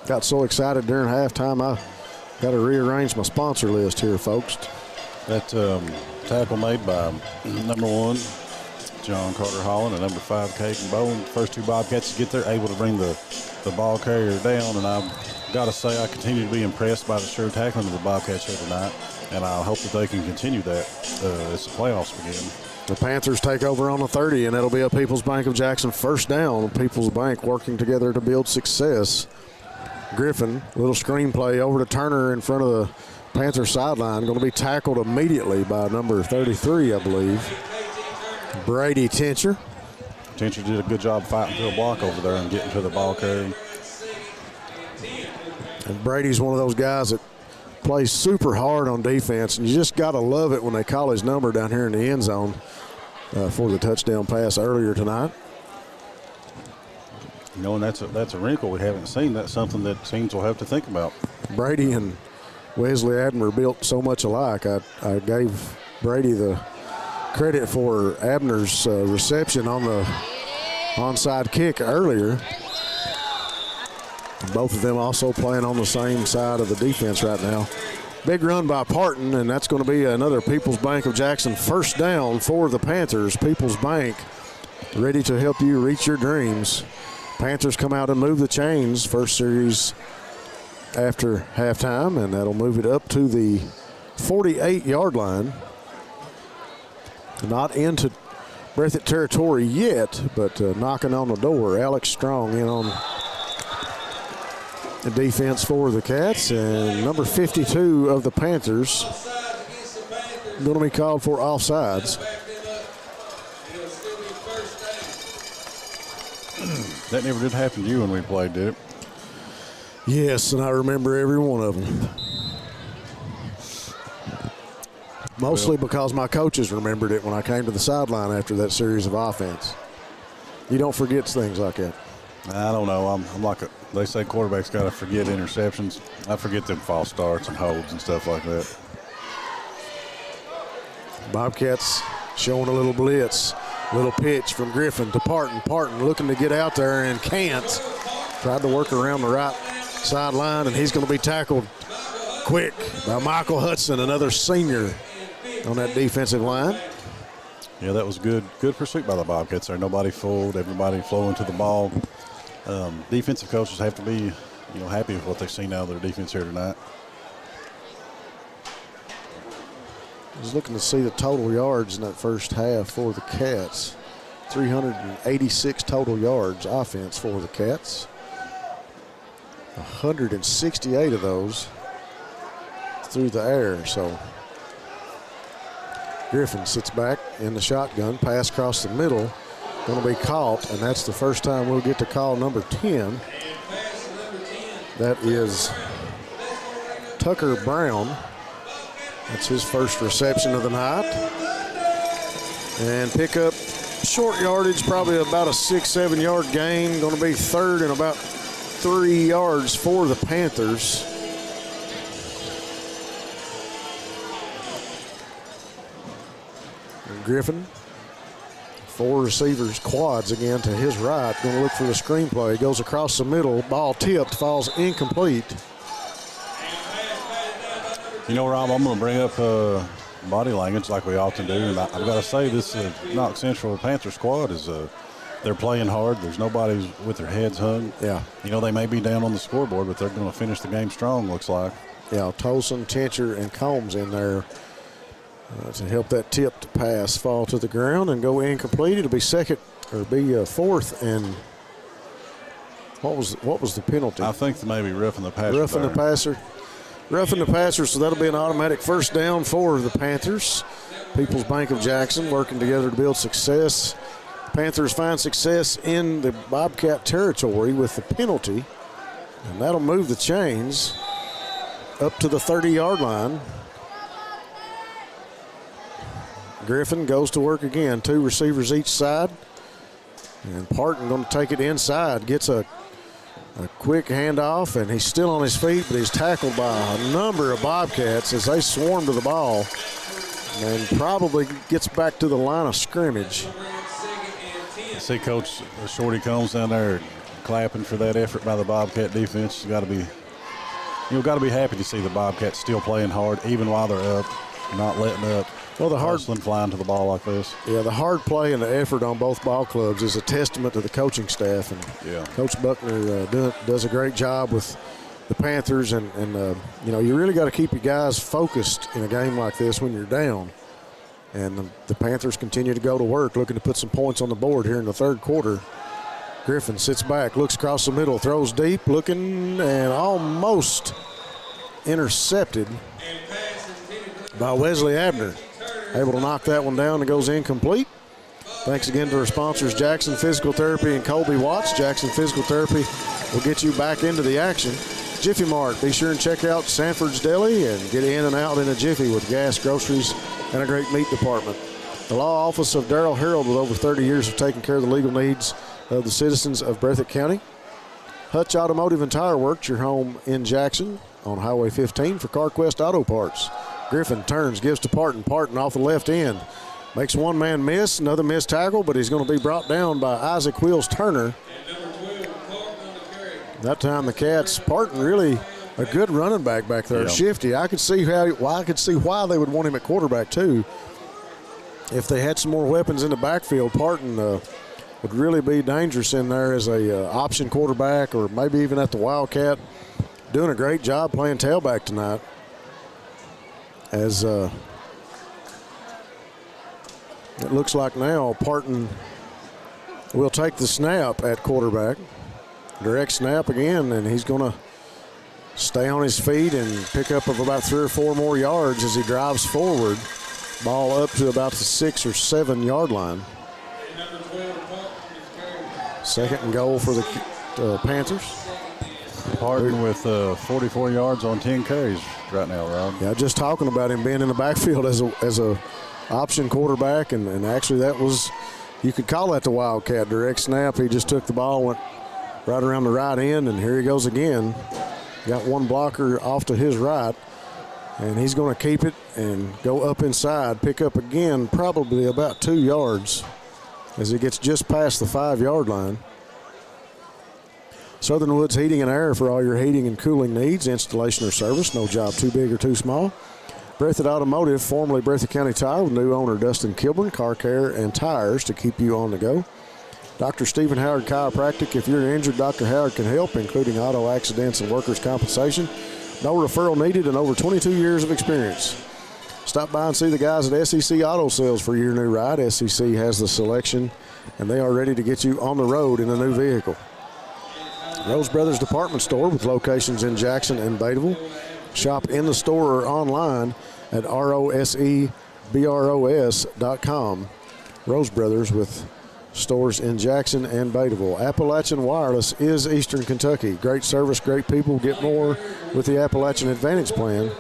Got so excited during halftime, I got to rearrange my sponsor list here, folks. That tackle made by number 1, John Carter Holland, and number 5, Caden Bowen. First 2 Bobcats to get there, able to bring the ball carrier down. And I've got to say, I continue to be impressed by the sure tackling of the Bobcats here tonight. And I hope that they can continue that as the playoffs begin. The Panthers take over on the 30, and it'll be a People's Bank of Jackson first down. People's Bank working together to build success. Griffin, little screenplay over to Turner in front of the Panther sideline, going to be tackled immediately by number 33, I believe, Brady Tincher. Tincher did a good job fighting to a block over there and getting to the ball carrier. And Brady's one of those guys that plays super hard on defense, and you just got to love it when they call his number down here in the end zone for the touchdown pass earlier tonight. You know, and that's a wrinkle we haven't seen. That's something that teams will have to think about. Brady and Wesley Abner built so much alike. I gave Brady the credit for Abner's reception on the onside kick earlier. Both of them also playing on the same side of the defense right now. Big run by Parton, and that's going to be another People's Bank of Jackson first down for the Panthers. People's Bank ready to help you reach your dreams. Panthers come out and move the chains. First series after halftime, and that'll move it up to the 48-yard line. Not into Breathitt territory yet, but knocking on the door. Alex Strong in on the defense for the Cats, and number 52 of the Panthers going to be called for offsides. That never did happen to you when we played, did it? Yes, and I remember every one of them. Mostly because my coaches remembered it when I came to the sideline after that series of offense. You don't forget things like that. I don't know. I'm like they say quarterbacks got to forget interceptions. I forget them false starts and holds and stuff like that. Bobcats showing a little blitz. Little pitch from Griffin to Parton. Parton looking to get out there and can't. Tried to work around the right sideline, and he's going to be tackled quick by Michael Hudson, another senior on that defensive line. Yeah, that was good pursuit by the Bobcats there. Nobody fooled, everybody flowing to the ball. Defensive coaches have to be, happy with what they've seen out of their defense here tonight. I was looking to see the total yards in that first half for the Cats. 386 total yards offense for the Cats. 168 of those through the air. So Griffin sits back in the shotgun, pass across the middle, going to be caught, and that's the first time we'll get to call number 10. That is Tucker Brown. That's his first reception of the night. And pick up short yardage, probably about a 6-7 yard gain. Going to be third and about 3 yards for the Panthers. And Griffin, 4 receivers, quads again to his right. Going to look for the screen play. Goes across the middle. Ball tipped, falls incomplete. Rob, I'm going to bring up body language like we often do, and I've got to say this Knox Central Panther squad is they're playing hard. There's nobody with their heads hung. Yeah. They may be down on the scoreboard, but they're going to finish the game strong, looks like. Yeah, Tolson, Tincher, and Combs in there to help that tipped pass fall to the ground and go incomplete. It'll be fourth, and what was the penalty? I think maybe roughing the passer. Roughing the passer, so that'll be an automatic first down for the Panthers. People's Bank of Jackson working together to build success. Panthers find success in the Bobcat territory with the penalty, and that'll move the chains up to the 30-yard line. Griffin goes to work again. 2 receivers each side, and Parton going to take it inside. Gets a quick handoff, and he's still on his feet, but he's tackled by a number of Bobcats as they swarm to the ball, and probably gets back to the line of scrimmage. I see Coach Shorty Combs down there clapping for that effort by the Bobcat defense. You got to be happy to see the Bobcats still playing hard, even while they're up, not letting up. Well, the hard flying to the ball like this. Yeah, the hard play and the effort on both ball clubs is a testament to the coaching staff, and Coach Buckner does a great job with the Panthers. And you really got to keep your guys focused in a game like this when you're down. And the Panthers continue to go to work, looking to put some points on the board here in the third quarter. Griffin sits back, looks across the middle, throws deep, looking, and almost intercepted by Wesley Abner. Able to knock that one down and goes incomplete. Thanks again to our sponsors, Jackson Physical Therapy and Colby Watts. Jackson Physical Therapy will get you back into the action. Jiffy Mart. Be sure and check out Sanford's Deli and get in and out in a jiffy with gas, groceries, and a great meat department. The law office of Darrell Harold, with over 30 years of taking care of the legal needs of the citizens of Breathitt County. Hutch Automotive and Tire Works, your home in Jackson on Highway 15 for CarQuest Auto Parts. Griffin turns, gives to Parton. Parton off the left end. Makes one man miss, another missed tackle, but he's going to be brought down by Isaac Wills Turner. That time the Cats, Parton really a good running back there, yeah. Shifty. I could see why they would want him at quarterback too. If they had some more weapons in the backfield, Parton would really be dangerous in there as a option quarterback, or maybe even at the Wildcat. Doing a great job playing tailback tonight. As it looks like now Parton will take the snap at quarterback. Direct snap again, and he's going to stay on his feet and pick up of about 3 or 4 more yards as he drives forward. Ball up to about the 6 or 7 yard line. Second and goal for the Panthers. Parton with 44 yards on 10 carries right now, Rob. Yeah, just talking about him being in the backfield as a option quarterback, and actually that was, you could call that the Wildcat direct snap. He just took the ball, went right around the right end, and here he goes again. Got one blocker off to his right, and he's going to keep it and go up inside, pick up again probably about 2 yards as he gets just past the 5 yard line. Southern Woods Heating and Air for all your heating and cooling needs, installation or service, no job too big or too small. Breathitt Automotive, formerly Breathitt County Tire, with new owner Dustin Kilburn, car care and tires to keep you on the go. Dr. Stephen Howard Chiropractic, if you're injured, Dr. Howard can help, including auto accidents and workers' compensation. No referral needed and over 22 years of experience. Stop by and see the guys at SEC Auto Sales for your new ride. SEC has the selection, and they are ready to get you on the road in a new vehicle. Rose Brothers Department Store with locations in Jackson and Bateville. Shop in the store or online at rosebros.com. Rose Brothers with stores in Jackson and Bateville. Appalachian Wireless is Eastern Kentucky. Great service, great people. Get more with the Appalachian Advantage Plan.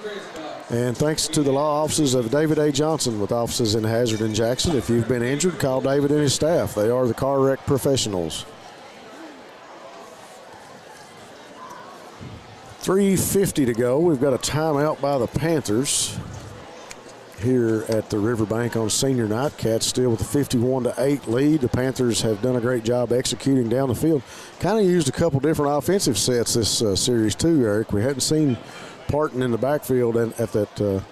And thanks to the law offices of David A. Johnson with offices in Hazard and Jackson. If you've been injured, call David and his staff. They are the car wreck professionals. 3:50 to go. We've got a timeout by the Panthers here at the RiverBank on senior night. Cats still with a 51-8 lead. The Panthers have done a great job executing down the field. Kind of used a couple different offensive sets this series too, Eric. We hadn't seen Parton in the backfield and at that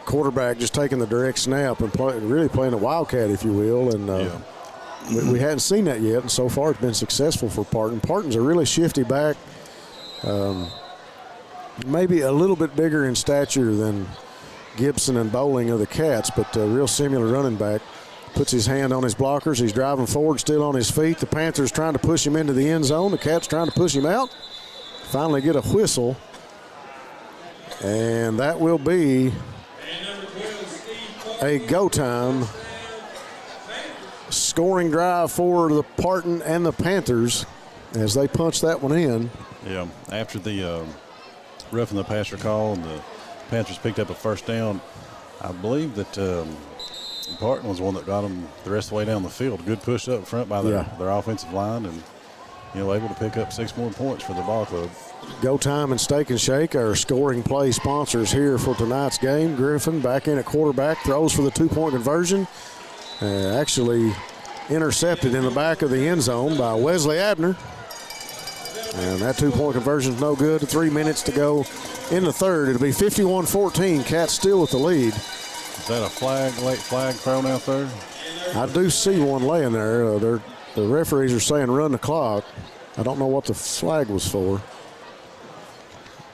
quarterback just taking the direct snap and really playing a wildcat, if you will. And we hadn't seen that yet, and so far it's been successful for Parton. Parton's a really shifty back. Maybe a little bit bigger in stature than Gibson and Bowling of the Cats, but a real similar running back. Puts his hand on his blockers. He's driving forward, still on his feet. The Panthers trying to push him into the end zone. The Cats trying to push him out. Finally get a whistle. And that will be a go time. Scoring drive for the Parton and the Panthers as they punch that one in. Yeah, after the roughing the passer call and the Panthers picked up a first down, I believe that Parton was the one that got them the rest of the way down the field. Good push up front by their offensive line, and able to pick up 6 more points for the ball club. Go Time and Steak and Shake, our scoring play sponsors here for tonight's game. Griffin back in at quarterback, throws for the 2-point conversion. Actually intercepted in the back of the end zone by Wesley Abner. And that 2-point conversion is no good. 3 minutes to go in the third. It'll be 51-14. Cats still with the lead. Is that a late flag thrown out there? I do see one laying there. The referees are saying run the clock. I don't know what the flag was for.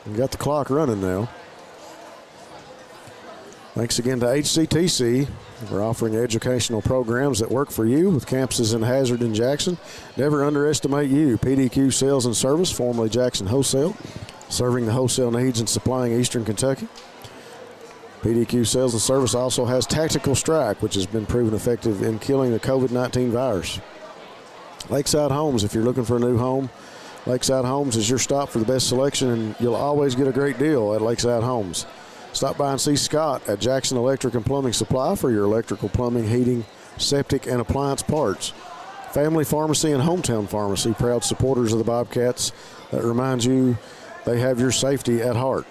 We got the clock running now. Thanks again to HCTC for offering educational programs that work for you with campuses in Hazard and Jackson. Never underestimate you. PDQ Sales and Service, formerly Jackson Wholesale, serving the wholesale needs and supplying Eastern Kentucky. PDQ Sales and Service also has Tactical Strike, which has been proven effective in killing the COVID-19 virus. Lakeside Homes, if you're looking for a new home, Lakeside Homes is your stop for the best selection, and you'll always get a great deal at Lakeside Homes. Stop by and see Scott at Jackson Electric and Plumbing Supply for your electrical, plumbing, heating, septic, and appliance parts. Family Pharmacy and Hometown Pharmacy, proud supporters of the Bobcats, that reminds you they have your safety at heart.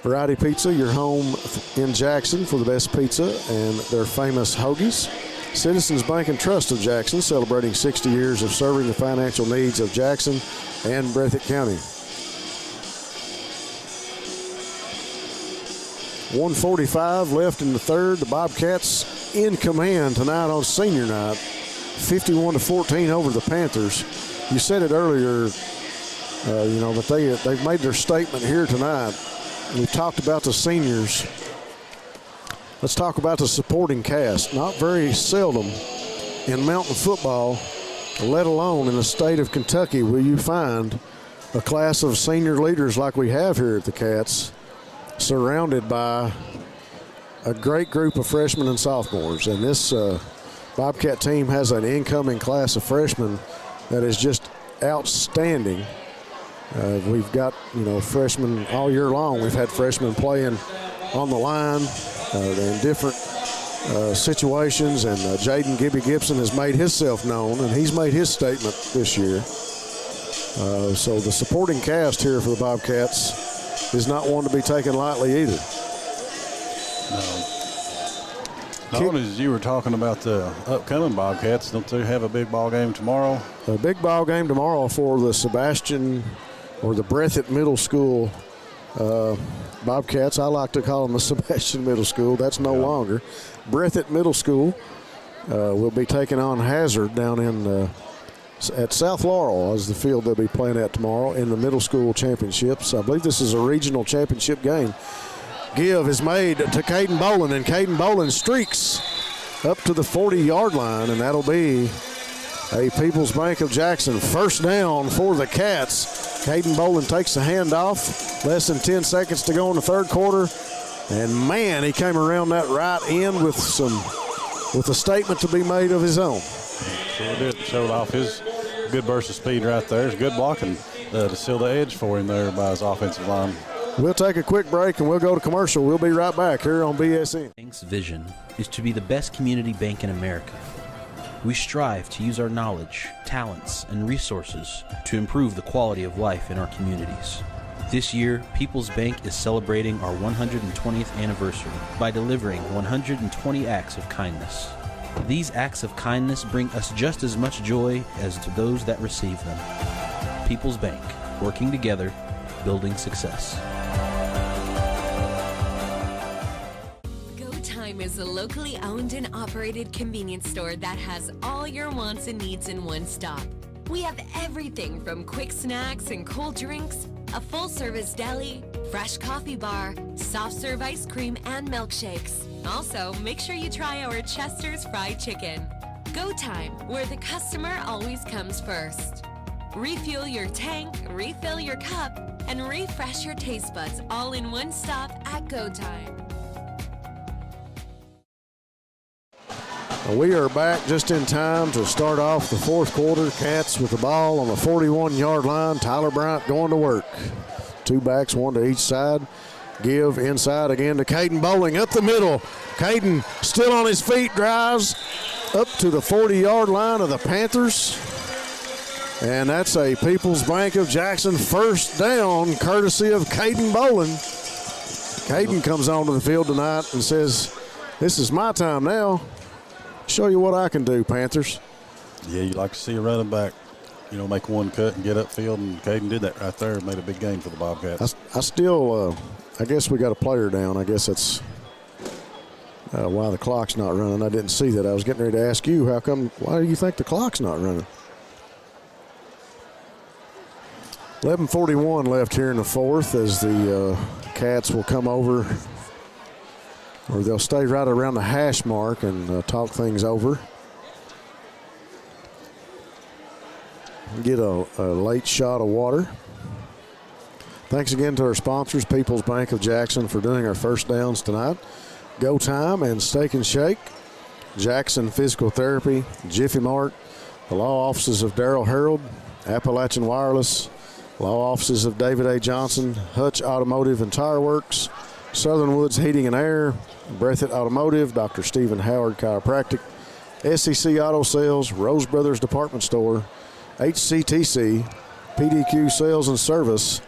Variety Pizza, your home in Jackson for the best pizza and their famous hoagies. Citizens Bank and Trust of Jackson, celebrating 60 years of serving the financial needs of Jackson and Breathitt County. 1:45 left in the third. The Bobcats in command tonight on senior night, 51-14 over the Panthers. You said it earlier, that they've made their statement here tonight. We've talked about the seniors. Let's talk about the supporting cast. Not very seldom in mountain football, let alone in the state of Kentucky, will you find a class of senior leaders like we have here at the Cats, surrounded by a great group of freshmen and sophomores. And this Bobcat team has an incoming class of freshmen that is just outstanding. We've got, freshmen all year long. We've had freshmen playing on the line in different situations, and Jaden Gibby Gibson has made himself known, and he's made his statement this year. So the supporting cast here for the Bobcats is not one to be taken lightly either. No. Not as you were talking about the upcoming Bobcats, don't they have a big ball game tomorrow? A big ball game tomorrow for the Breathitt Middle School Bobcats. I like to call them the Sebastian Middle School. That's no longer. Breathitt Middle School will be taking on Hazard down in at South Laurel as the field they'll be playing at tomorrow in the middle school championships. I believe this is a regional championship game. Give is made to Caden Boland, and Caden Boland streaks up to the 40-yard line, and that'll be a People's Bank of Jackson first down for the Cats. Caden Boland takes the handoff. Less than 10 seconds to go in the third quarter. And, man, he came around that right end with a statement to be made of his own. Sure did. Showed off his good burst of speed right there. It's good blocking to seal the edge for him there by his offensive line. We'll take a quick break and we'll go to commercial. We'll be right back here on BSN. Bank's vision is to be the best community bank in America. We strive to use our knowledge, talents, and resources to improve the quality of life in our communities. This year, People's Bank is celebrating our 120th anniversary by delivering 120 acts of kindness. These acts of kindness bring us just as much joy as to those that receive them. People's Bank, working together, building success. Is a locally owned and operated convenience store that has all your wants and needs in one stop. We have everything from quick snacks and cold drinks, a full-service deli, fresh coffee bar, soft-serve ice cream, and milkshakes. Also, make sure you try our Chester's Fried Chicken. Go Time, where the customer always comes first. Refuel your tank, refill your cup, and refresh your taste buds all in one stop at Go Time. We are back just in time to start off the fourth quarter. Cats with the ball on the 41-yard line. Tyler Bryant going to work. Two backs, one to each side. Give inside again to Caden Bowling up the middle. Caden still on his feet, drives up to the 40-yard line of the Panthers. And that's a People's Bank of Jackson first down, courtesy of Caden Bowling. Caden comes onto the field tonight and says, "This is my time now. Show you what I can do, Panthers." Yeah, you like to see a running back, make one cut and get upfield, and Caden did that right there. Made a big game for the Bobcats. I guess we got a player down. I guess that's why the clock's not running. I didn't see that. I was getting ready to ask you, why do you think the clock's not running? 11:41 left here in the fourth as the Cats will come over, or they'll stay right around the hash mark and talk things over. Get a late shot of water. Thanks again to our sponsors, People's Bank of Jackson, for doing our first downs tonight. Go Time and Steak and Shake, Jackson Physical Therapy, Jiffy Mart, the law offices of Darrell Harold, Appalachian Wireless, Law offices of David A. Johnson, Hutch Automotive and Tire Works, Southern Woods Heating and Air, Breathitt Automotive, Dr. Stephen Howard Chiropractic, SEC Auto Sales, Rose Brothers Department Store, HCTC, PDQ Sales and Service,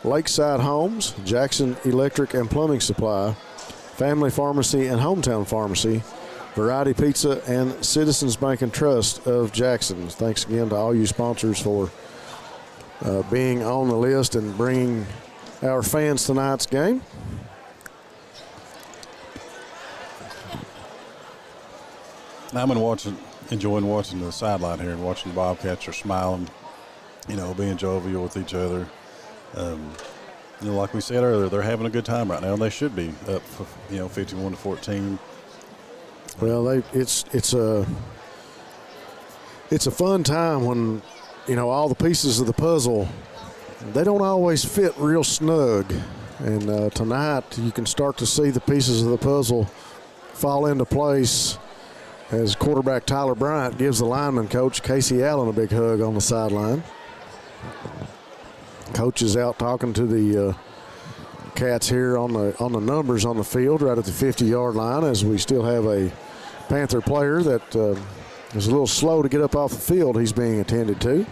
Lakeside Homes, Jackson Electric and Plumbing Supply, Family Pharmacy and Hometown Pharmacy, Variety Pizza, and Citizens Bank and Trust of Jackson. Thanks again to all you sponsors for being on the list and bringing our fans tonight's game. I've been enjoying watching the sideline here and watching the Bobcats are smiling, being jovial with each other. Like we said earlier, they're having a good time right now, and they should be up, 51-14. Well, it's a fun time when all the pieces of the puzzle, they don't always fit real snug, and tonight you can start to see the pieces of the puzzle fall into place as quarterback Tyler Bryant gives the lineman coach Casey Allen a big hug on the sideline. Coach is out talking to the Cats here on the numbers on the field right at the 50-yard line, as we still have a Panther player that is a little slow to get up off the field. He's being attended to.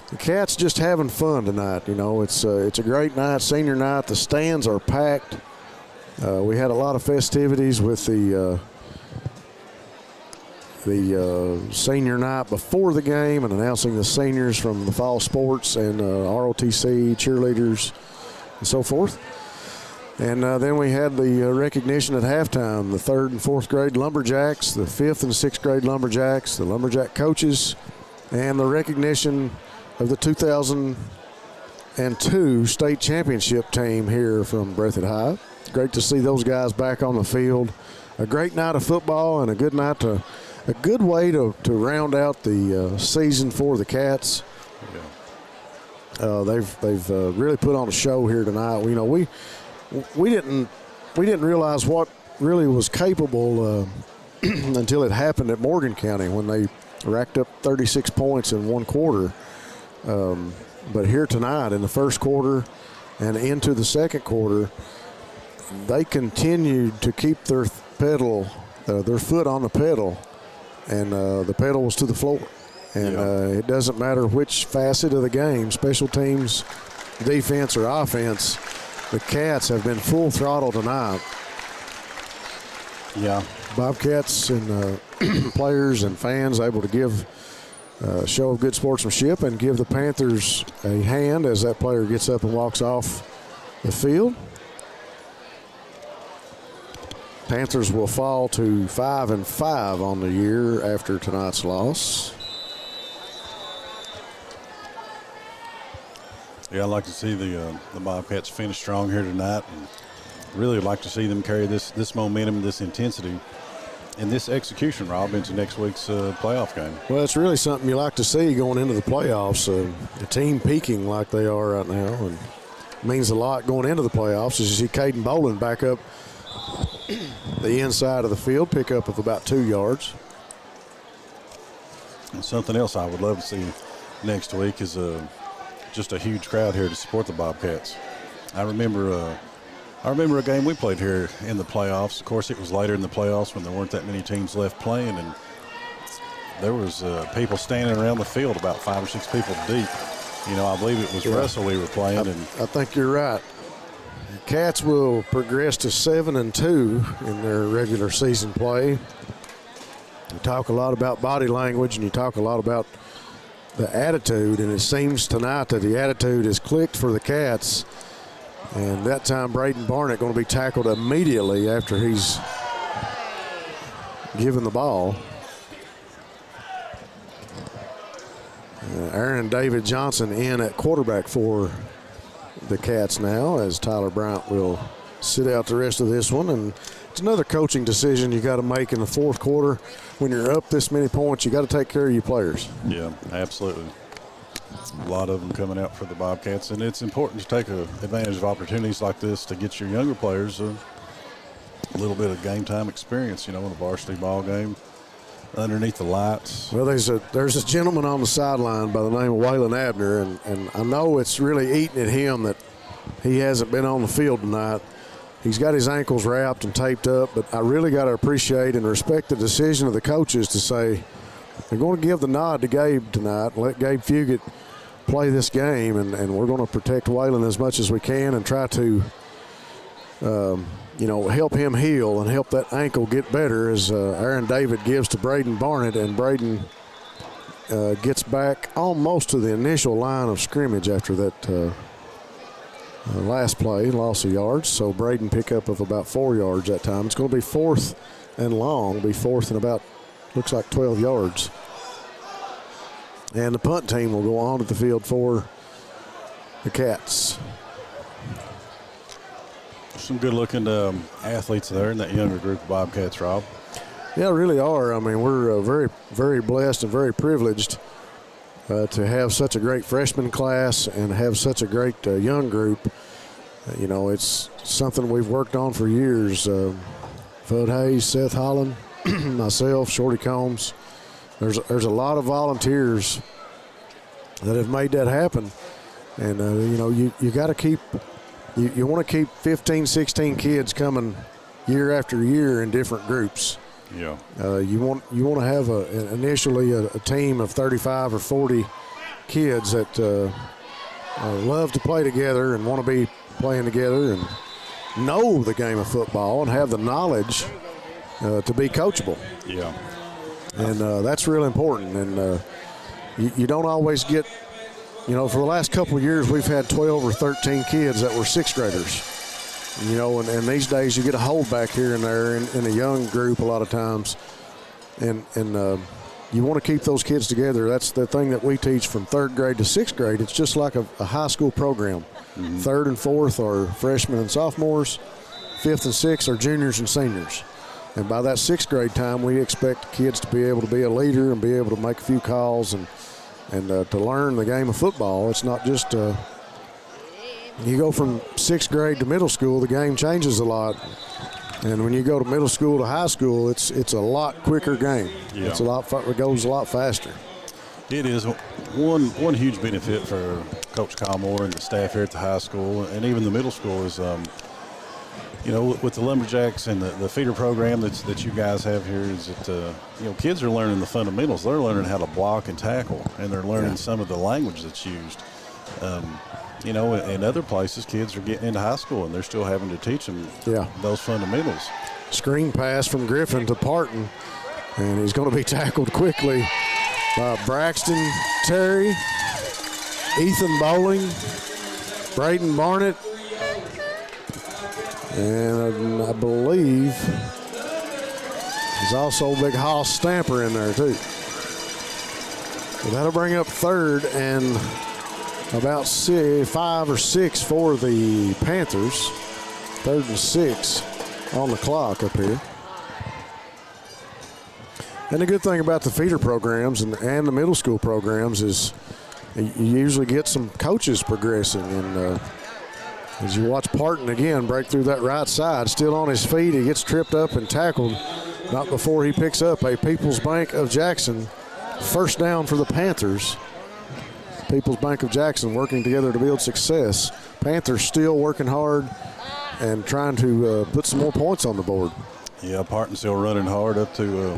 The Cats just having fun tonight. It's a great night, senior night. The stands are packed. We had a lot of festivities with the senior night before the game and announcing the seniors from the fall sports and ROTC, cheerleaders, and so forth. And then we had the recognition at halftime, the 3rd and 4th grade Lumberjacks, the 5th and 6th grade Lumberjacks, the Lumberjack coaches, and the recognition of the 2002 state championship team here from Breathitt High. Great to see those guys back on the field. A great night of football and a good way to round out the season for the Cats. They've really put on a show here tonight. We didn't realize what really was capable until it happened at Morgan County when they racked up 36 points in one quarter. But here tonight in the first quarter and into the second quarter, they continued to keep their foot on the pedal, and the pedal was to the floor. And it doesn't matter which facet of the game, special teams, defense, or offense, the Cats have been full throttle tonight. Yeah. Bobcats and players and fans able to give a show of good sportsmanship and give the Panthers a hand as that player gets up and walks off the field. Panthers will fall to 5-5 on the year after tonight's loss. Yeah, I'd like to see the Bobcats finish strong here tonight, and really would like to see them carry this momentum, this intensity, and this execution, Rob, into next week's playoff game. Well, it's really something you like to see going into the playoffs. The team peaking like they are right now, and it means a lot going into the playoffs. As you see Caden Boland back up the inside of the field, pick up of about 2 yards. And something else I would love to see next week is just a huge crowd here to support the Bobcats. I remember a game we played here in the playoffs. Of course, it was later in the playoffs when there weren't that many teams left playing, and there was people standing around the field, about 5 or 6 people deep. I believe it was Russell we were playing. I think you're right. The Cats will progress to 7-2 in their regular season play. You talk a lot about body language, and you talk a lot about the attitude, and it seems tonight that the attitude has clicked for the Cats. And that time, Braden Barnett going to be tackled immediately after he's given the ball. Aaron David Johnson in at quarterback for the Cats now, as Tyler Bryant will sit out the rest of this one. And it's another coaching decision you got to make in the fourth quarter. When you're up this many points, you got to take care of your players. Yeah, absolutely. A lot of them coming out for the Bobcats, and it's important to take advantage of opportunities like this to get your younger players a little bit of game time experience, in a varsity ball game. underneath the lights. Well, there's a gentleman on the sideline by the name of Waylon Abner, and I know it's really eating at him that he hasn't been on the field tonight. He's got his ankles wrapped and taped up, but I really got to appreciate and respect the decision of the coaches to say they're going to give the nod to Gabe tonight and let Gabe Fugit play this game, and we're going to protect Waylon as much as we can and try to help him heal and help that ankle get better as Aaron David gives to Braden Barnett, and Braden gets back almost to the initial line of scrimmage after that last play, loss of yards. So Braden pickup of about 4 yards that time. It's going to be 4th and long, be 4th and about, looks like 12 yards. And the punt team will go on to the field for the Cats. Some good-looking athletes there in that younger group of Bobcats, Rob. Yeah, really are. I mean, we're very, very blessed and very privileged to have such a great freshman class and have such a great young group. It's something we've worked on for years. Fudd Hayes, Seth Holland, myself, Shorty Combs. There's a lot of volunteers that have made that happen. And, you got to keep – you want to keep 15, 16 kids coming year after year in different groups. Yeah. You want to have initially a team of 35 or 40 kids that love to play together and want to be playing together and know the game of football and have the knowledge to be coachable. Yeah. And that's real important. And you don't always get, for the last couple of years we've had 12 or 13 kids that were 6th graders. And these days you get a holdback here and there in a young group a lot of times. And you want to keep those kids together. That's the thing that we teach from 3rd grade to 6th grade. It's just like a high school program. Mm-hmm. 3rd and 4th are freshmen and sophomores. 5th and 6th are juniors and seniors. And by that 6th grade time, we expect kids to be able to be a leader and be able to make a few calls and to learn the game of football. It's not just you go from 6th grade to middle school, the game changes a lot. And when you go to middle school to high school, it's a lot quicker game. Yeah. It goes a lot faster. It is. One huge benefit for Coach Kyle and the staff here at the high school and even the middle school is, with the Lumberjacks and the feeder program that you guys have here is that, kids are learning the fundamentals. They're learning how to block and tackle, and they're learning some of the language that's used. In other places, kids are getting into high school, and they're still having to teach them those fundamentals. Screen pass from Griffin to Parton, and he's going to be tackled quickly by Braxton Terry, Ethan Bowling, Braden Barnett, and I believe there's also a big Hoss Stamper in there, too. So that'll bring up 3rd and about 5 or 6 for the Panthers. 3rd and 6 on the clock up here. And the good thing about the feeder programs and the middle school programs is you usually get some coaches progressing. And as you watch Parton again break through that right side, still on his feet, he gets tripped up and tackled not before he picks up a People's Bank of Jackson first down for the Panthers. People's Bank of Jackson working together to build success. Panthers still working hard and trying to put some more points on the board. Yeah, Parton still running hard up to,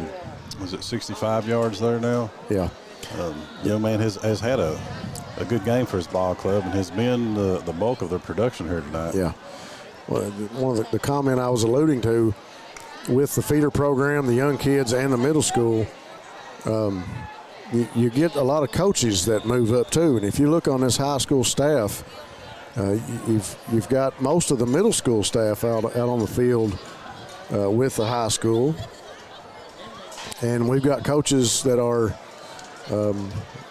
65 yards there now? Yeah. Young man has had a good game for his ball club and has been the bulk of their production here tonight. Yeah. Well, one of the comment I was alluding to with the feeder program, the young kids and the middle school, you get a lot of coaches that move up too. And if you look on this high school staff, you've got most of the middle school staff out on the field with the high school. And we've got coaches that are,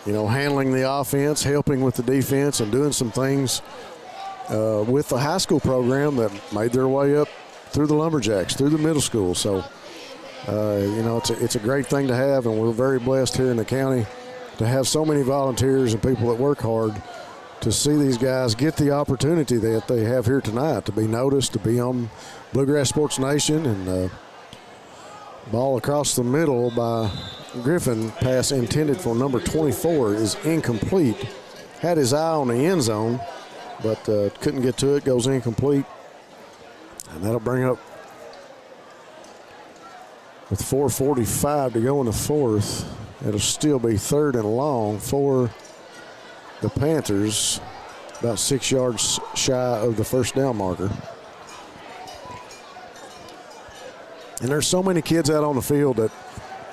handling the offense, helping with the defense, and doing some things with the high school program that made their way up through the Lumberjacks, through the middle school. So, it's a great thing to have, and we're very blessed here in the county to have so many volunteers and people that work hard to see these guys get the opportunity that they have here tonight to be noticed, to be on Bluegrass Sports Nation, and Ball across the middle by Griffin. Pass intended for number 24 is incomplete. Had his eye on the end zone, but couldn't get to it. Goes incomplete. And that'll bring up, with 4:45 to go in the fourth, it'll still be 3rd and long for the Panthers, about 6 yards shy of the first down marker. And there's so many kids out on the field that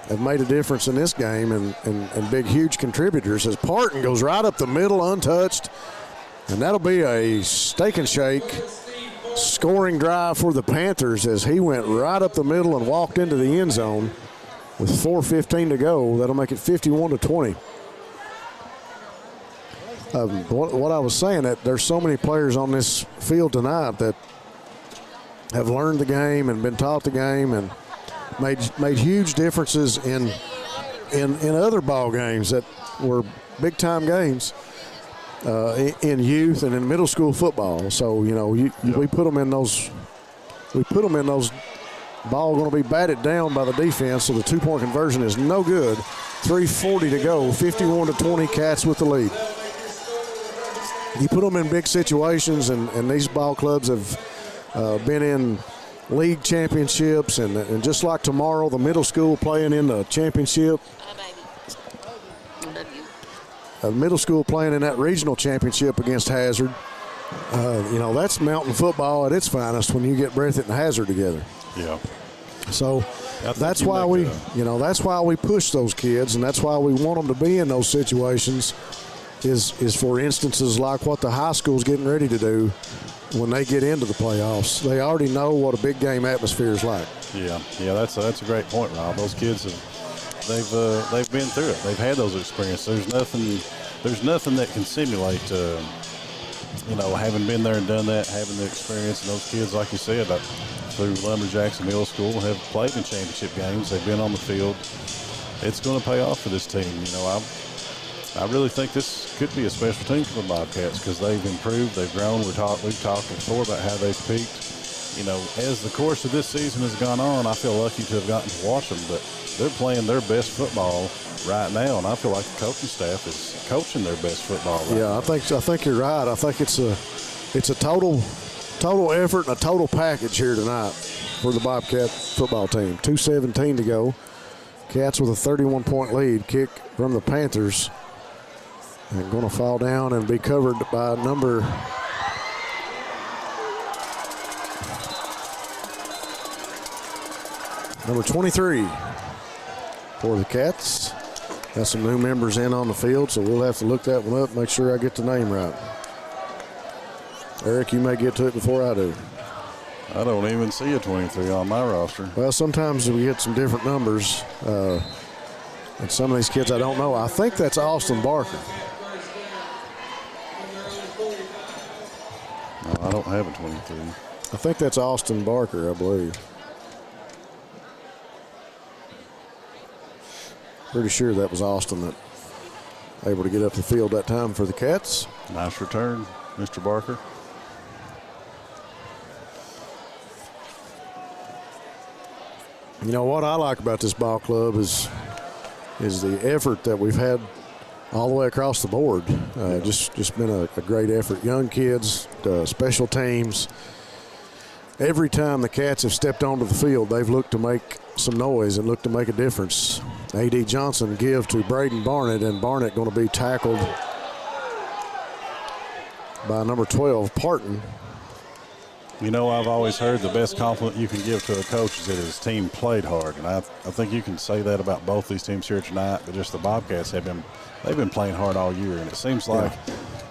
have made a difference in this game and big, huge contributors, as Parton goes right up the middle untouched. And that'll be a steak and shake scoring drive for the Panthers as he went right up the middle and walked into the end zone with 4:15 to go. That'll make it 51-20. What I was saying, that there's so many players on this field tonight that have learned the game and been taught the game and made huge differences in other ball games that were big time games in youth and in middle school football. So we put them in those. We put them in those. Ball going to be batted down by the defense, so the 2-point conversion is no good. 3:40 to go, 51-20. Cats with the lead. You put them in big situations, and these ball clubs have been in league championships, and just like tomorrow, the middle school playing in the championship. Middle school playing in that regional championship against Hazard. That's mountain football at its finest when you get Breathitt and Hazard together. Yeah. So that's why that's why we push those kids, and that's why we want them to be in those situations. Is for instances like what the high school's getting ready to do when they get into the playoffs. They already know what a big game atmosphere is like. Yeah, that's a great point, Rob. Those kids they've been through it. They've had those experiences. There's nothing that can simulate having been there and done that, having the experience. And those kids, like you said, through Lumberjacks and Middle School, have played in championship games. They've been on the field. It's going to pay off for this team. I really think this could be a special team for the Bobcats because they've improved, they've grown. We've talked before about how they've peaked. As the course of this season has gone on, I feel lucky to have gotten to watch them, but they're playing their best football right now, and I feel like the coaching staff is coaching their best football right now. I think you're right. I think it's a total effort and a total package here tonight for the Bobcat football team. 2:17 to go. Cats with a 31-point lead. Kick from the Panthers. And going to fall down and be covered by number 23 for the Cats. Got some new members in on the field, so we'll have to look that one up, make sure I get the name right. Eric, you may get to it before I do. I don't even see a 23 on my roster. Well, sometimes we get some different numbers. And some of these kids I don't know. I think that's Austin Barker. No, I don't have a 23. I think that's Austin Barker, I believe. Pretty sure that was Austin that able to get up the field that time for the Cats. Nice return, Mr. Barker. What I like about this ball club is the effort that we've had all the way across the board. Just been a great effort. Young kids, special teams. Every time the Cats have stepped onto the field, they've looked to make some noise and looked to make a difference. A.D. Johnson give to Braden Barnett, and Barnett going to be tackled by number 12, Parton. I've always heard the best compliment you can give to a coach is that his team played hard, and I think you can say that about both these teams here tonight. But just the Bobcats they've been playing hard all year, and it seems like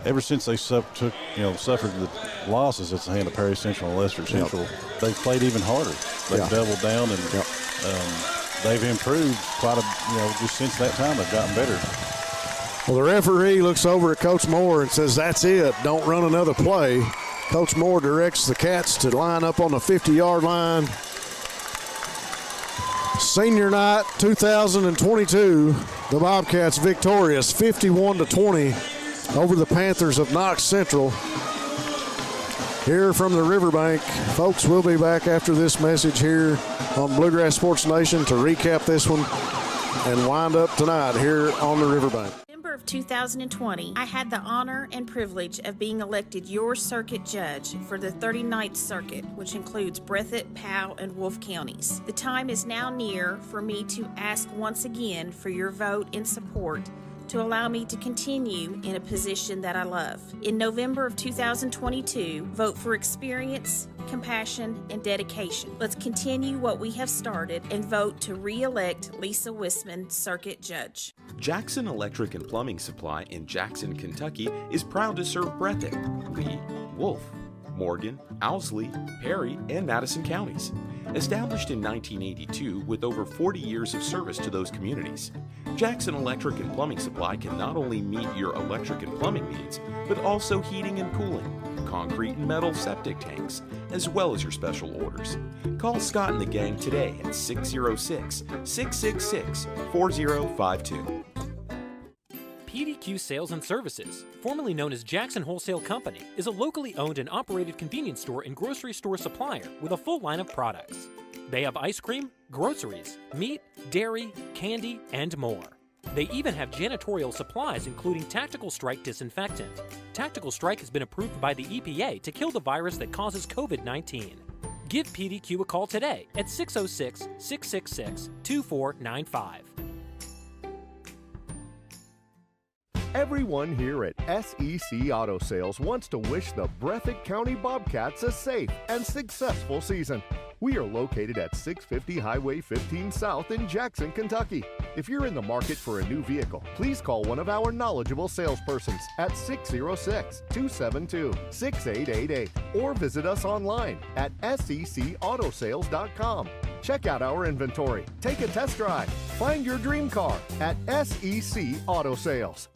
ever since they suffered the losses at the hand of Perry Central and Lester Central, they've played even harder. They've doubled down, and they've improved quite just since that time. They've gotten better. Well, the referee looks over at Coach Moore and says, "That's it. Don't run another play." Coach Moore directs the Cats to line up on the 50-yard line. Senior night 2022, the Bobcats victorious 51-20 over the Panthers of Knox Central. here from the RiverBank. Folks, we'll be back after this message here on Bluegrass Sports Nation to recap this one and wind up tonight here on the RiverBank. Of 2020, I had the honor and privilege of being elected your circuit judge for the 39th Circuit, which includes Breathitt, Powell, and Wolfe counties. The time is now near for me to ask once again for your vote in support to allow me to continue in a position that I love. In November of 2022, vote for experience, compassion, and dedication. Let's continue what we have started and vote to re-elect Lisa Wisman, Circuit Judge. Jackson Electric and Plumbing Supply in Jackson, Kentucky is proud to serve Breathitt, Lee, Wolfe, Morgan, Owsley, Perry, and Madison counties. Established in 1982 with over 40 years of service to those communities, Jackson Electric and Plumbing Supply can not only meet your electric and plumbing needs, but also heating and cooling, concrete and metal septic tanks, as well as your special orders. Call Scott and the gang today at 606-666-4052. PDQ Sales and Services, formerly known as Jackson Wholesale Company, is a locally owned and operated convenience store and grocery store supplier with a full line of products. They have ice cream, groceries, meat, dairy, candy, and more. They even have janitorial supplies including Tactical Strike disinfectant. Tactical Strike has been approved by the EPA to kill the virus that causes COVID-19. Give PDQ a call today at 606-666-2495. Everyone here at SEC Auto Sales wants to wish the Breathitt County Bobcats a safe and successful season. We are located at 650 Highway 15 South in Jackson, Kentucky. If you're in the market for a new vehicle, please call one of our knowledgeable salespersons at 606-272-6888 or visit us online at secautosales.com. Check out our inventory, take a test drive, find your dream car at SEC Auto Sales.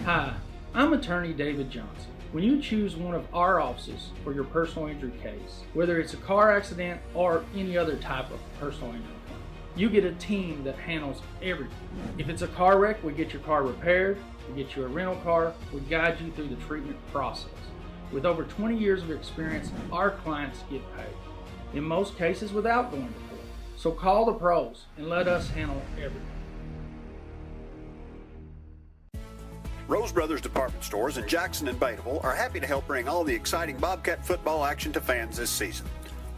Hi, I'm attorney David Johnson. When you choose one of our offices for your personal injury case, whether it's a car accident or any other type of personal injury claim, you get a team that handles everything. If it's a car wreck, we get your car repaired, we get you a rental car, we guide you through the treatment process. With over 20 years of experience, our clients get paid, in most cases without going to court. So call the pros and let us handle everything. Rose Brothers Department Stores in Jackson and Bateville are happy to help bring all the exciting Bobcat football action to fans this season.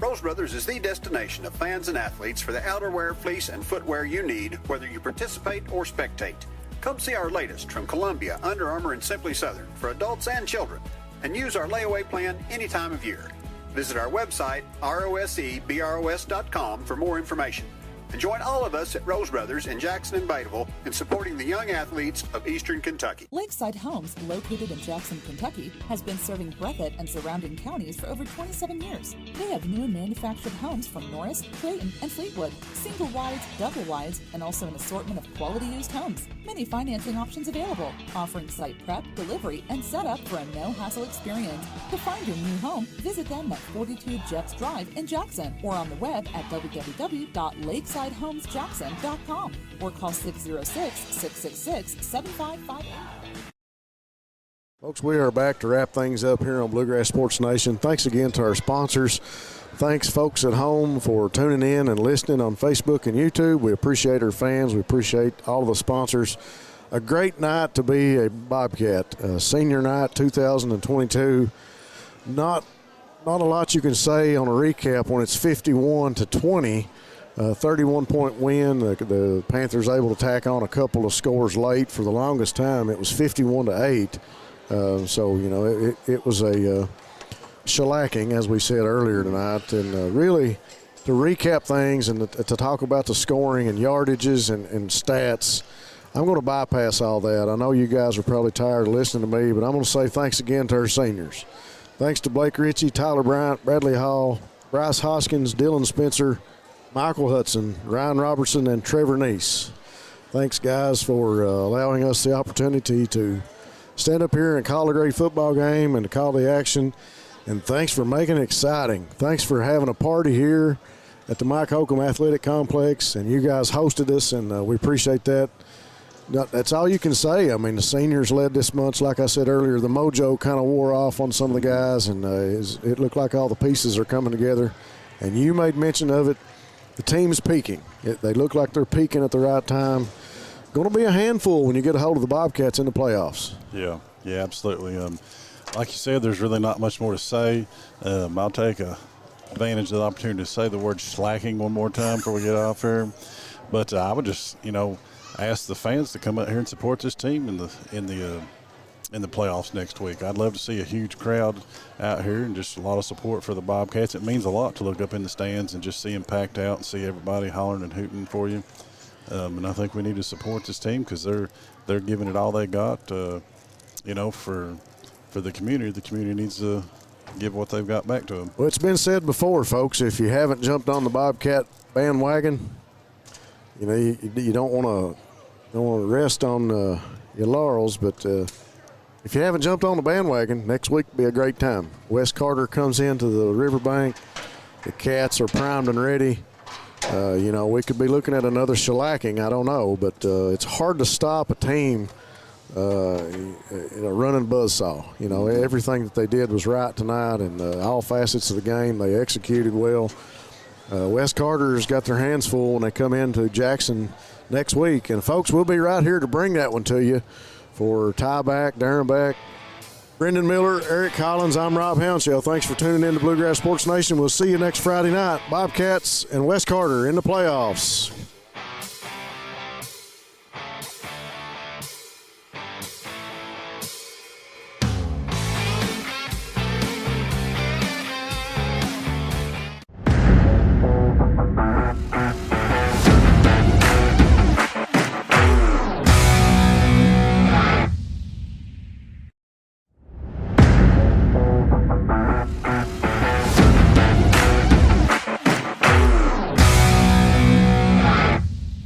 Rose Brothers is the destination of fans and athletes for the outerwear, fleece, and footwear you need, whether you participate or spectate. Come see our latest from Columbia, Under Armour, and Simply Southern for adults and children, and use our layaway plan any time of year. Visit our website, rosebros.com, for more information. And join all of us at Rose Brothers in Jackson and Bateville in supporting the young athletes of Eastern Kentucky. Lakeside Homes, located in Jackson, Kentucky, has been serving Breathitt and surrounding counties for over 27 years. They have new and manufactured homes from Norris, Clayton, and Fleetwood, single wides, double wides, and also an assortment of quality used homes. Many financing options available, offering site prep, delivery, and setup for a no-hassle experience. To find your new home, visit them at 42 Jets Drive in Jackson or on the web at www.lakesidehomesjackson.com or call 606-666-7558. Folks, we are back to wrap things up here on Bluegrass Sports Nation. Thanks again to our sponsors. Thanks, folks at home, for tuning in and listening on Facebook and YouTube. We appreciate our fans. We appreciate all of the sponsors. A great night to be a Bobcat. Senior night 2022. Not a lot you can say on a recap when it's 51-20. 31-point win. The Panthers able to tack on a couple of scores late. For the longest time, it was 51-8. So, you know, it was a shellacking, as we said earlier tonight. And really, to recap things and to talk about the scoring and yardages and stats, I'm going to bypass all that. I know you guys are probably tired of listening to me, but I'm going to say thanks again to our seniors. Thanks to Blake Ritchie, Tyler Bryant, Bradley Hall, Bryce Hoskins, Dylan Spencer, Michael Hudson, Ryan Robertson, and Trevor Neese. Thanks, guys, for allowing us the opportunity to stand up here and call a great football game and to call the action. And thanks for making it exciting. Thanks for having a party here at the Mike Holcomb Athletic Complex. And you guys hosted us, and we appreciate that. that's all you can say. I mean, the seniors led this much. Like I said earlier, the mojo kind of wore off on some of the guys, and it looked like all the pieces are coming together. And you made mention of it. The team's peaking. They look like they're peaking at the right time. Going to be a handful when you get a hold of the Bobcats in the playoffs. Yeah, absolutely. Like you said, there's really not much more to say. I'll take advantage of the opportunity to say the word slacking one more time before we get off here. But I would just, ask the fans to come out here and support this team in the playoffs next week. I'd love to see a huge crowd out here and just a lot of support for the Bobcats. It means a lot to look up in the stands and just see them packed out and see everybody hollering and hooting for you. And I think we need to support this team because they're giving it all they got, for the community. The community needs to give what they've got back to them. Well, it's been said before, folks, if you haven't jumped on the Bobcat bandwagon, you don't want to rest on your laurels, but if you haven't jumped on the bandwagon, next week will be a great time. Wes Carter comes into the RiverBank. The Cats are primed and ready. We could be looking at another shellacking. I don't know, but it's hard to stop a team running buzzsaw. Everything that they did was right tonight, and all facets of the game they executed well. Wes Carter's got their hands full when they come into Jackson next week. And, folks, we'll be right here to bring that one to you. For Ty Back, Darren Beck, Brendan Miller, Eric Collins, I'm Rob Hounshell. Thanks for tuning in to Bluegrass Sports Nation. We'll see you next Friday night. Bobcats and Wes Carter in the playoffs.